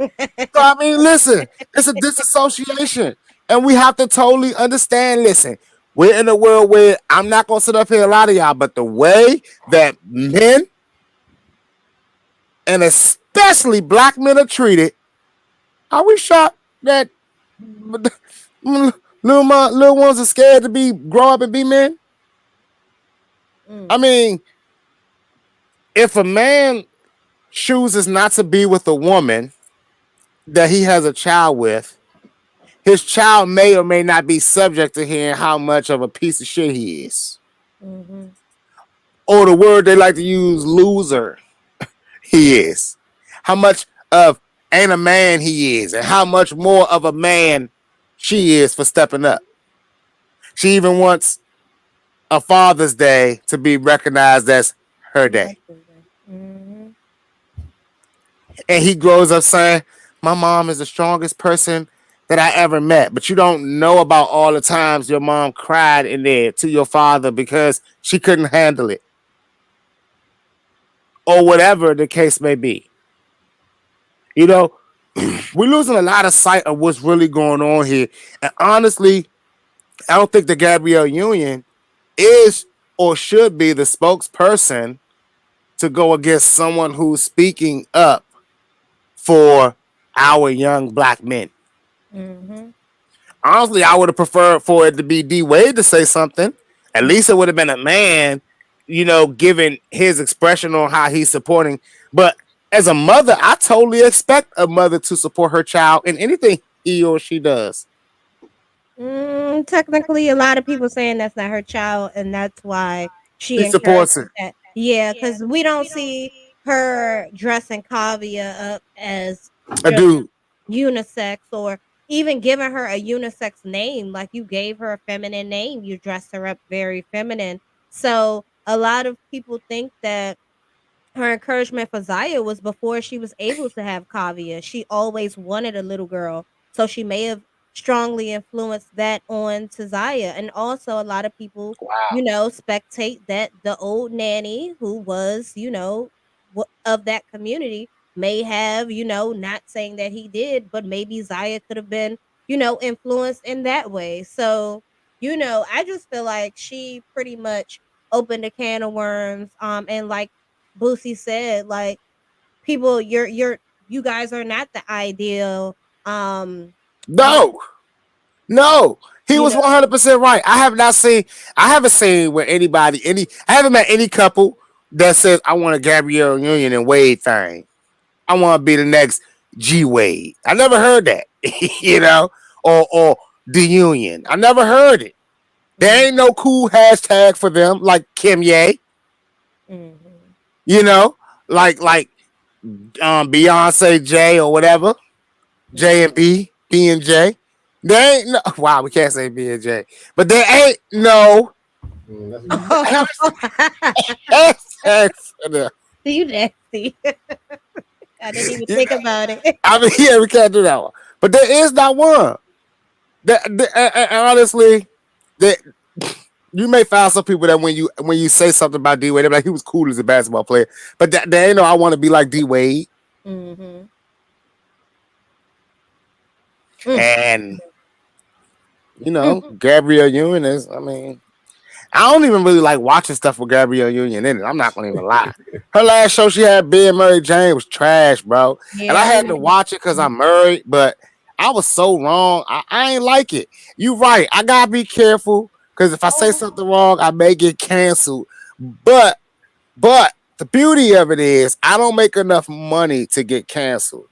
Speaker 1: I mean, listen, it's a disassociation, and we have to totally understand. Listen, we're in a world where I'm not gonna sit up here a lot of y'all, but the way that men and especially black men are treated, are we shocked that little ones are scared to grow up and be men? I mean, if a man chooses not to be with a woman that he has a child with, his child may or may not be subject to hearing how much of a piece of shit he is. Or the word they like to use, loser, he is. How much of ain't a man he is, and how much more of a man she is for stepping up. She even wants a Father's Day to be recognized as her day. And he grows up saying, my mom is the strongest person that I ever met. But you don't know about all the times your mom cried in there to your father because she couldn't handle it. or whatever the case may be. You know, we're losing a lot of sight of what's really going on here. And honestly, I don't think the Gabrielle Union is or should be the spokesperson to go against someone who's speaking up for our young black men.
Speaker 2: Mm-hmm.
Speaker 1: Honestly, I would have preferred for it to be D Wade to say something. At least it would have been a man, giving his expression on how he's supporting. But as a mother, I totally expect a mother to support her child in anything he or she does.
Speaker 2: Technically, a lot of people saying that's not her child, and that's why she
Speaker 1: He
Speaker 2: encourages
Speaker 1: supports it.
Speaker 2: that. Yeah, because we don't see her dressing Kavia up as
Speaker 1: A
Speaker 2: just
Speaker 1: dude.
Speaker 2: unisex or even giving her a unisex name. Like you gave her a feminine name, you dressed her up very feminine. So a lot of people think that her encouragement for Zaya was before she was able to have Kavia. She always wanted a little girl. So she may have strongly influenced that on to Zaya. And also a lot of people,
Speaker 1: Wow.
Speaker 2: spectate that the old nanny who was, of that community may have, not saying that he did, but maybe Zaya could have been, influenced in that way. So, I just feel like she pretty much opened a can of worms. And like Boosie said, like, people, you guys are not the ideal, you
Speaker 1: No. No. He
Speaker 2: you
Speaker 1: was
Speaker 2: know
Speaker 1: 100% right. I haven't seen where I haven't met any couple that says, I want a Gabrielle Union and Wade thing. I want to be the next G Wade. I never heard that, or the Union. I never heard it. There
Speaker 2: Mhm,
Speaker 1: ain't no cool hashtag for them like Kim Ye,
Speaker 2: mhm,
Speaker 1: you know, like Beyonce J or whatever, J and
Speaker 2: mhm.
Speaker 1: B and J. There ain't no wow, we can't say B and J, but there ain't no
Speaker 3: That's
Speaker 1: hashtag for them.
Speaker 2: You nasty. I didn't even think about it.
Speaker 1: I mean, yeah, we can't do that one, but there is not one. Honestly, that you may find some people that when you say something about D Wade, they're like he was cool as a basketball player, but they ain't no I want to be like D Wade.
Speaker 2: Mhm. Mm.
Speaker 1: And Gabrielle Union is. I mean, I don't even really like watching stuff with Gabrielle Union in it. I'm not gonna even lie. Her last show she had being Mary Jane was trash, bro. And I
Speaker 2: Yeah,
Speaker 1: had to watch it because I'm married, but I was so wrong. I ain't like it. You right. I gotta be careful because if I say something wrong, I may get canceled. But but the beauty of it is I don't make enough money to get canceled.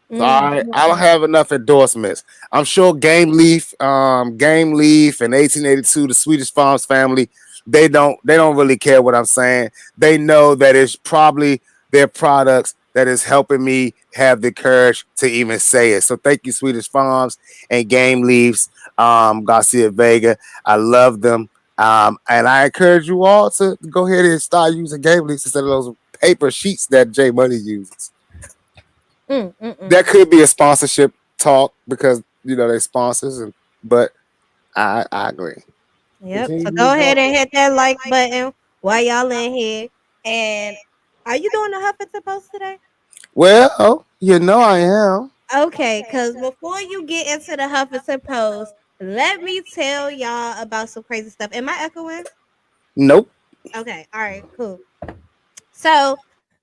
Speaker 1: All
Speaker 2: mm,
Speaker 1: right, I don't have enough endorsements. I'm sure Game Leaf, and 1882, the Swedish Farms family, they don't really care what I'm saying. They know that it's probably their products that is helping me have the courage to even say it. So thank you, Swedish Farms and Game Leafs, Garcia Vega. I love them. And I encourage you all to go ahead and start using Game Leafs instead of those paper sheets that J Money uses.
Speaker 2: mm, mm,
Speaker 1: That
Speaker 2: mm.
Speaker 1: could be a sponsorship talk because they sponsors, but I agree.
Speaker 2: Yep.
Speaker 3: continue
Speaker 2: So
Speaker 3: to use
Speaker 2: go ahead
Speaker 3: water.
Speaker 2: and hit that like button while y'all in here. And are you doing the Huffington Post today?
Speaker 1: Well, I am.
Speaker 2: Okay, because before you get into the Huffington Post, let me tell y'all about some crazy stuff. Am I echoing?
Speaker 1: Nope.
Speaker 2: Okay, all right, cool. So,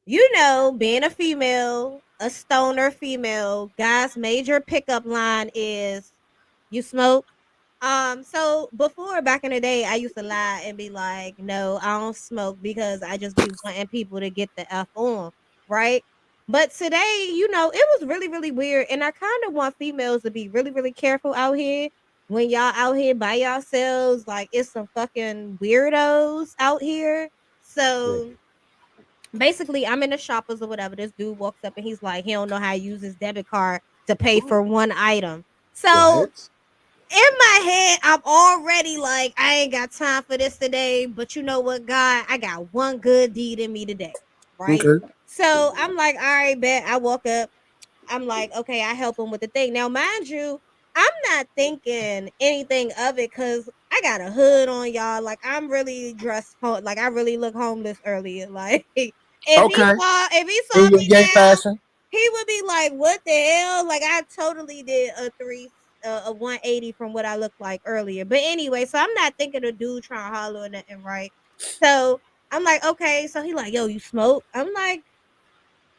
Speaker 2: being a female, a stoner female, guys' major pickup line is you smoke. So before back in the day, I used to lie and be like, no, I don't smoke because I just be wanting people to get the F on, right? But today, it was really, really weird. And I kind of want females to be really, really careful out here when y'all out here by yourselves. Like, it's some fucking weirdos out here.
Speaker 3: Yeah.
Speaker 2: So basically, I'm in the shoppers or whatever. This dude walks up and he's like, he don't know how to use his debit card to pay for one item. So
Speaker 3: What?
Speaker 2: in my head, I'm already like, I ain't got time for this today. But you know what, God? I got one good deed in me today. Right.
Speaker 1: Okay.
Speaker 2: So I'm like, all right, bet. I walk up. I'm like, okay, I help him with the thing. Now, mind you, I'm not thinking anything of it because I got a hood on, y'all. Like, I'm really dressed like I really look homeless earlier. Like,
Speaker 1: Okay.
Speaker 2: If he
Speaker 1: In
Speaker 2: saw
Speaker 1: your
Speaker 2: me
Speaker 1: gay
Speaker 2: now,
Speaker 1: fashion.
Speaker 2: he would be like, "What the hell?" Like I totally did a 180 from what I looked like earlier. But anyway, so I'm not thinking of dude trying to holler or nothing, right? So I'm like, okay. So he like, "Yo, you smoke?" I'm like,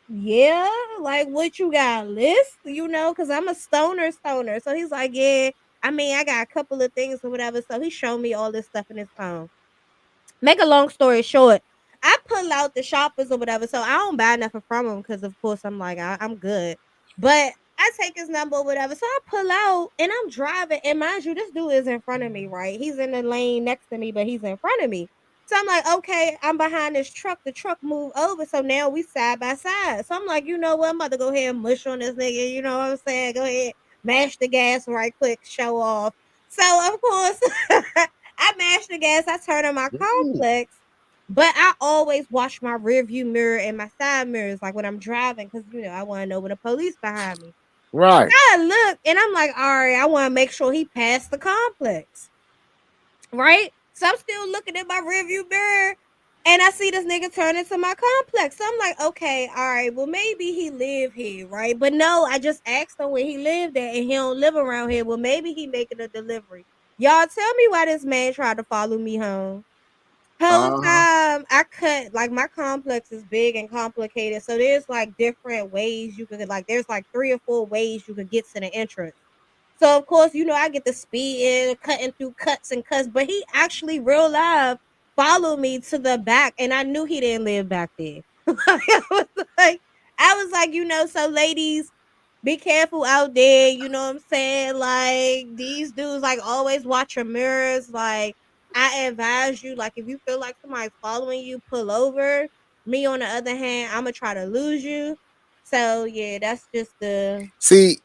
Speaker 2: "Yeah." Like, what you got a list? Because I'm a stoner. So he's like, "Yeah." I mean, I got a couple of things or whatever. So he showed me all this stuff in his phone. Make a long story short, I pull out the shoppers or whatever, so I don't buy nothing from him because, of course, I'm like, I'm good. But I take his number or whatever, so I pull out and I'm driving. And mind you, this dude is in front of me, right? He's in the lane next to me, but he's in front of me. So I'm like, okay, I'm behind this truck. The truck moved over, so now we side by side. So I'm like, you know what? I'm about to go ahead and mush on this nigga. You know what I'm saying? Go ahead, mash the gas right quick, show off. So of course, I mash the gas. I turn on my
Speaker 1: Mm,
Speaker 2: complex, but I always wash my rear view mirror and my side mirrors, like when I'm driving, because I want to know when the police behind me.
Speaker 1: right.
Speaker 2: I look and I'm like, all right, I want to make sure he passed the complex, right? So I'm still looking at my rear view mirror. And I see this nigga turn into my complex. So I'm like, okay, all right, well, maybe he live here, right? But no, I just asked him where he lived at, and he don't live around here. Well, maybe he making a delivery. Y'all tell me why this man tried to follow me home. Whole
Speaker 1: Uh-huh.
Speaker 2: time I cut, like, my complex is big and complicated, so there's like different ways you could, like, there's like 3 or 4 ways you could get to the entrance. So of course, I get the speed in, cutting through cuts and cuts, but he actually real live followed me to the back, and I knew he didn't live back there. Like, I was like, so ladies, be careful out there. You know what I'm saying? Like, these dudes, like, always watch your mirrors. Like, I advise you, like, if you feel like somebody's following you, pull over. Me, on the other hand, I'm gonna try to lose you. So yeah, that's just the
Speaker 1: See,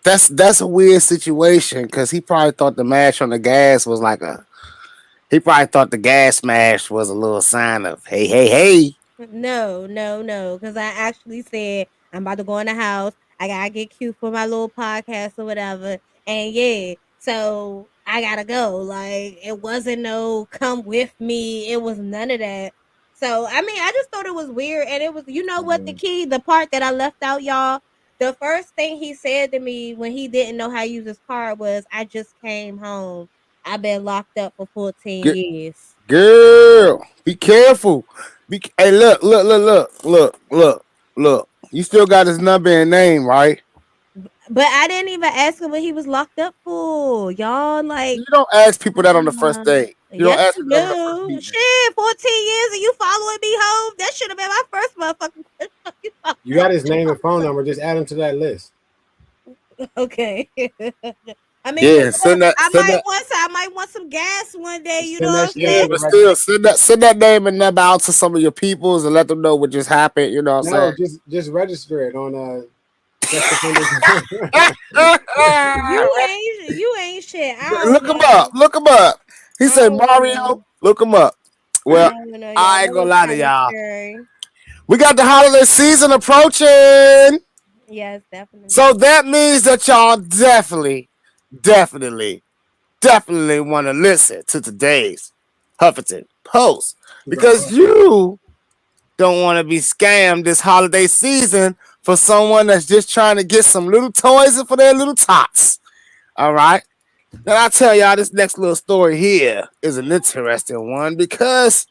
Speaker 1: that's a weird situation because he probably thought the mash on the gas was like a. He probably thought the gas mash was a little sign of hey, hey, hey.
Speaker 2: no, no, no. Because I actually said I'm about to go in the house. I gotta get cute for my little podcast or whatever. And yeah, so I gotta go. Like, it wasn't no come with me. It was none of that. So I mean, I just thought it was weird. And it was, what, the
Speaker 3: Mhm.
Speaker 2: key, the part that I left out, y'all. The first thing he said to me when he didn't know how to use his car was, "I just came home. I've been locked up for 14
Speaker 1: G-
Speaker 2: years."
Speaker 1: Girl, be careful. Hey, look. You still got his number and name, right?
Speaker 2: But I didn't even ask him what he was locked up for, y'all. Like,
Speaker 1: You don't ask people that on the first date. You don't
Speaker 2: yes,
Speaker 1: ask
Speaker 2: you
Speaker 1: people that on the first
Speaker 2: do.
Speaker 1: meeting.
Speaker 2: Shit, 14 years and you following me home? That should have been my first motherfucking question. You
Speaker 3: You
Speaker 2: following
Speaker 3: got his name and phone number. Just add him to that list.
Speaker 2: me? Okay. I mean,
Speaker 1: Yeah, send that, send that.
Speaker 2: I might want some gas one day. You know
Speaker 3: Send
Speaker 2: what
Speaker 3: that
Speaker 2: I'm
Speaker 3: shit
Speaker 1: Yeah,
Speaker 2: saying?
Speaker 3: over to
Speaker 1: but
Speaker 3: register.
Speaker 1: still, send that name and number out to some of your peoples and let them know what just happened. You know what I'm
Speaker 3: No,
Speaker 1: saying?
Speaker 3: just register it on sex offenders.
Speaker 2: You ain't shit. I don't
Speaker 1: Look him up.
Speaker 2: know.
Speaker 1: Look him up. He
Speaker 2: I
Speaker 1: said
Speaker 2: don't
Speaker 1: Mario.
Speaker 2: know.
Speaker 1: Look him up.
Speaker 2: I
Speaker 1: Well,
Speaker 2: don't know, y'all.
Speaker 1: I
Speaker 2: That
Speaker 1: ain't gonna
Speaker 2: was
Speaker 1: lie to
Speaker 2: kind of
Speaker 1: y'all.
Speaker 2: scary.
Speaker 1: We got the holiday season approaching.
Speaker 2: Yes, definitely.
Speaker 1: So that means that y'all definitely want to listen to today's Huffington Post because you don't want to be scammed this holiday season for someone that's just trying to get some little toys for their little tots. All right. Now I tell y'all this next little story here is an interesting one because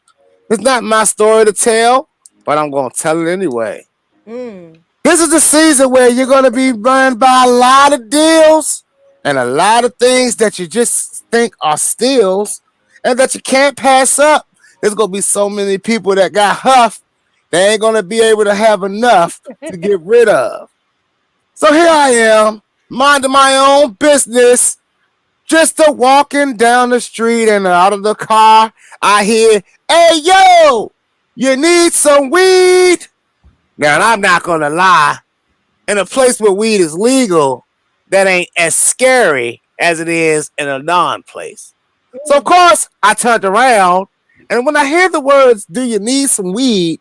Speaker 1: it's not my story to tell, but I'm gonna tell it anyway.
Speaker 2: Mm.
Speaker 1: This is the season where you're going to be run by a lot of deals and a lot of things that you just think are steals and that you can't pass up. There's going to be so many people that got huffed, they ain't going to be able to have enough to get rid of. So here I am, minding my own business, just a walking down the street and out of the car, I hear, "Hey, yo, you need some weed?" Now, I'm not going to lie, in a place where weed is legal, that ain't as scary as it is in a non place. So of
Speaker 2: Mm.
Speaker 1: course I turned around, and when I hear the words, "Do you need some weed?"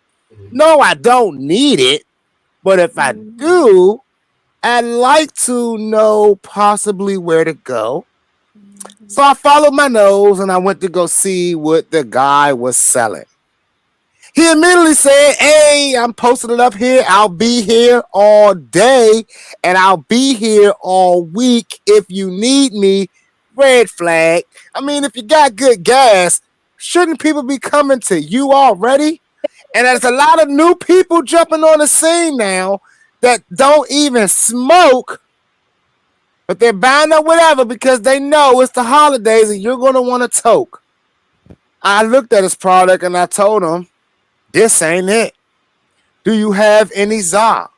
Speaker 1: No, I don't need it, but if I
Speaker 2: Mhm.
Speaker 1: do, I'd like to know possibly where to go. So
Speaker 2: Mhm.
Speaker 1: I followed my nose and I went to go see what the guy was selling. He immediately said, "Hey, I'm posting it up here. I'll be here all day and I'll be here all week if you need me." Red flag. I mean, if you got good gas, shouldn't people be coming to you already? And there's a lot of new people jumping on the scene now that don't even smoke, but they're buying up whatever because they know it's the holidays and you're going to want to toke. I looked at his product and I told him, this ain't it. Do you have any za?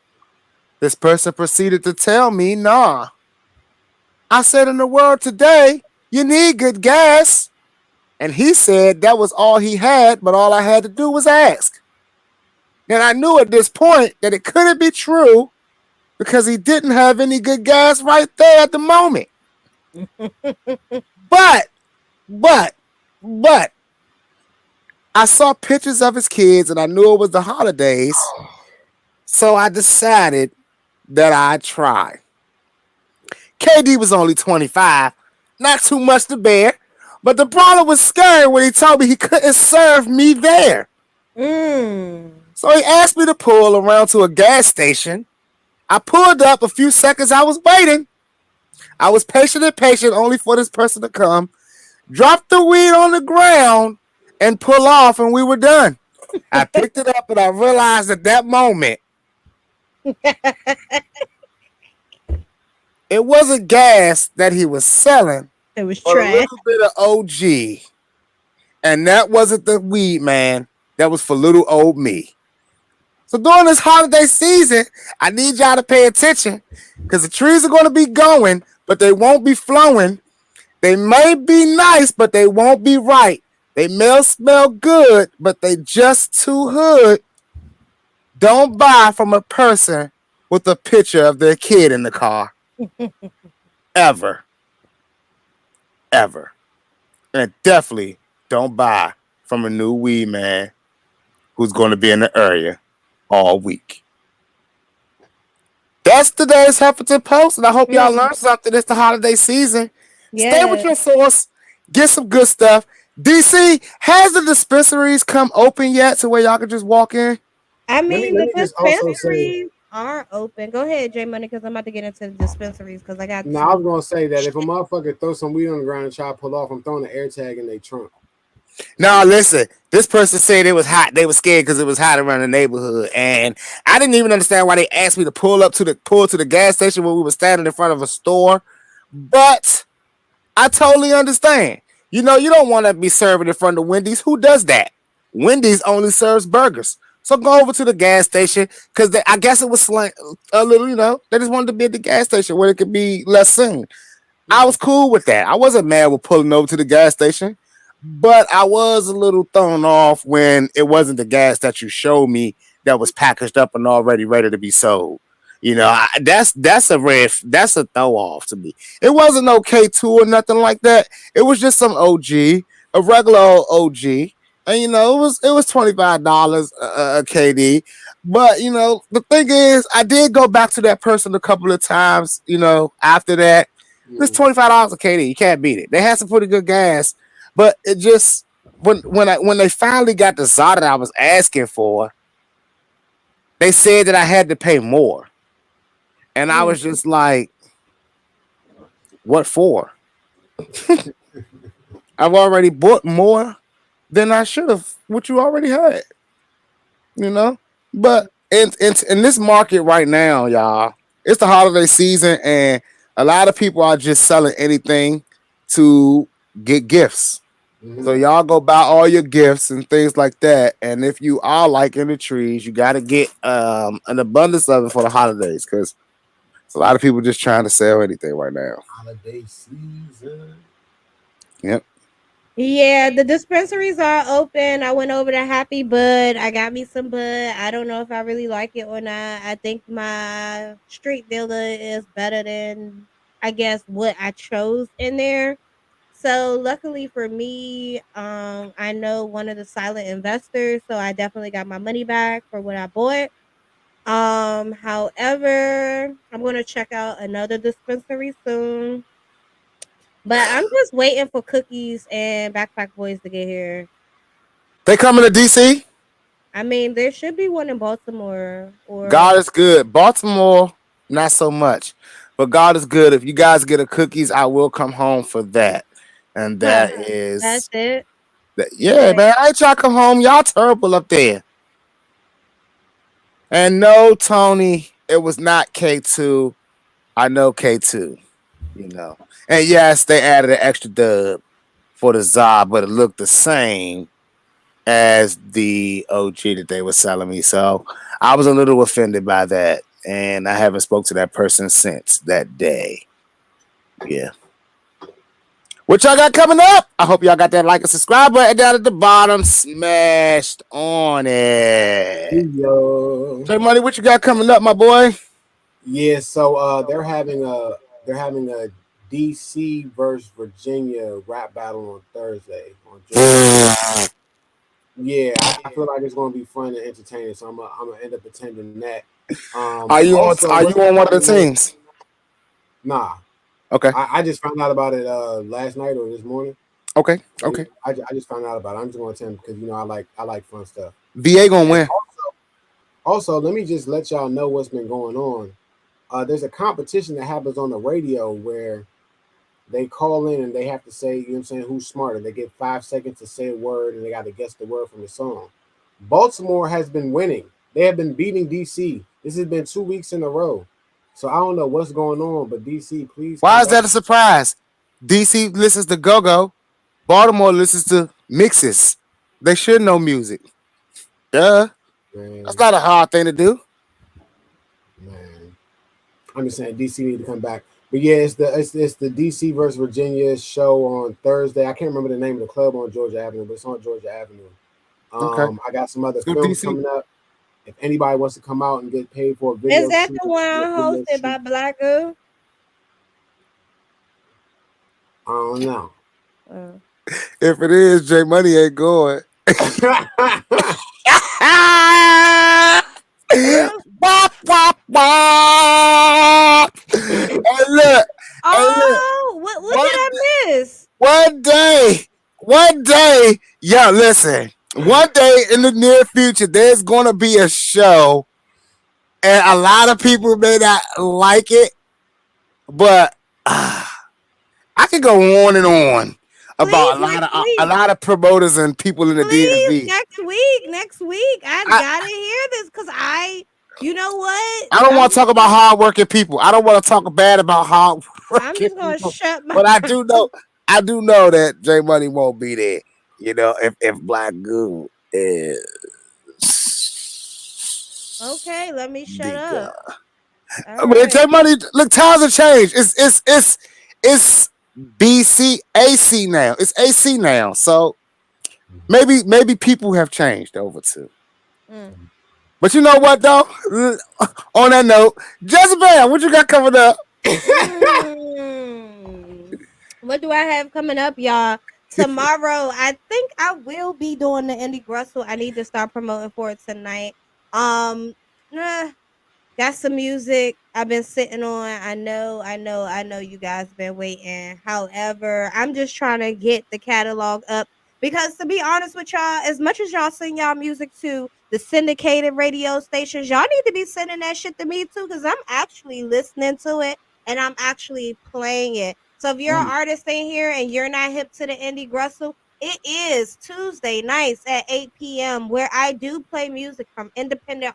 Speaker 1: This person proceeded to tell me, nah. I said, in the world today, you need good gas. And he said that was all he had, but all I had to do was ask. And I knew at this point that it couldn't be true because he didn't have any good gas right there at the moment. But, I saw pictures of his kids and I knew it was the holidays. So I decided that I'd try. KD was only 25, not too much to bear, but the brother was scared when he told me he couldn't serve me there. So he asked me to pull around to a gas station. I pulled up. A few seconds I was waiting. I was patient only for this person to come, drop the weed on the ground, and pull off, and we were done. I picked it up and I realized at that moment it wasn't gas that he was selling.
Speaker 2: It was
Speaker 1: but
Speaker 2: trash.
Speaker 1: a little bit of OG. And that wasn't the weed, man. That was for little old me. So during this holiday season, I need y'all to pay attention because the trees are going to be going, but they won't be flowing. They may be nice, but they won't be right. They may smell good, but they just too hood. Don't buy from a person with a picture of their kid in the car. Ever. And definitely don't buy from a new weed man who's going to be in the area all week. That's today's Huffington Post, and I hope y'all learned something. It's the holiday season. Stay with your source. Get some good stuff. DC, has the dispensaries come open yet to where y'all can just walk in?
Speaker 2: I mean,
Speaker 3: let me
Speaker 2: the
Speaker 3: just also say,
Speaker 2: dispensaries are open. Go ahead, J Money, because I'm about to get into the dispensaries because I got.
Speaker 3: I was gonna say that if a motherfucker throw some weed on the ground and try to pull off, I'm throwing an air tag in their trunk.
Speaker 1: No, listen. This person said it was hot. They were scared because it was hot around the neighborhood, and I didn't even understand why they asked me to pull to the gas station when we were standing in front of a store. But I totally understand. You know, you don't want to be serving in front of Wendy's. Who does that? Wendy's only serves burgers. So go over to the gas station because I guess it was a little, you know, they just wanted to be at the gas station where it could be less seen. I was cool with that. I wasn't mad with pulling over to the gas station, but I was a little thrown off when it wasn't the gas that you showed me that was packaged up and already ready to be sold. You know, that's a throw off to me. It wasn't no K2 or nothing like that. It was just some OG, a regular old OG. And you know, it was $25 a KD. But you know, the thing is, I did go back to that person a couple of times, you know, after that. It's $25 a KD. You can't beat it. They had some pretty good gas. But it just when they finally got the za that I was asking for, they said that I had to pay more. And I was just like, what for? I've already bought more than I should have, what you already had. You know? But in this market right now, y'all, it's the holiday season and a lot of people are just selling anything to get gifts. So y'all go buy all your gifts and things like that. And if you are liking the trees, you got to get an abundance of it for the holidays because it's a lot of people just trying to sell anything right now.
Speaker 3: Holiday season.
Speaker 1: Yep.
Speaker 2: Yeah, the dispensaries are open. I went over to Happy Bud. I got me some bud. I don't know if I really like it or not. I think my street dealer is better than, I guess, what I chose in there. So luckily for me, I know one of the silent investors, so I definitely got my money back for what I bought. However, I'm gonna check out another dispensary soon. But I'm just waiting for Cookies and Backpack Boys to get here.
Speaker 1: They coming to DC?
Speaker 2: I mean, there should be one in Baltimore or
Speaker 1: God is good. Baltimore, not so much. But God is good. If you guys get a cookies, I will come home for that. And that
Speaker 2: that's
Speaker 1: is
Speaker 2: it.
Speaker 1: that. Yeah,
Speaker 2: Okay.
Speaker 1: man. I ain't trying to come home. Y'all terrible up there. And no, Tony, it was not K2. I know K2, you know. And yes, they added an extra dub for the Zob, but it looked the same as the OG that they were selling me. So I was a little offended by that. And I haven't spoke to that person since that day. Yeah. What y'all got coming up? I hope y'all got that like and subscribe button down at the bottom. Smashed on it.
Speaker 3: Yo.
Speaker 1: J Money, what you got coming up, my boy?
Speaker 3: Yeah, so they're having a DC versus Virginia rap battle on Thursday on Georgia. Yeah, I feel like it's going to be fun and entertaining, so I'm gonna end up attending that. Also,
Speaker 1: Are you
Speaker 3: what's
Speaker 1: on one of the
Speaker 3: another?
Speaker 1: teams?
Speaker 3: Nah,
Speaker 1: Okay.
Speaker 3: I just found out about it last night or this morning.
Speaker 1: Okay.
Speaker 3: So
Speaker 1: Okay.
Speaker 3: I just found out about it. I'm just going to attend because I like fun stuff.
Speaker 1: VA gonna
Speaker 3: And
Speaker 1: win.
Speaker 3: also, let me just let y'all know what's been going on. There's a competition that happens on the radio where they call in and they have to say, you know what I'm saying, who's smarter. They get 5 seconds to say a word and they got to guess the word from the song. Baltimore has been winning. They have been beating DC. This has been 2 weeks in a row. So I don't know what's going on, but DC, please
Speaker 1: Why
Speaker 3: come
Speaker 1: is that
Speaker 3: back.
Speaker 1: a surprise? DC listens to go go. Baltimore listens to mixes. They should know music. Duh. That's
Speaker 3: Man,
Speaker 1: not a hard thing to do.
Speaker 3: man. I'm just saying DC need to come back. But yeah, it's the DC versus Virginia show on Thursday. I can't remember the name of the club on Georgia Avenue, but it's on Georgia Avenue.
Speaker 1: Okay.
Speaker 3: I got some other
Speaker 1: Let's go
Speaker 3: films
Speaker 1: DC.
Speaker 3: coming up. If anybody wants to come out and get paid for a
Speaker 2: Is
Speaker 3: video
Speaker 2: that
Speaker 3: shoot,
Speaker 2: the one
Speaker 3: do a video
Speaker 2: hosted
Speaker 3: shoot.
Speaker 2: by Black Goo?
Speaker 3: I don't know.
Speaker 2: Uh,
Speaker 1: If it is, J Money ain't going. Wop, wop, wop. Hey, look. Hey, look.
Speaker 2: oh, what did
Speaker 1: One,
Speaker 2: I miss?
Speaker 1: one day, yo, listen. One day in the near future, there's going to be a show, and a lot of people may not like it, but I could go on and on about
Speaker 2: Please, next
Speaker 1: a
Speaker 2: week.
Speaker 1: lot of promoters and people in the
Speaker 2: Please,
Speaker 1: DMV.
Speaker 2: next week. Next week. I
Speaker 1: I,
Speaker 2: gotta hear this because you know what?
Speaker 1: I don't want to talk about hardworking people. I don't want to talk bad about
Speaker 2: I'm
Speaker 1: hardworking
Speaker 2: just gonna
Speaker 1: people.
Speaker 2: shut my
Speaker 1: But I do know that J Money won't be there. You know, if Black Goo is
Speaker 2: Okay, let me shut
Speaker 1: the
Speaker 2: up.
Speaker 1: guy.
Speaker 2: All
Speaker 1: I mean,
Speaker 2: right.
Speaker 1: J Money, look, times have changed. It's BC AC now. It's AC now. So maybe people have changed over to.
Speaker 2: Mm.
Speaker 1: But you know what though? On that note, Jzabel, what you got coming up?
Speaker 2: Mm. What do I have coming up, y'all? Tomorrow, I think I will be doing the indie Grussel. I need to start promoting for it tonight. Um, nah, got some music I've been sitting on. I know you guys been waiting. However, I'm just trying to get the catalog up because to be honest with y'all, as much as y'all send y'all music to the syndicated radio stations, y'all need to be sending that shit to me too because I'm actually listening to it and I'm actually playing it. So if you're an artist in here and you're not hip to the indie Grussel, it is Tuesday nights at 8 p.m. where I do play music from independent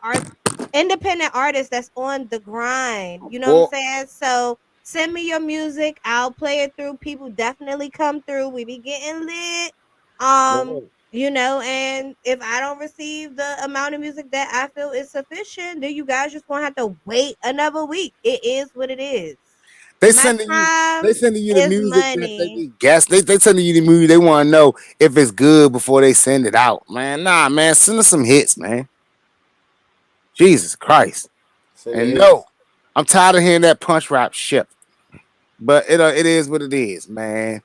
Speaker 2: artists that's on the grind. You know what I'm
Speaker 1: Well,
Speaker 2: saying? So send me your music. I'll play it through. People definitely come through. We be getting lit. And if I don't receive the amount of music that I feel is sufficient, then you guys just gonna have to wait another week. It is what it is.
Speaker 1: they
Speaker 2: My
Speaker 1: sending you they
Speaker 2: time
Speaker 1: sending you the
Speaker 2: is
Speaker 1: music that they
Speaker 2: money.
Speaker 1: need guess. They sending you the music. They want to know if it's good before they send it out. Man, nah, man, send us some hits, man. Jesus Christ.
Speaker 3: Send the
Speaker 1: And
Speaker 3: hits.
Speaker 1: no, I'm tired of hearing that punch rap shit. But it is what it is, man.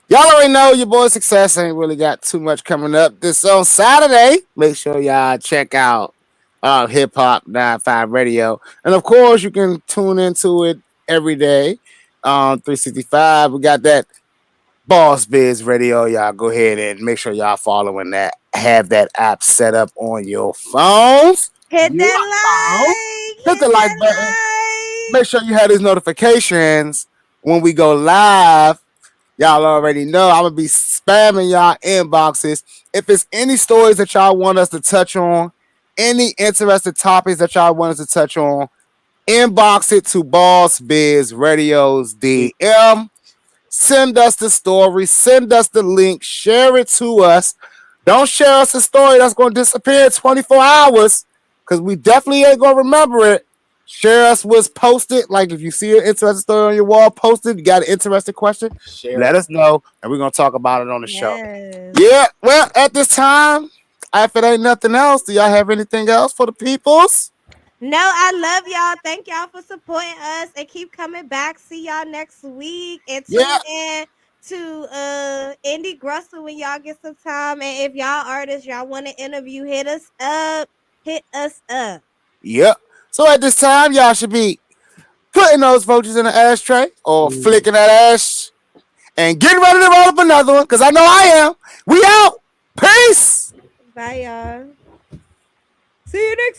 Speaker 1: Y'all already know your boy Success ain't really got too much coming up this on Saturday. Make sure y'all check out Hip Hop 95 Radio. And of course, you can tune into it every day. 365. We got that Boss Biz Radio. Y'all go ahead and make sure y'all following that. Have that app set up on your phones.
Speaker 2: Hit
Speaker 1: You
Speaker 2: that like.
Speaker 1: hit the
Speaker 2: Hit
Speaker 1: like button.
Speaker 2: that
Speaker 1: Make
Speaker 2: like.
Speaker 1: sure you have these notifications when we go live. Y'all already know I'm gonna be spamming y'all inboxes. If it's any stories that y'all want us to touch on, any interesting topics that y'all want us to touch on, inbox it to Boss Biz Radio's DM. Send us the story, send us the link, share it to us. Don't share us a story that's going to disappear in 24 hours because we definitely ain't going to remember it. Share us what's posted. Like if you see an interesting story on your wall posted, you got an interesting question, let us know and we're going to talk about it on the show.
Speaker 2: Yes.
Speaker 1: Yeah, well, at this time, if it ain't nothing else, do y'all have anything else for the peoples?
Speaker 2: No, I love y'all. Thank y'all for supporting us and keep coming back. See y'all next week and
Speaker 1: Yeah.
Speaker 2: tune in to Indie Grustle when y'all get some time. And if y'all artists y'all want to interview, hit us up. Hit us up.
Speaker 1: Yep. So at this time, y'all should be putting those vouchers in the ashtray or flicking that ash and getting ready to roll up another one because I know I am. We out. Peace.
Speaker 2: Bye, y'all. See you next week.